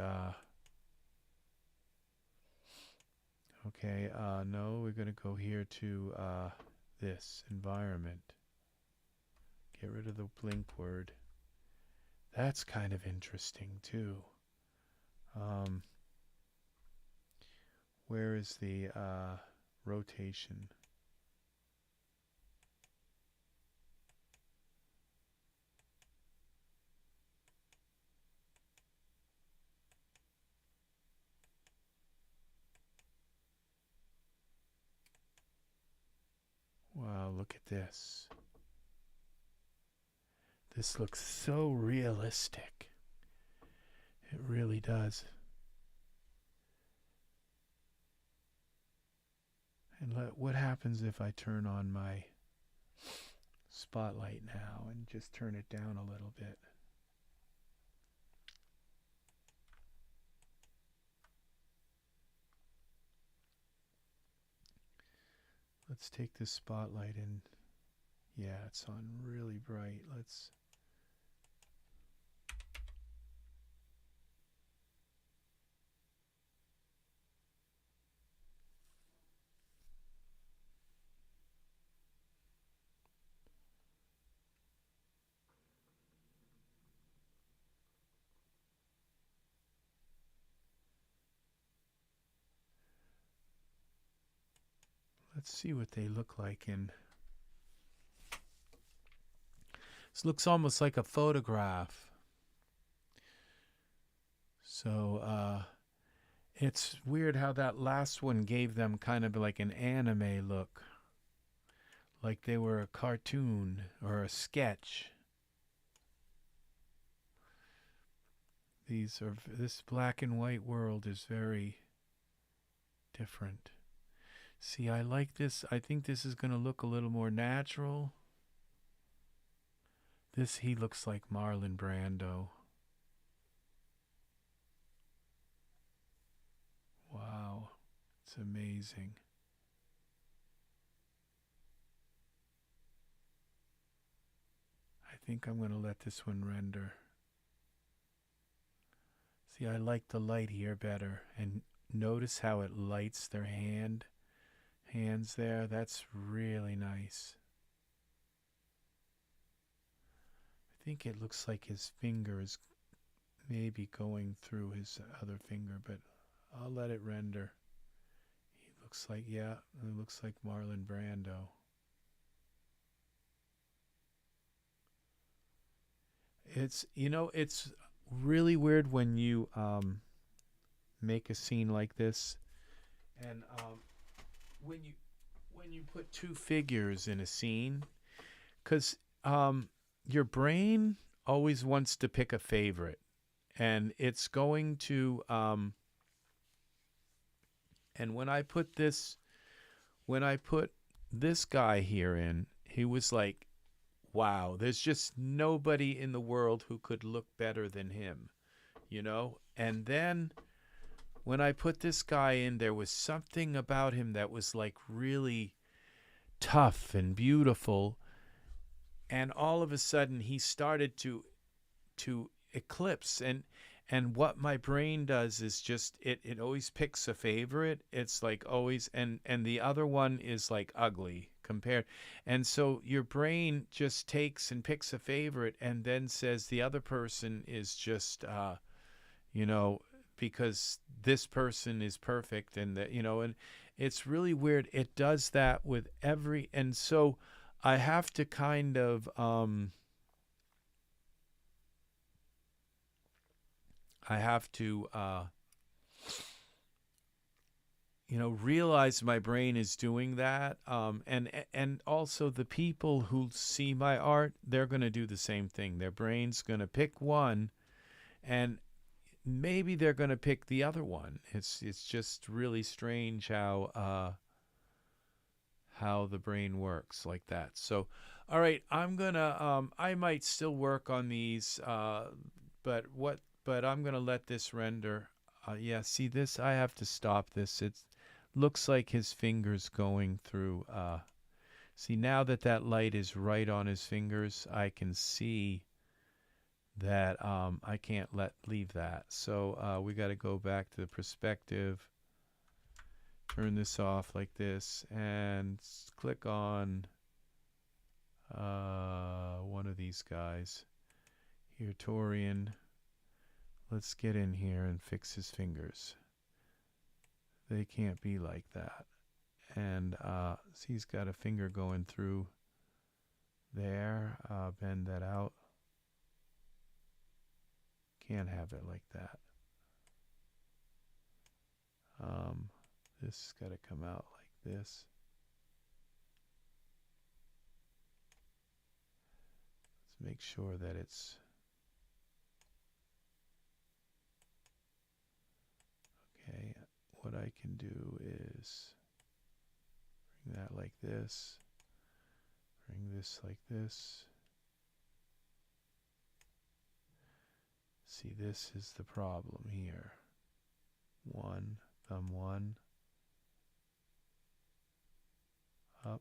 okay, no, we're going to go here to this environment. Get rid of the blink word. That's kind of interesting too. Where is the rotation? Wow, look at this. This looks so realistic. It really does. And what happens if I turn on my spotlight now and just turn it down a little bit? Let's take this spotlight and yeah, it's on really bright. Let's see what they look like in. This looks almost like a photograph. So it's weird how that last one gave them kind of like an anime look. Like they were a cartoon or a sketch. This black and white world is very different. See, I like this. I think this is going to look a little more natural. He looks like Marlon Brando. Wow, it's amazing. I think I'm going to let this one render. See, I like the light here better. And notice how it lights their hands there. That's really nice. I think it looks like his finger is maybe going through his other finger, but I'll let it render. He looks like, yeah, it looks like Marlon Brando. It's, you know, it's really weird when you make a scene like this, and when when you put two figures in a scene, because your brain always wants to pick a favorite, and it's going to and when I put this guy here in, he was like, wow, there's just nobody in the world who could look better than him, you know? And then when I put this guy in, there was something about him that was like really tough and beautiful. And all of a sudden he started to eclipse, and what my brain does is just it always picks a favorite. It's like always, and the other one is like ugly compared, and so your brain just takes and picks a favorite and then says the other person is just you know, because this person is perfect, and that, you know, and it's really weird. It does that with every, and so I have to kind of I have to you know, realize my brain is doing that, and also the people who see my art, they're going to do the same thing. Their brain's going to pick one, and maybe they're going to pick the other one. It's just really strange how the brain works like that. So, all right, I'm gonna I might still work on these, but I'm gonna let this render. Yeah, see this? I have to stop this. It looks like his fingers going through. See, now that that light is right on his fingers, I can see that I can't leave that. So we got to go back to the perspective. Turn this off like this and click on one of these guys here, Taurean. Let's get in here and fix his fingers. They can't be like that. And see, he's got a finger going through there. Bend that out. Can't have it like that. This has got to come out like this. Let's make sure that it's okay. What I can do is bring that like this, bring this like this. See, this is the problem here. One, thumb one, up.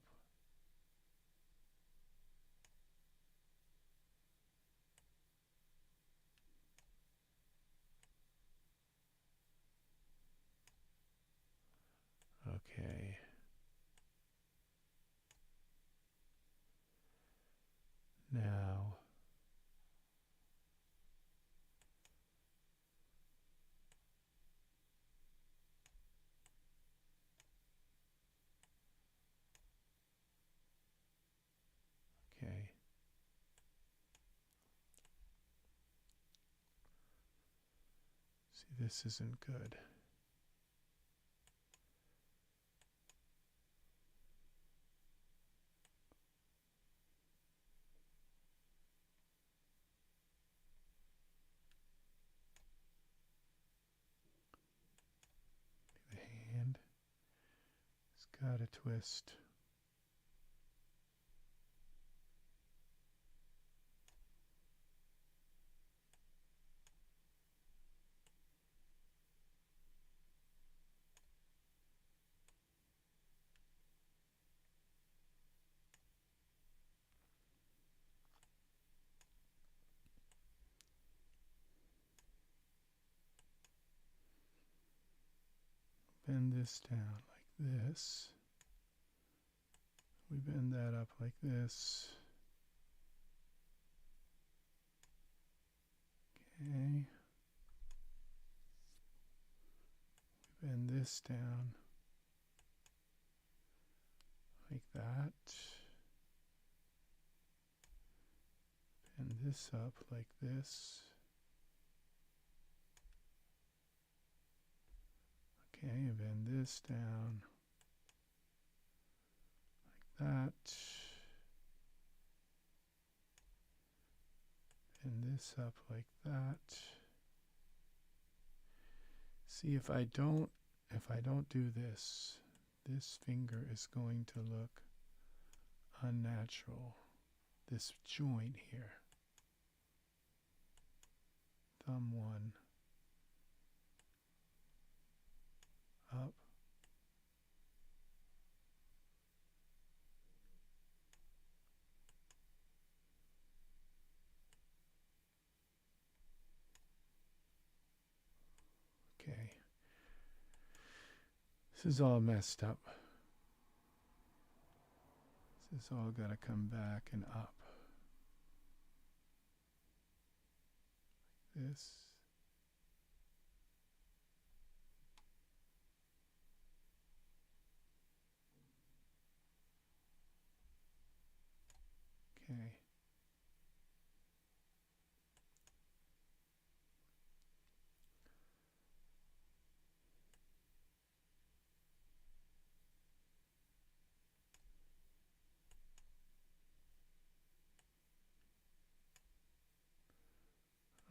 Okay. Now, okay. See, this isn't good. The hand has got a twist. Bend this down like this. We bend that up like this. Okay. We bend this down like that. Bend this up like this. Okay, bend this down that. And this up like that. See, if I don't do this, this finger is going to look unnatural. This joint here. Thumb one. Up. Okay. This is all messed up. This is all got to come back and up. This. Okay.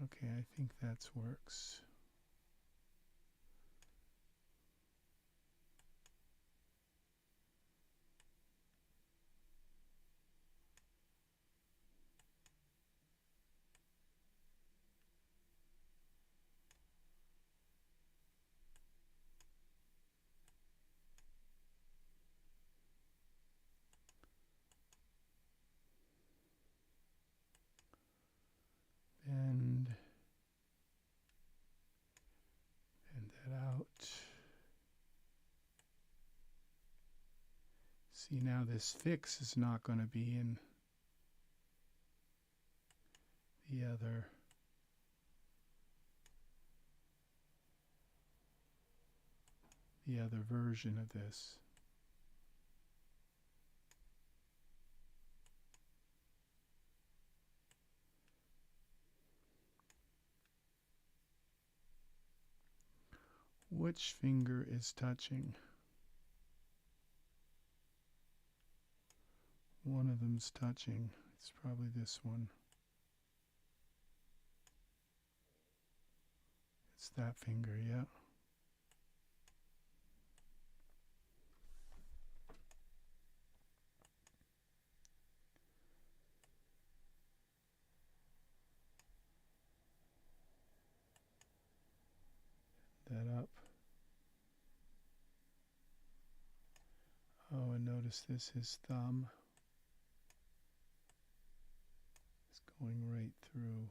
Okay, I think that works. Bend that out. See, now this fix is not going to be in the other version of this. Which finger is touching? One of them's touching. It's probably this one. It's that finger, yeah. That up. Oh, and notice this is thumb. It's going right through.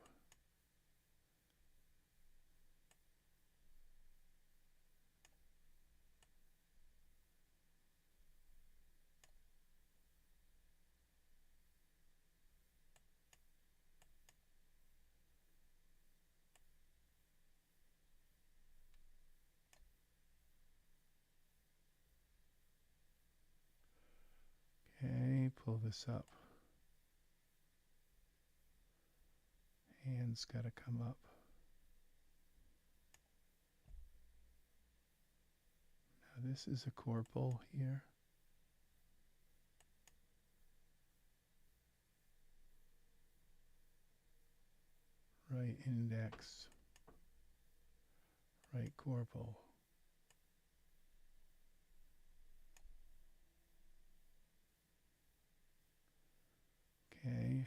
Okay, pull this up. Hand's got to come up. Now this is a corporal here. Right index. Right corporal. Okay.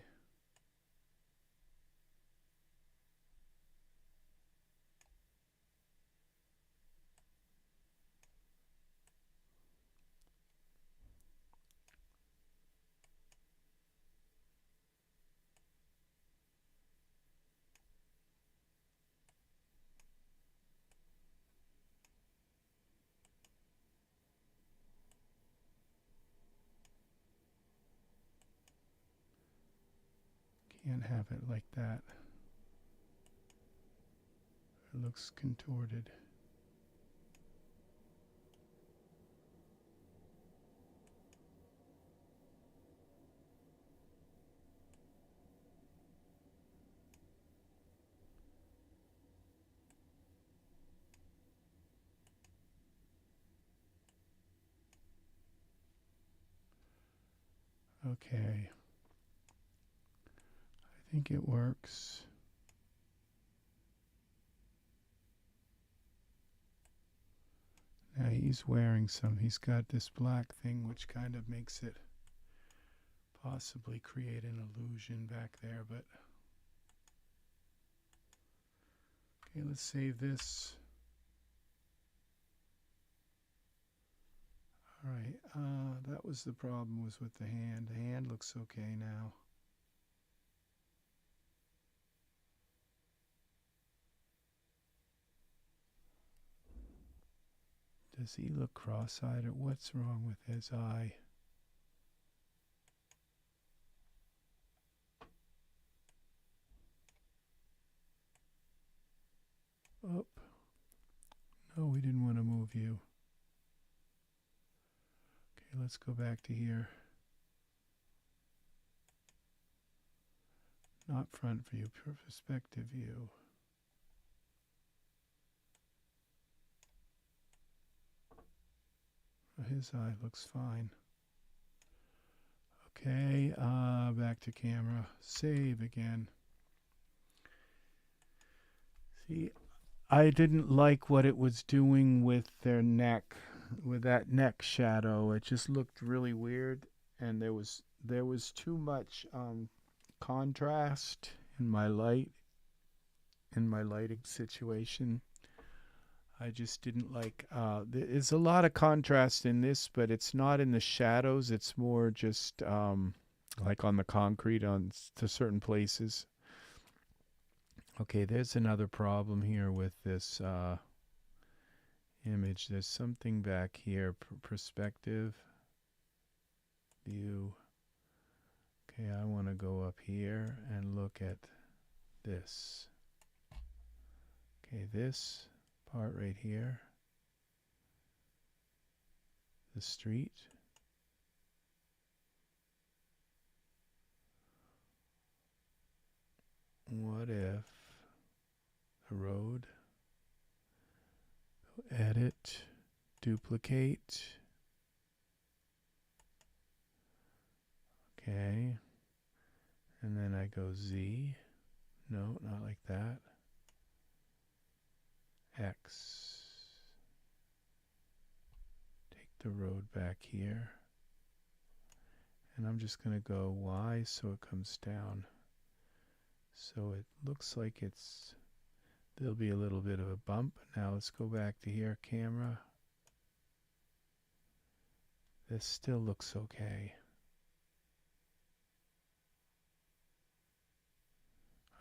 Can't have it like that. It looks contorted. Okay. I think it works. Now he's wearing some, he's got this black thing which kind of makes it possibly create an illusion back there, but okay, let's save this. Alright, that was the problem, was with the hand. The hand looks okay now. Does he look cross-eyed, or what's wrong with his eye? Oh, no, we didn't want to move you. Okay, let's go back to here. Not front view, perspective view. His eye looks fine. Okay, back to camera. Save again. See, I didn't like what it was doing with their neck, with that neck shadow. It just looked really weird, and there was too much contrast in my lighting situation. I just didn't like, there's a lot of contrast in this, but it's not in the shadows. It's more just like on the concrete to certain places. Okay, there's another problem here with this image. There's something back here, perspective, view. Okay, I want to go up here and look at this. Okay, this part right here, the street. What if the road, edit, duplicate. Okay, and then I go Z. No, not like that. X. Take the road back here. And I'm just going to go Y so it comes down. So it looks like there'll be a little bit of a bump. Now let's go back to here, camera. This still looks okay.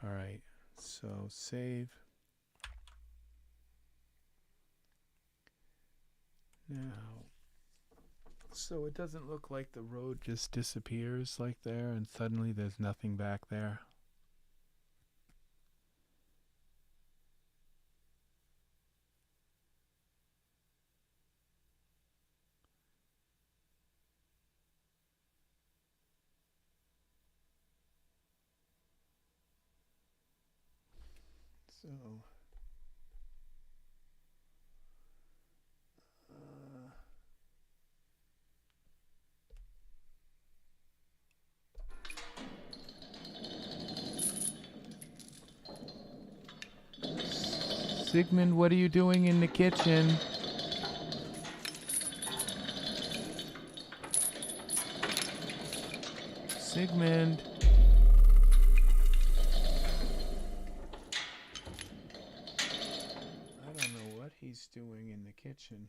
All right, so save. Now, so it doesn't look like the road just disappears like there and suddenly there's nothing back there. So Sigmund, what are you doing in the kitchen? Sigmund. I don't know what he's doing in the kitchen.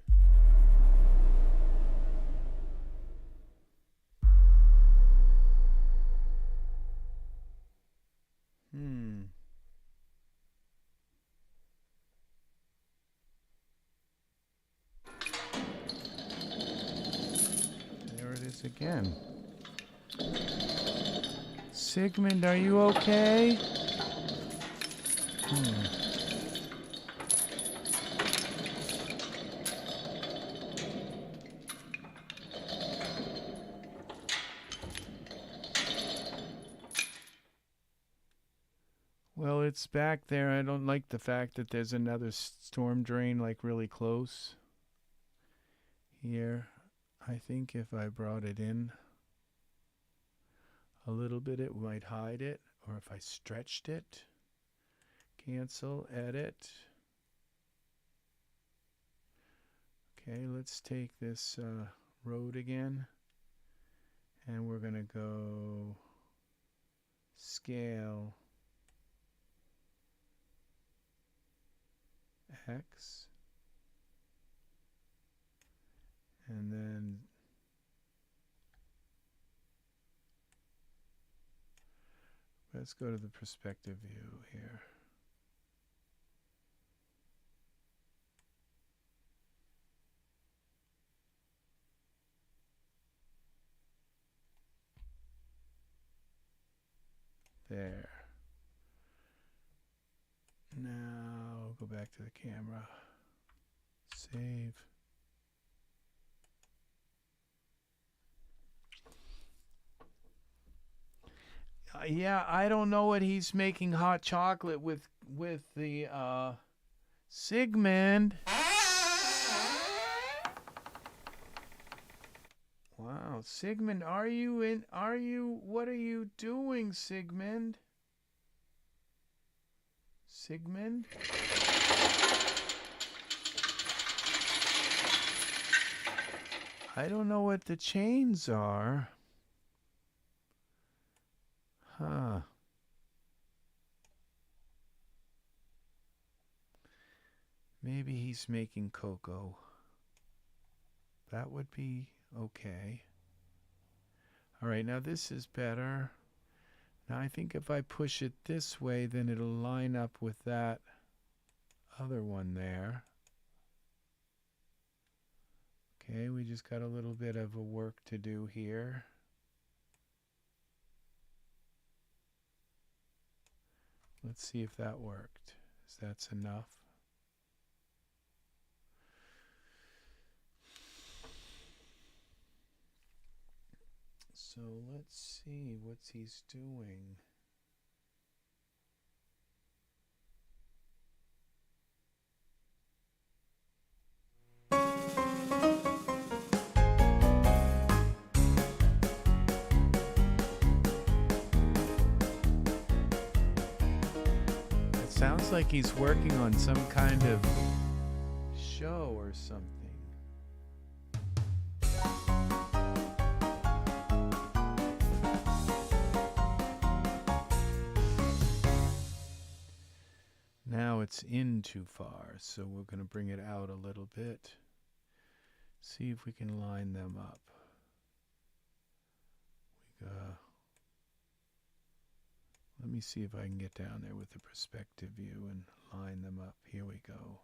There it is again. Sigmund, are you okay? Well, it's back there. I don't like the fact that there's another storm drain like really close here. I think if I brought it in, a little bit, it might hide it. Or if I stretched it, cancel, edit. Okay, let's take this road again, and we're going to go scale X, and then let's go to the perspective view here. There. Now go back to the camera. Save. Yeah, I don't know what he's making hot chocolate with the Sigmund. Wow, Sigmund, what are you doing, Sigmund? Sigmund? I don't know what the chains are. Huh. Maybe he's making cocoa. That would be okay. All right, now this is better. Now I think if I push it this way, then it'll line up with that other one there. Okay, we just got a little bit of a work to do here. Let's see if that worked. Is that's enough? So let's see what he's doing. It sounds like he's working on some kind of show or something. Now it's in too far, so we're going to bring it out a little bit. See if we can line them up. Let me see if I can get down there with the perspective view and line them up. Here we go.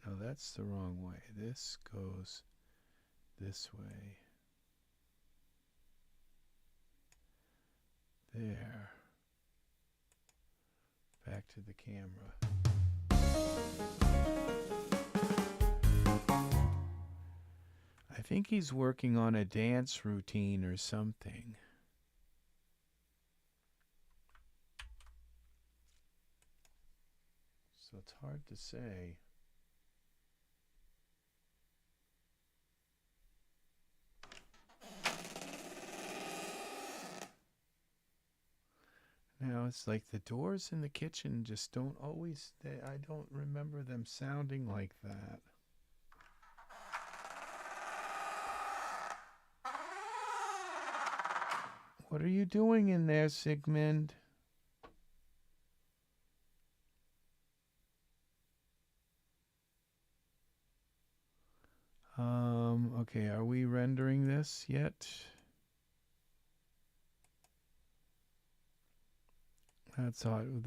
No, that's the wrong way. This goes this way. There. Back to the camera. I think he's working on a dance routine or something. So it's hard to say. Now it's like the doors in the kitchen just don't always, I don't remember them sounding like that. What are you doing in there, Sigmund? Okay, are we rendering this yet? That's odd.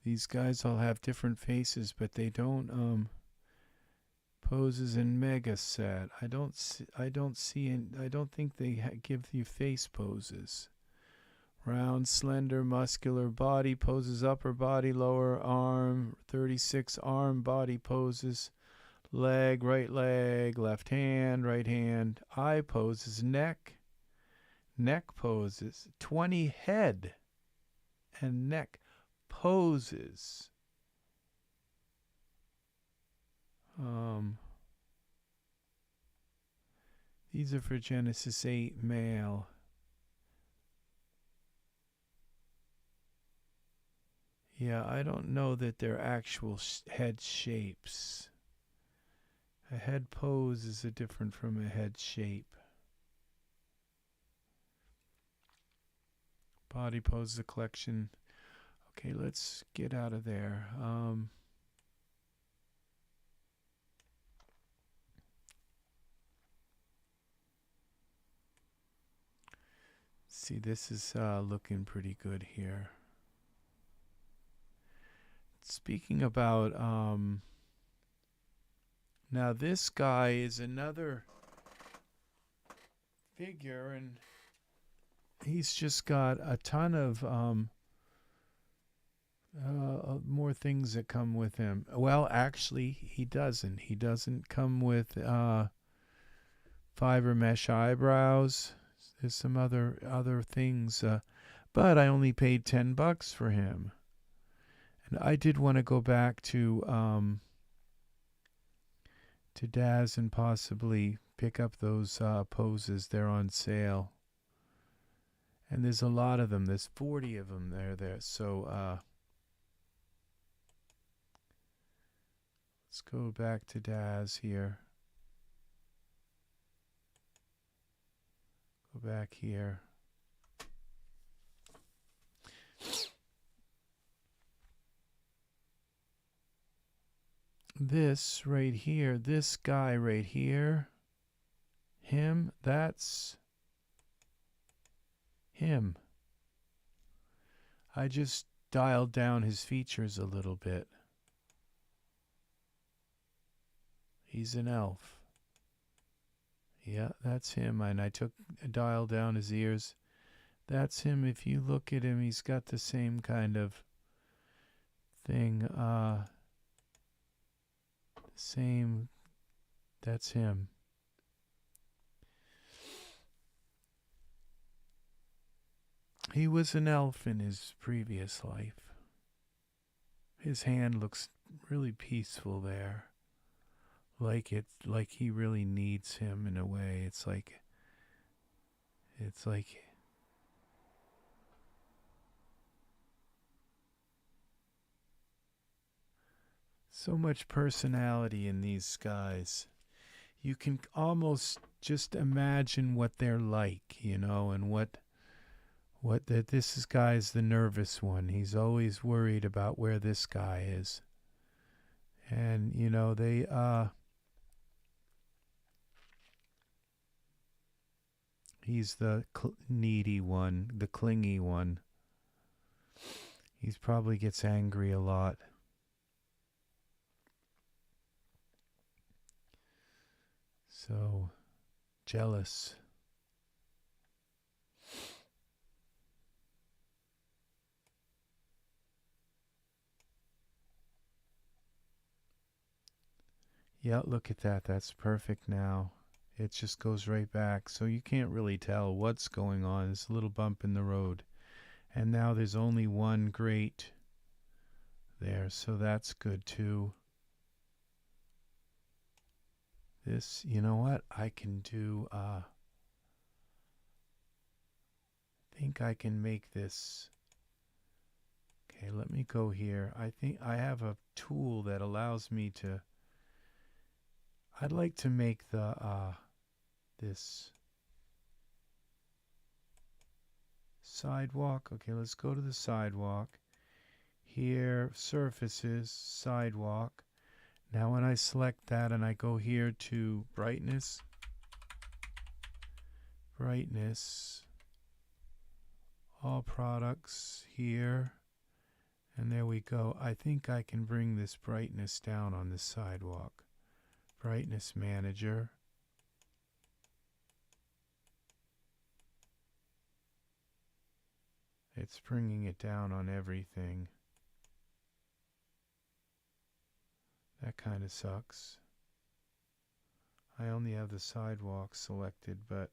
These guys all have different faces, but they don't poses in mega set. I don't think they give you face poses. Round, slender, muscular body poses, upper body, lower arm, 36 arm body poses, leg, right leg, left hand, right hand, eye poses, neck poses, 20 head and neck poses. These are for Genesis 8 male. Yeah, I don't know that they're actual head shapes. A head pose is different from a head shape. Body pose, the collection. Okay, let's get out of there. See, this is looking pretty good here. Speaking about, now this guy is another figure, and he's just got a ton of more things that come with him. Well, actually, he doesn't. He doesn't come with fiber mesh eyebrows. There's some other things, but I only paid $10 for him. And I did want to go back to Daz and possibly pick up those poses. They're on sale. And there's a lot of them. There's 40 of them there. So let's go back to Daz here. Go back here. This right here, this guy right here, him, that's him. I just dialed down his features a little bit. He's an elf. Yeah, that's him. And I dialed down his ears. That's him. If you look at him, he's got the same kind of thing. Same. That's him. He was an elf in his previous life. His hand looks really peaceful there. Like he really needs him in a way. It's like so much personality in these guys. You can almost just imagine what they're like, you know, and what that this guy's the nervous one. He's always worried about where this guy is. And you know, he's the needy one, the clingy one. He probably gets angry a lot. So jealous. Yeah, look at that. That's perfect now. It just goes right back. So you can't really tell what's going on. There's a little bump in the road. And now there's only one grate there. So that's good too. This, you know what? I can do, I think I can make this. Okay, let me go here. I think I have a tool that allows me to, I'd like to make the, this sidewalk. Okay, let's go to the sidewalk. Here, surfaces, sidewalk. Now when I select that and I go here to brightness, all products here, and there we go. I think I can bring this brightness down on the sidewalk. Brightness manager. It's bringing it down on everything. That kind of sucks. I only have the sidewalk selected, but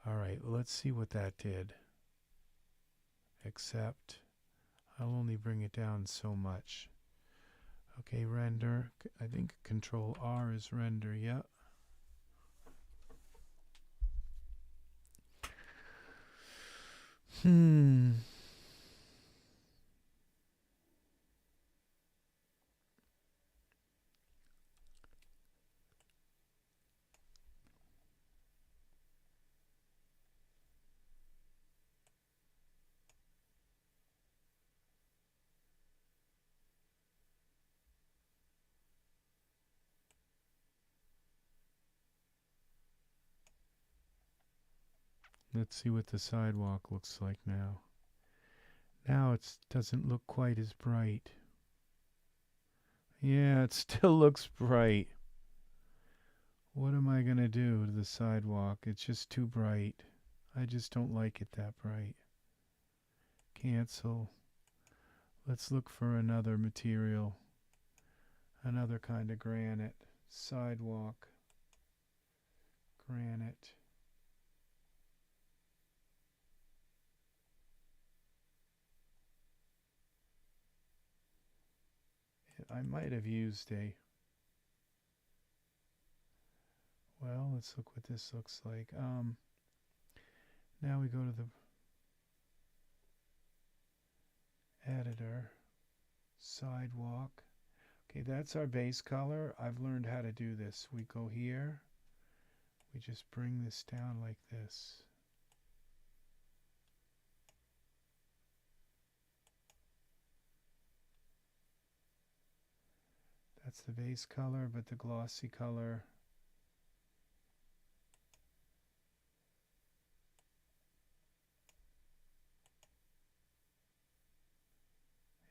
alright, let's see what that did. Accept. I'll only bring it down so much. Okay, render. I think Control R is render, yeah. Hmm. Let's see what the sidewalk looks like now. Now it doesn't look quite as bright. Yeah, it still looks bright. What am I going to do to the sidewalk? It's just too bright. I just don't like it that bright. Cancel. Let's look for another material. Another kind of granite. Sidewalk. Granite. I might have used a... Well, let's look what this looks like. Now we go to the editor. Sidewalk. Okay, that's our base color. I've learned how to do this. We go here. We just bring this down like this. That's the base color, but the glossy color.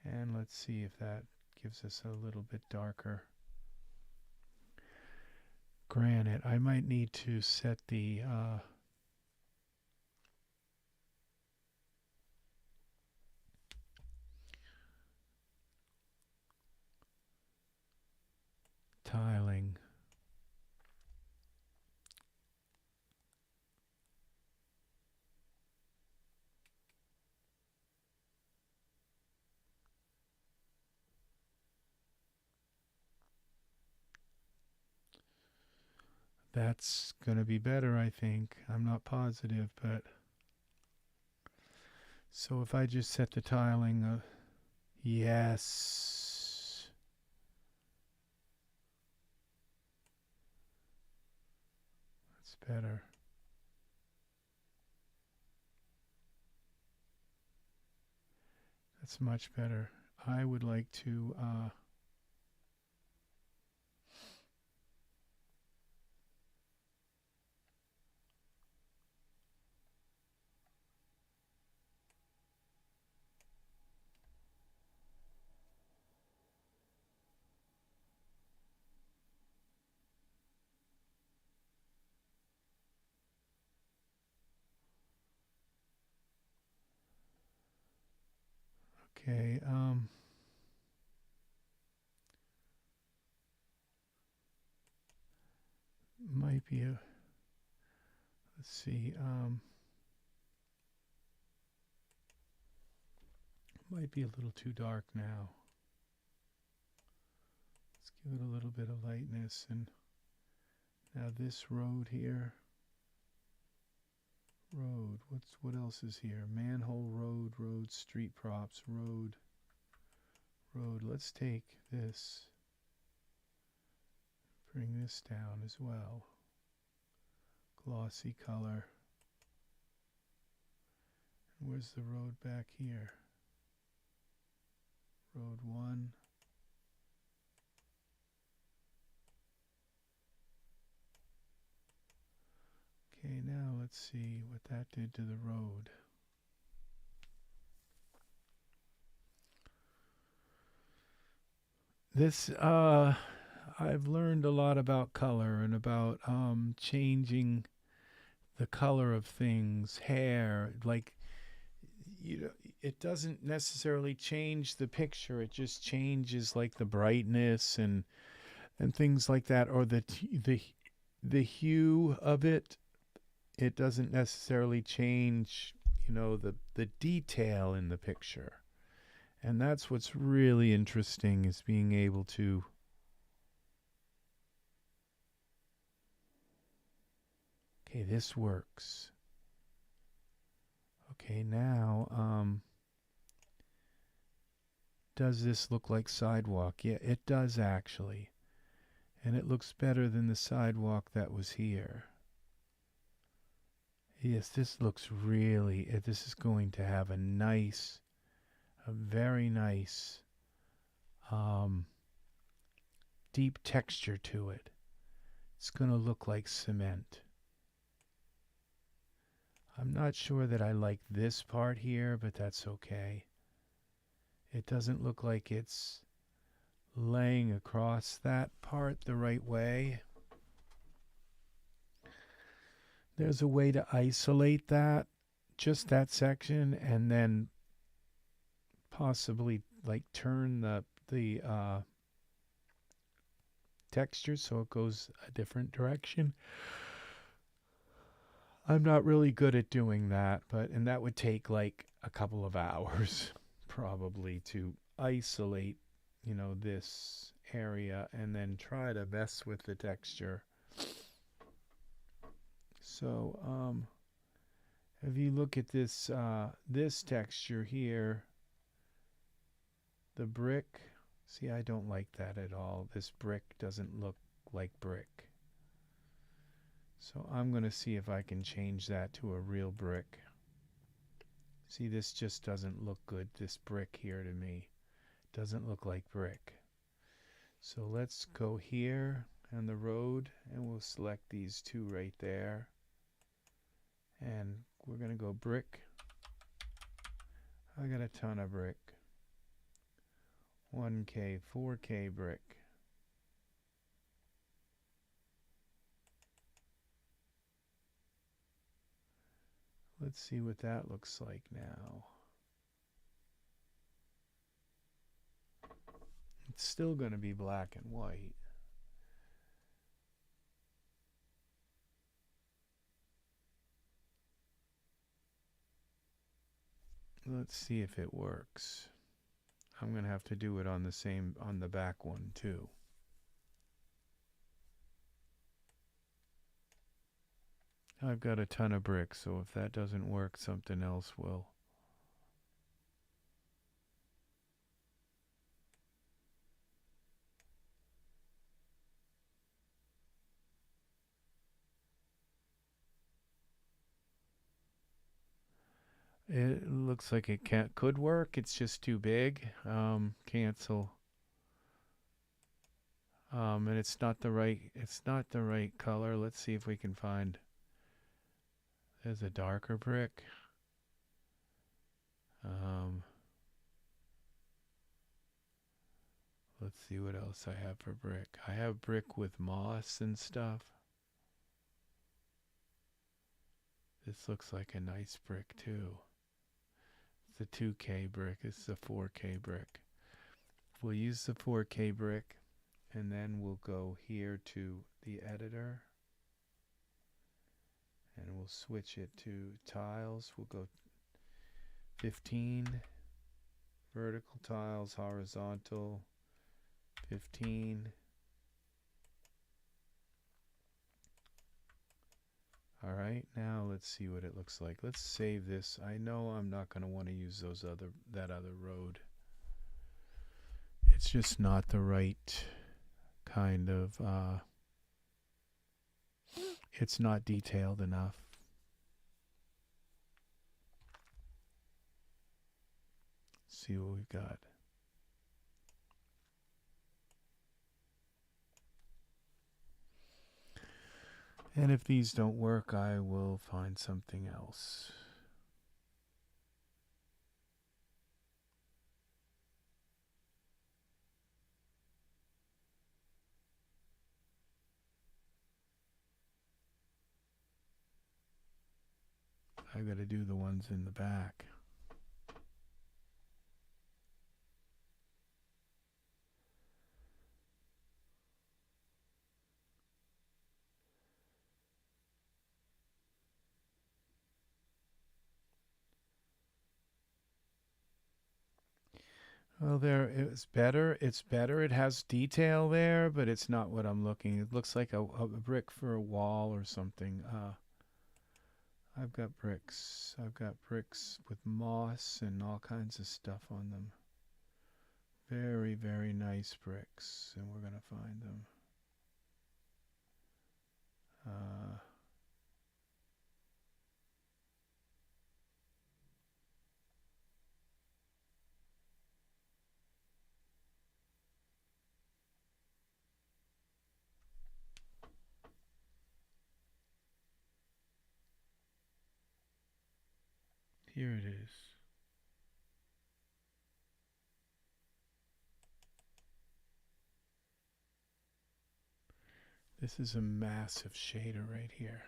And let's see if that gives us a little bit darker granite. I might need to set the tiling. That's going to be better, I think. I'm not positive, but... So if I just set the tiling... yes. That's better. That's much better. I would like to... okay, might be a... Let's see, might be a little too dark now. Let's give it a little bit of lightness. And now this road here. Road. What else is here? Manhole, road, street props, road. Let's take this. Bring this down as well. Glossy color. And where's the road back here? Road 1. Okay, now let's see what that did to the road. This, I've learned a lot about color and about changing the color of things, hair, like, you know, it doesn't necessarily change the picture. It just changes like the brightness and things like that, or the hue of it. It doesn't necessarily change, you know, the detail in the picture. And that's what's really interesting, is being able to okay, this works. Okay, now, does this look like sidewalk? Yeah, it does actually. And it looks better than the sidewalk that was here. Yes, this looks really, this is going to have a nice, a very nice, deep texture to it. It's going to look like cement. I'm not sure that I like this part here, but that's okay. It doesn't look like it's laying across that part the right way. There's a way to isolate that, just that section, and then possibly like turn the texture so it goes a different direction. I'm not really good at doing that, and that would take like a couple of hours probably to isolate, you know, this area and then try to mess with the texture. So, if you look at this, this texture here, the brick, see, I don't like that at all. This brick doesn't look like brick. So I'm going to see if I can change that to a real brick. See, this just doesn't look good, this brick here to me. Doesn't look like brick. So let's go here on the road and we'll select these two right there. And we're going to go brick. I got a ton of brick. 1K, 4K brick. Let's see what that looks like now. It's still going to be black and white. Let's see if it works. I'm going to have to do it on the back one too. I've got a ton of bricks, so if that doesn't work, something else will. It looks like it could work. It's just too big. Cancel. And it's not the right color. Let's see if we can find. There's a darker brick. Let's see what else I have for brick. I have brick with moss and stuff. This looks like a nice brick too. It's a 2K brick. This is a 4K brick. We'll use the 4K brick and then we'll go here to the editor and we'll switch it to tiles. We'll go 15 vertical tiles, horizontal 15. All right, now let's see what it looks like. Let's save this. I know I'm not going to want to use that other road. It's just not the right kind of, it's not detailed enough. Let's see what we've got. And if these don't work, I will find something else. I got to do the ones in the back. Well, there, it's better. It's better. It has detail there, but it's not what I'm looking. It looks like a brick for a wall or something. I've got bricks. I've got bricks with moss and all kinds of stuff on them. Very, very nice bricks, and we're going to find them. Here it is. This is a massive shader right here.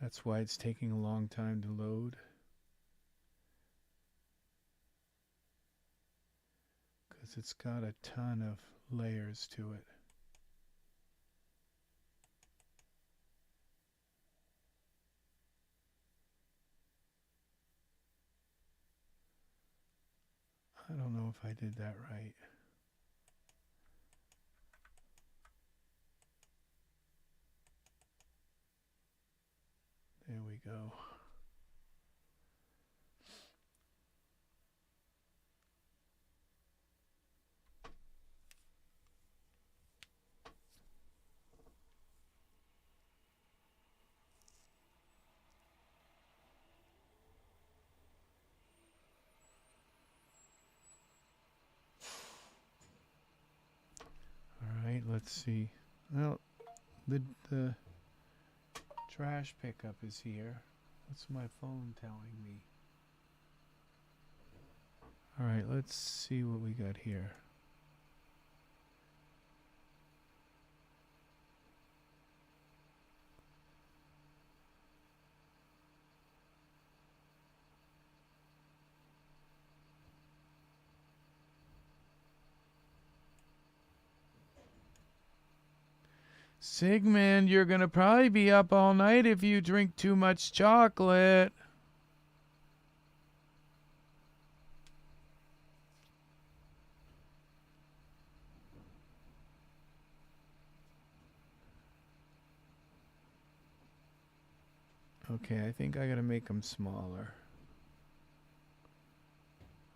That's why it's taking a long time to load. Because it's got a ton of layers to it. I don't know if I did that right. There we go. All right, let's see. Well, the trash pickup is here. What's my phone telling me? All right, let's see what we got here. Sigmund, you're going to probably be up all night if you drink too much chocolate. Okay, I think I got to make them smaller.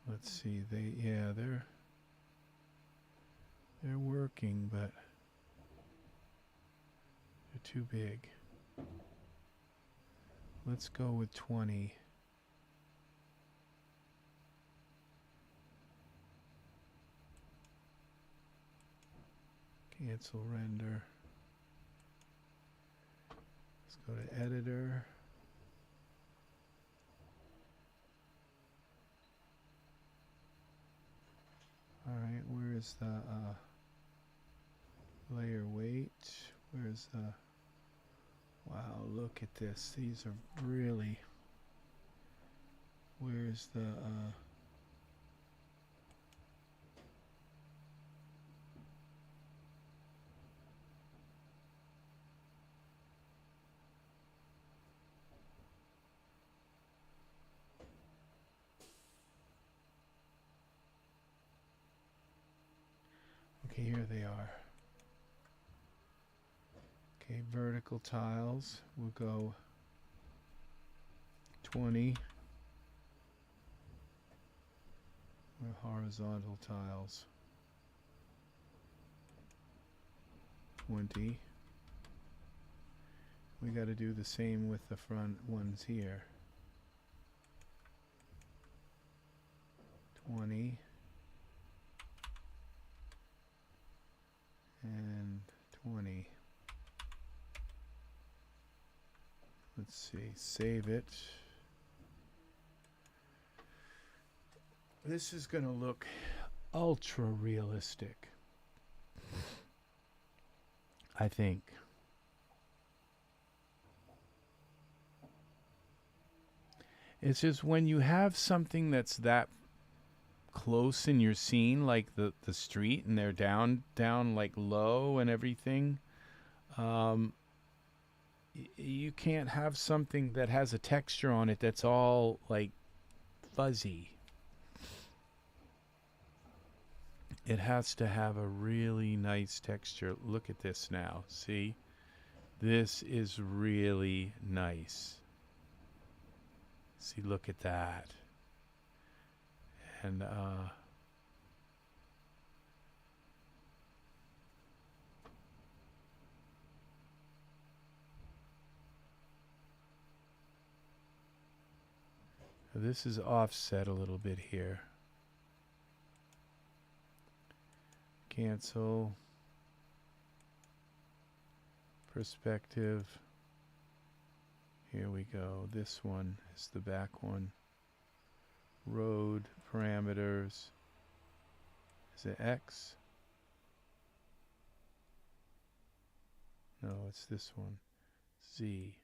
Let's see. They're working, but they're too big. Let's go with 20. Cancel render. Let's go to editor. All right, where's the layer weight? Where's the... Wow, look at this. These are really... Where's the... Okay, here they are. Okay, vertical tiles. We'll go 20. Or horizontal tiles. 20. We got to do the same with the front ones here. 20. And 20. Let's see, save it. This is going to look ultra realistic, I think. It's just when you have something that's that close in your scene, like the street, and they're down like low and everything, you can't have something that has a texture on it that's all like fuzzy. it has to have a really nice texture. Look at this now. See? This is really nice. See, look at that. And this is offset a little bit here. Cancel. Perspective. Here we go. This one is the back one. Road parameters. Is it X? No, it's this one. Z.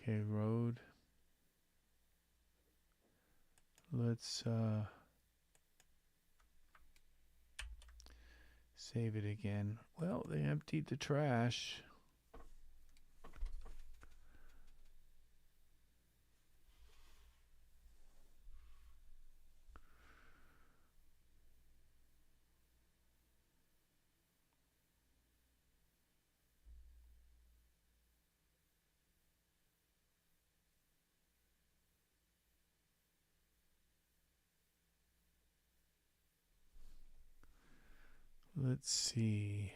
Okay, road. Let's save it again. Well, they emptied the trash. Let's see.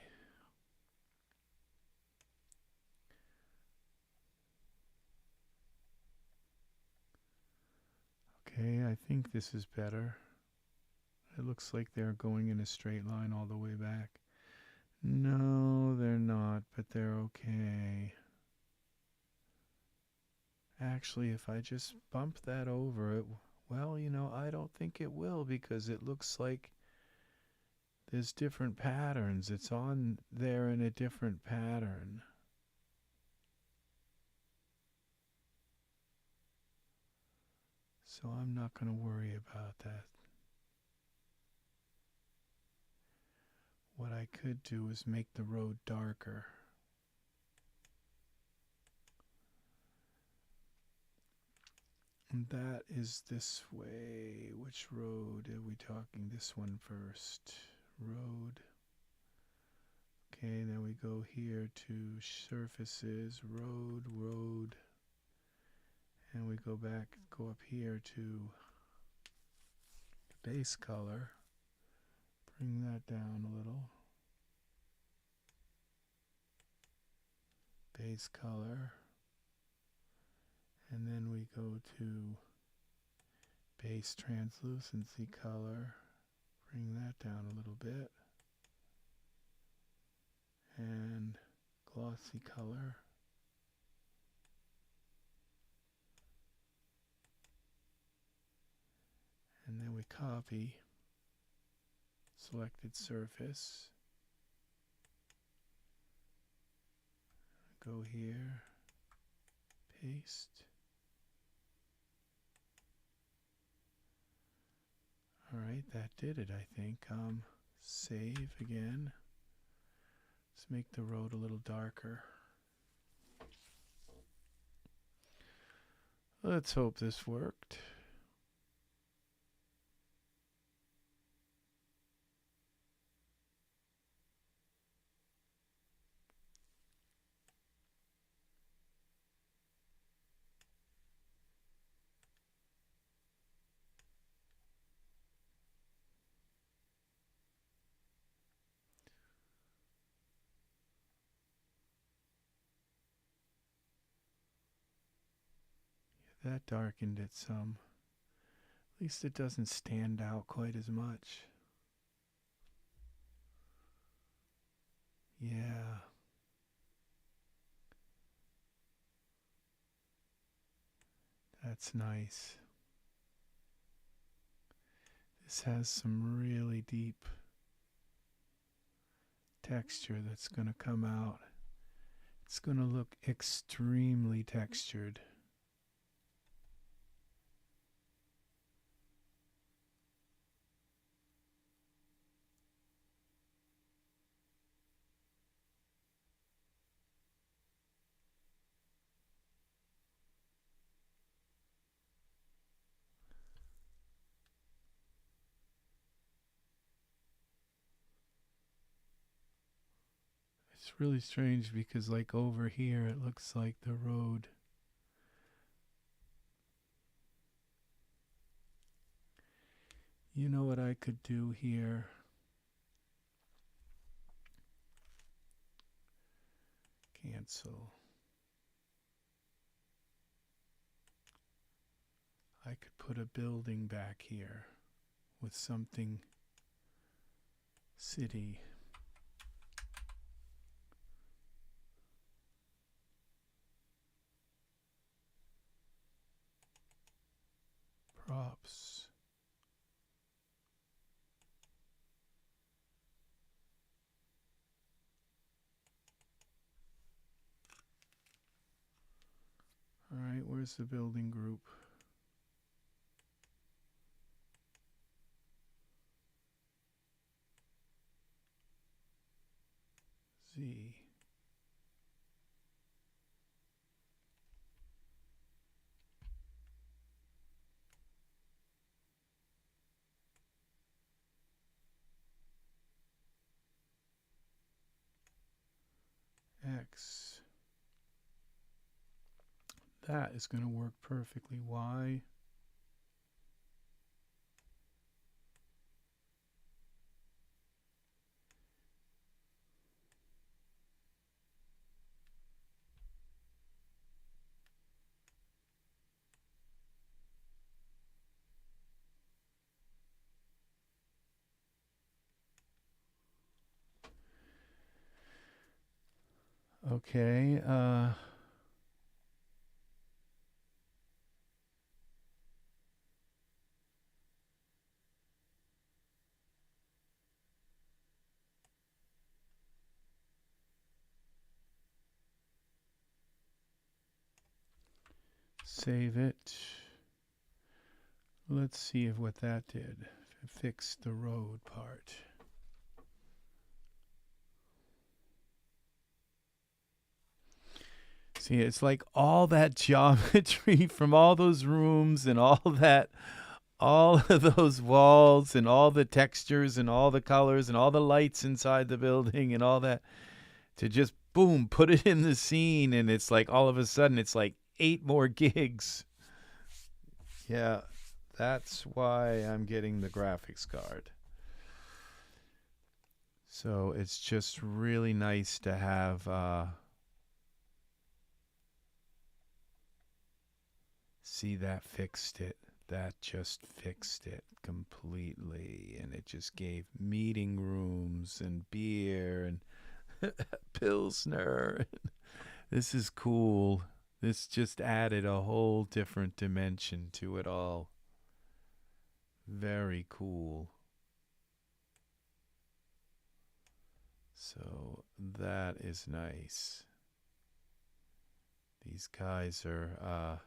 Okay, I think this is better. It looks like they're going in a straight line all the way back. No, they're not, but they're okay. Actually, if I just bump that over it, well, you know, I don't think it will, because it looks like there's different patterns. It's on there in a different pattern. So I'm not going to worry about that. What I could do is make the road darker. And that is this way. Which road are we talking? This one first. Road. Okay, then we go here to surfaces, road, road. And we go back, go up here to base color. Bring that down a little. Base color. And then we go to base translucency color. Bring that down a little bit. And glossy color. And then we copy selected surface. Go here. Paste. Alright, that did it, I think. Save again. Let's make the road a little darker. Let's hope this worked. That darkened it some. At least it doesn't stand out quite as much. Yeah. That's nice. This has some really deep texture that's going to come out. It's going to look extremely textured. It's really strange because like over here it looks like the road. You know what I could do here? Cancel. I could put a building back here with something city. Props. All right, where's the building group? Z. X. That is going to work perfectly. Y. Okay. Save it. Let's see if what that did. If it fixed the road part. See, it's like all that geometry from all those rooms and all that, all of those walls and all the textures and all the colors and all the lights inside the building and all that, to just boom, put it in the scene, and it's like all of a sudden it's like 8 more gigs. Yeah, that's why I'm getting the graphics card. So it's just really nice to have see, that fixed it. That just fixed it completely, and it just gave meeting rooms and beer and Pilsner. This is cool. This just added a whole different dimension to it all. Very cool. So that is nice. These guys are,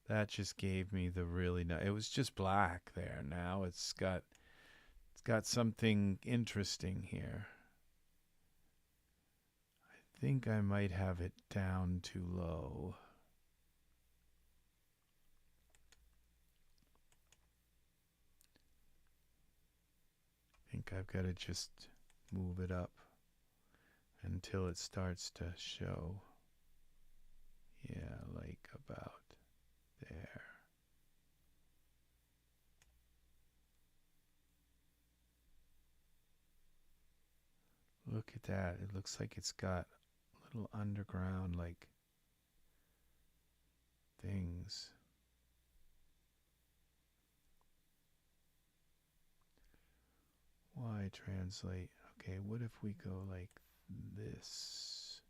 that just gave me the really nice, it was just black there. Now it's got something interesting here. I think I might have it down too low. I think I've got to just move it up until it starts to show. Yeah, like about there. Look at that. It looks like it's got little underground like things. Why translate? Okay, what if we go like this?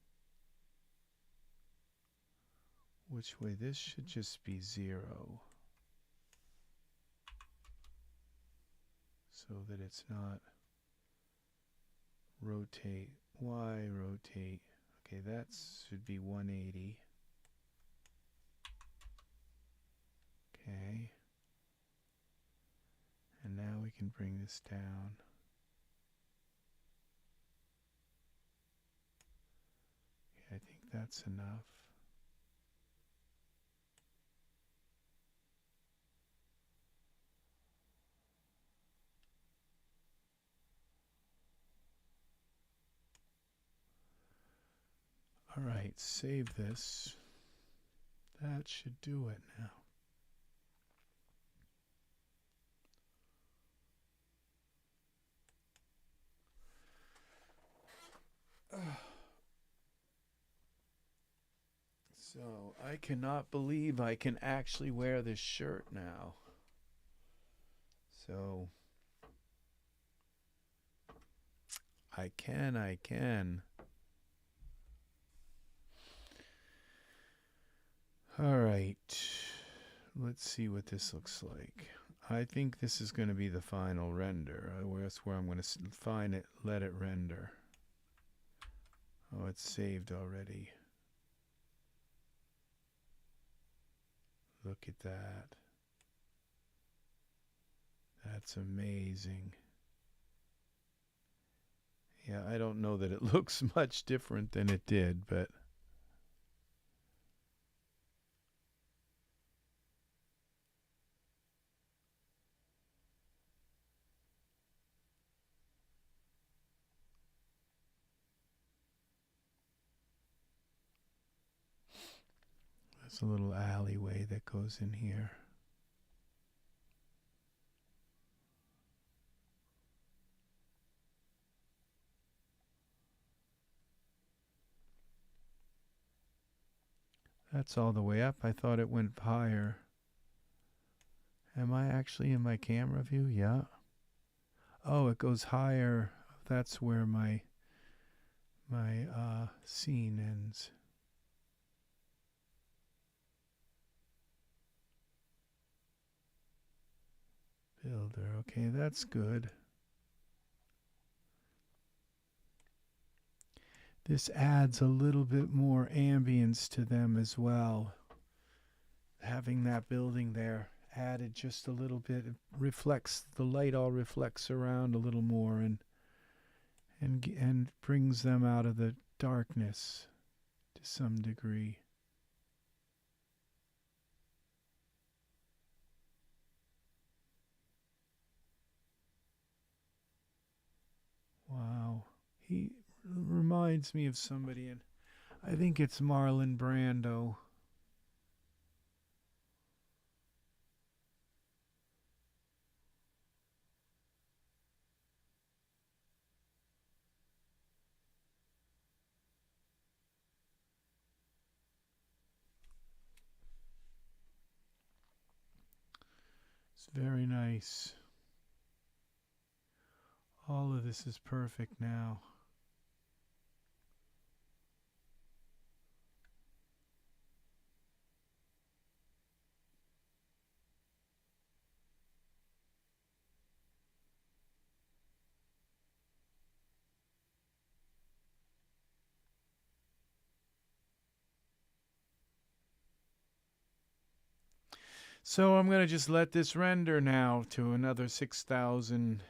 Which way? This should just be 0. So that it's not rotate. Y rotate. Okay, that should be 180. Okay. And now we can bring this down. Okay, I think that's enough. All right, save this. That should do it now. So I cannot believe I can actually wear this shirt now. So I can. All right. Let's see what this looks like. I think this is going to be the final render. That's where I'm going to find it, let it render. Oh, it's saved already. Look at that. That's amazing. Yeah, I don't know that it looks much different than it did, but there's a little alleyway that goes in here. That's all the way up. I thought it went higher. Am I actually in my camera view? Yeah. Oh, it goes higher. That's where my scene ends. Builder. Okay, that's good. This adds a little bit more ambience to them as well. Having that building there added just a little bit. It reflects, the light all reflects around a little more and brings them out of the darkness to some degree. Wow. He reminds me of somebody, and I think it's Marlon Brando. It's very nice. All of this is perfect now. So I'm going to just let this render now to another 6,000.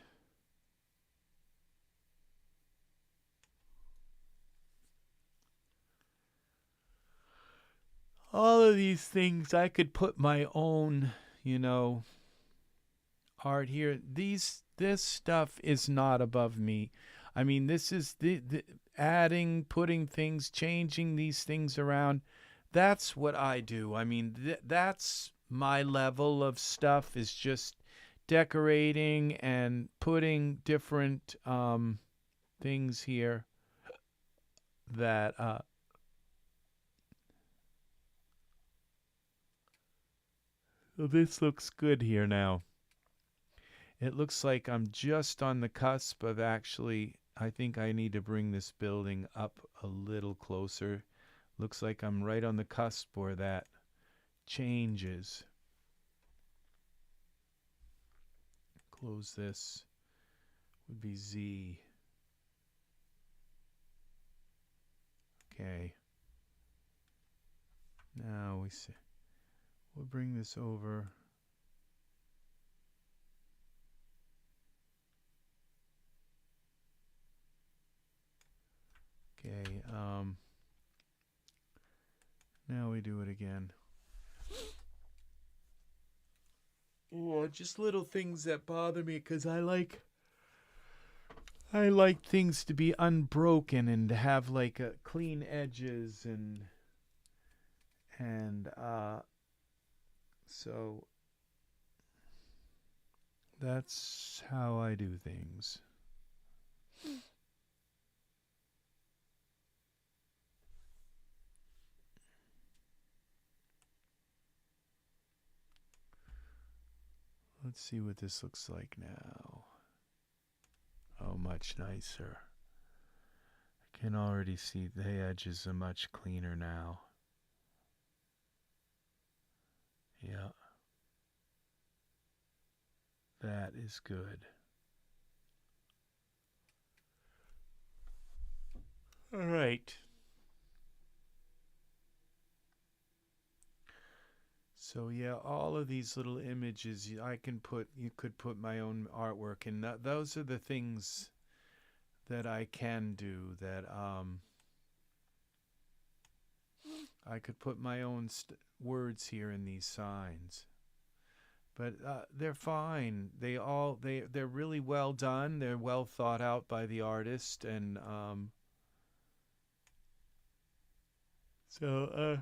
All of these things, I could put my own, art here. This stuff is not above me. I mean, this is the adding, putting things, changing these things around. That's what I do. I mean, that's my level of stuff, is just decorating and putting different things here that this looks good here now. It looks like I'm just on the cusp of actually, I think I need to bring this building up a little closer. Looks like I'm right on the cusp where that changes. Close this. Would be Z. Okay. Now we see. We'll bring this over. Okay, now we do it again. Oh, just little things that bother me, because I like I like things to be unbroken and to have like clean edges and so that's how I do things. Let's see what this looks like now. Oh, much nicer. I can already see the edges are much cleaner now. Yeah. That is good. All right. So yeah, all of these little images I can put, you could put my own artwork in. Those are the things that I can do, that I could put my own words here in these signs. But they're fine. They're really well done. They're well thought out by the artist, and so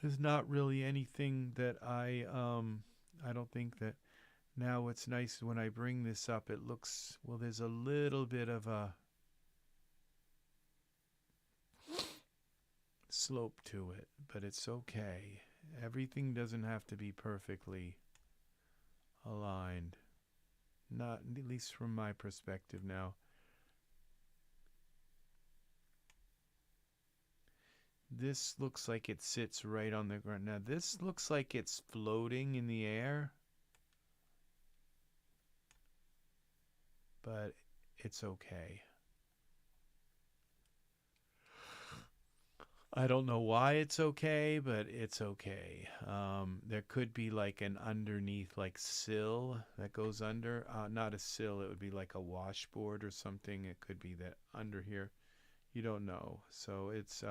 there's not really anything that I don't think that. Now what's nice, when I bring this up, it looks, well, there's a little bit of a slope to it, but it's okay. Everything doesn't have to be perfectly aligned. Not, at least from my perspective now. This looks like it sits right on the ground. Now this looks like it's floating in the air, but it's okay. I don't know why it's okay, but it's okay. There could be like an underneath like sill that goes under. Not a sill, it would be like a washboard or something. It could be that under here. You don't know. So it's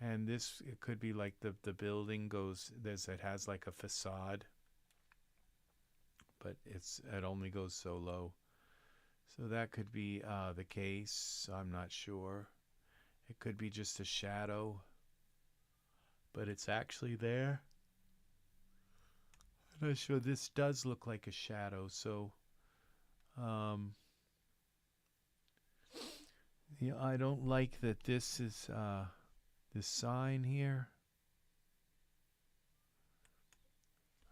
and this, it could be like the building goes, it has like a facade, but it only goes so low. So that could be the case. I'm not sure. It could be just a shadow, but it's actually there. I'm not sure. This does look like a shadow, so yeah, I don't like that this is this sign here.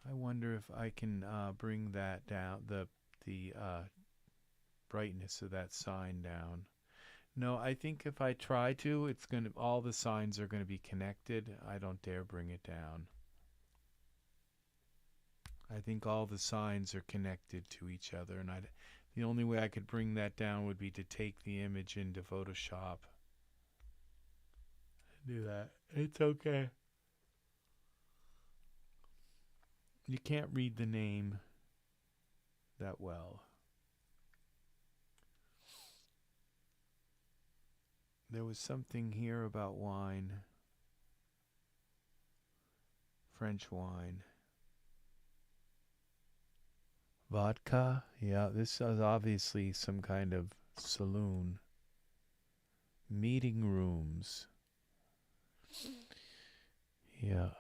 I wonder if I can bring that down, the brightness of that sign down. No, I think if I try to, it's going to, all the signs are going to be connected. I don't dare bring it down. I think all the signs are connected to each other, and the only way I could bring that down would be to take the image into Photoshop. Do that. It's okay. You can't read the name that well. There was something here about wine. French wine. Vodka? Yeah, this is obviously some kind of saloon. Meeting rooms. Yeah.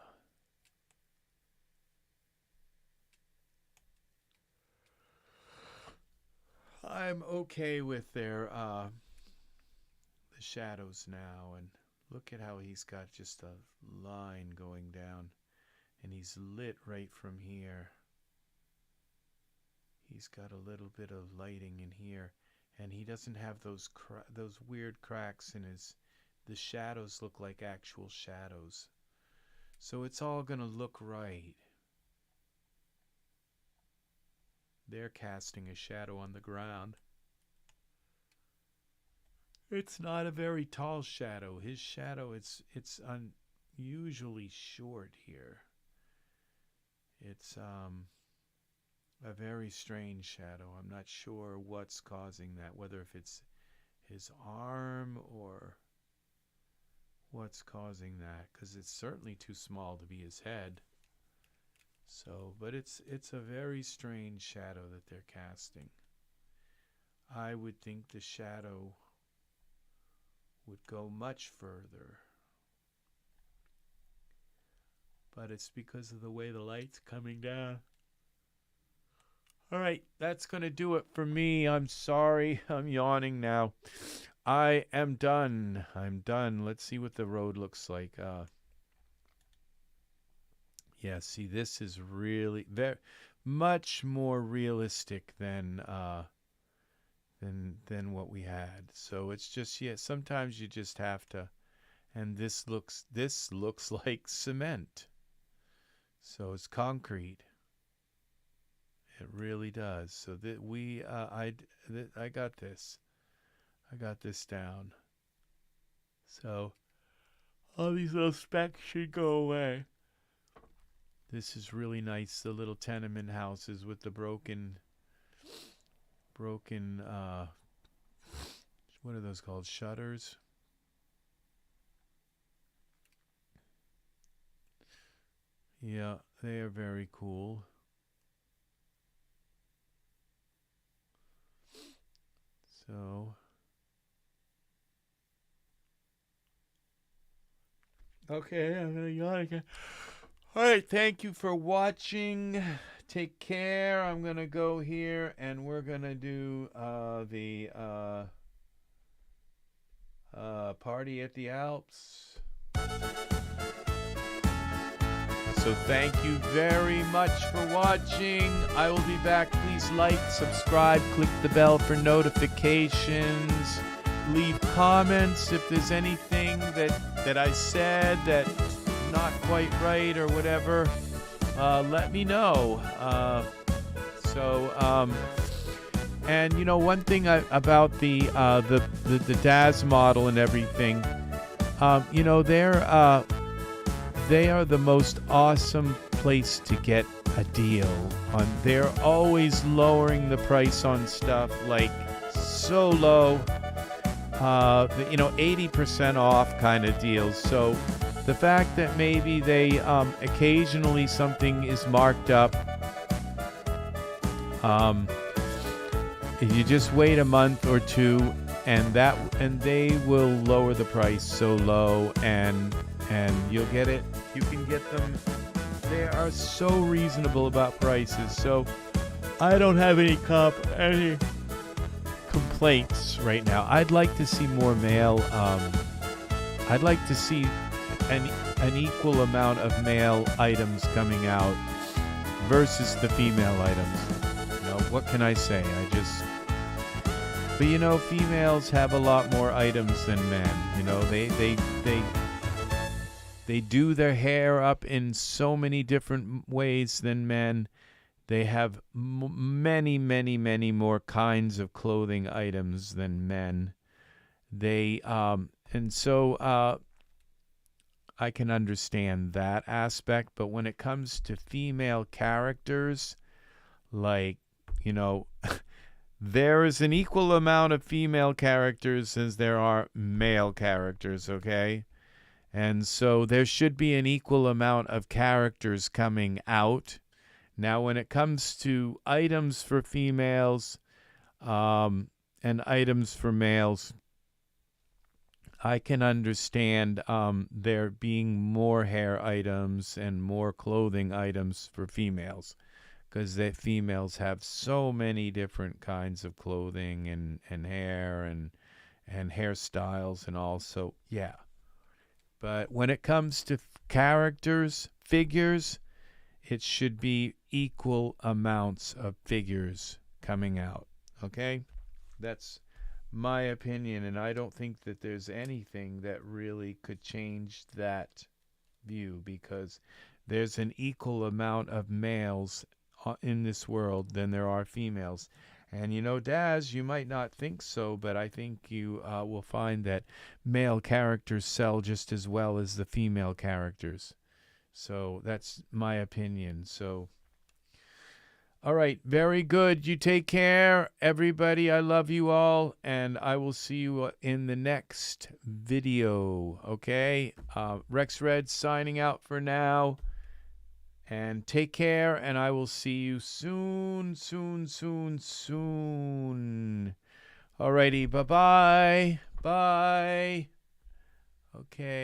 I'm okay with their the shadows now, and look at how he's got just a line going down, and he's lit right from here. He's got a little bit of lighting in here, and he doesn't have those weird cracks in his. The shadows look like actual shadows, so it's all gonna look right. They're casting a shadow on the ground. It's not a very tall shadow. His shadow, it's unusually short here. It's a very strange shadow. I'm not sure what's causing that, whether if it's his arm or what's causing that, because it's certainly too small to be his head. So, but it's a very strange shadow that they're casting. I would think the shadow would go much further. But it's because of the way the light's coming down. All right, that's going to do it for me. I'm sorry. I'm yawning now. I am done. I'm done. Let's see what the road looks like. Yeah, see, this is really very much more realistic than what we had. So it's just, yeah, sometimes you just have to. And this looks like cement. So it's concrete. It really does. So that I got this. I got this down. So all these little specks should go away. This is really nice. The little tenement houses with the broken what are those called? Shutters? Yeah, they are very cool. So, okay, I'm gonna yawn again. All right, thank you for watching. Take care. I'm gonna go here, and we're gonna do the party at the Alps. So thank you very much for watching. I will be back. Please like, subscribe, click the bell for notifications. Leave comments if there's anything that I said that's not quite right or whatever. Let me know. And you know, one thing about the Daz model and everything, you know, they are the most awesome place to get a deal on. They're always lowering the price on stuff, like so low, you know, 80% off kind of deals. So the fact that maybe they occasionally something is marked up, if you just wait a month or two, and they will lower the price so low, and you'll get it. You can get them. They are so reasonable about prices. So I don't have any complaints right now. I'd like to see more male. I'd like to see an equal amount of male items coming out versus the female items. You know, what can I say? But you know, females have a lot more items than men. You know, they do their hair up in so many different ways than men. They have many, many, many more kinds of clothing items than men. And so I can understand that aspect. But when it comes to female characters, like, you know, there is an equal amount of female characters as there are male characters, okay? And so there should be an equal amount of characters coming out. Now, when it comes to items for females and items for males, I can understand there being more hair items and more clothing items for females, because the females have so many different kinds of clothing and hair and hairstyles and all. So, yeah. But when it comes to characters, figures, it should be equal amounts of figures coming out. Okay? That's my opinion, and I don't think that there's anything that really could change that view, because there's an equal amount of males in this world than there are females. And you know, Daz, you might not think so, but I think you will find that male characters sell just as well as the female characters. So that's my opinion. So, all right, very good. You take care, everybody. I love you all, and I will see you in the next video. Okay, Rex Red signing out for now. And take care, and I will see you soon, soon, soon, soon. Alrighty, bye-bye. Bye. Okay.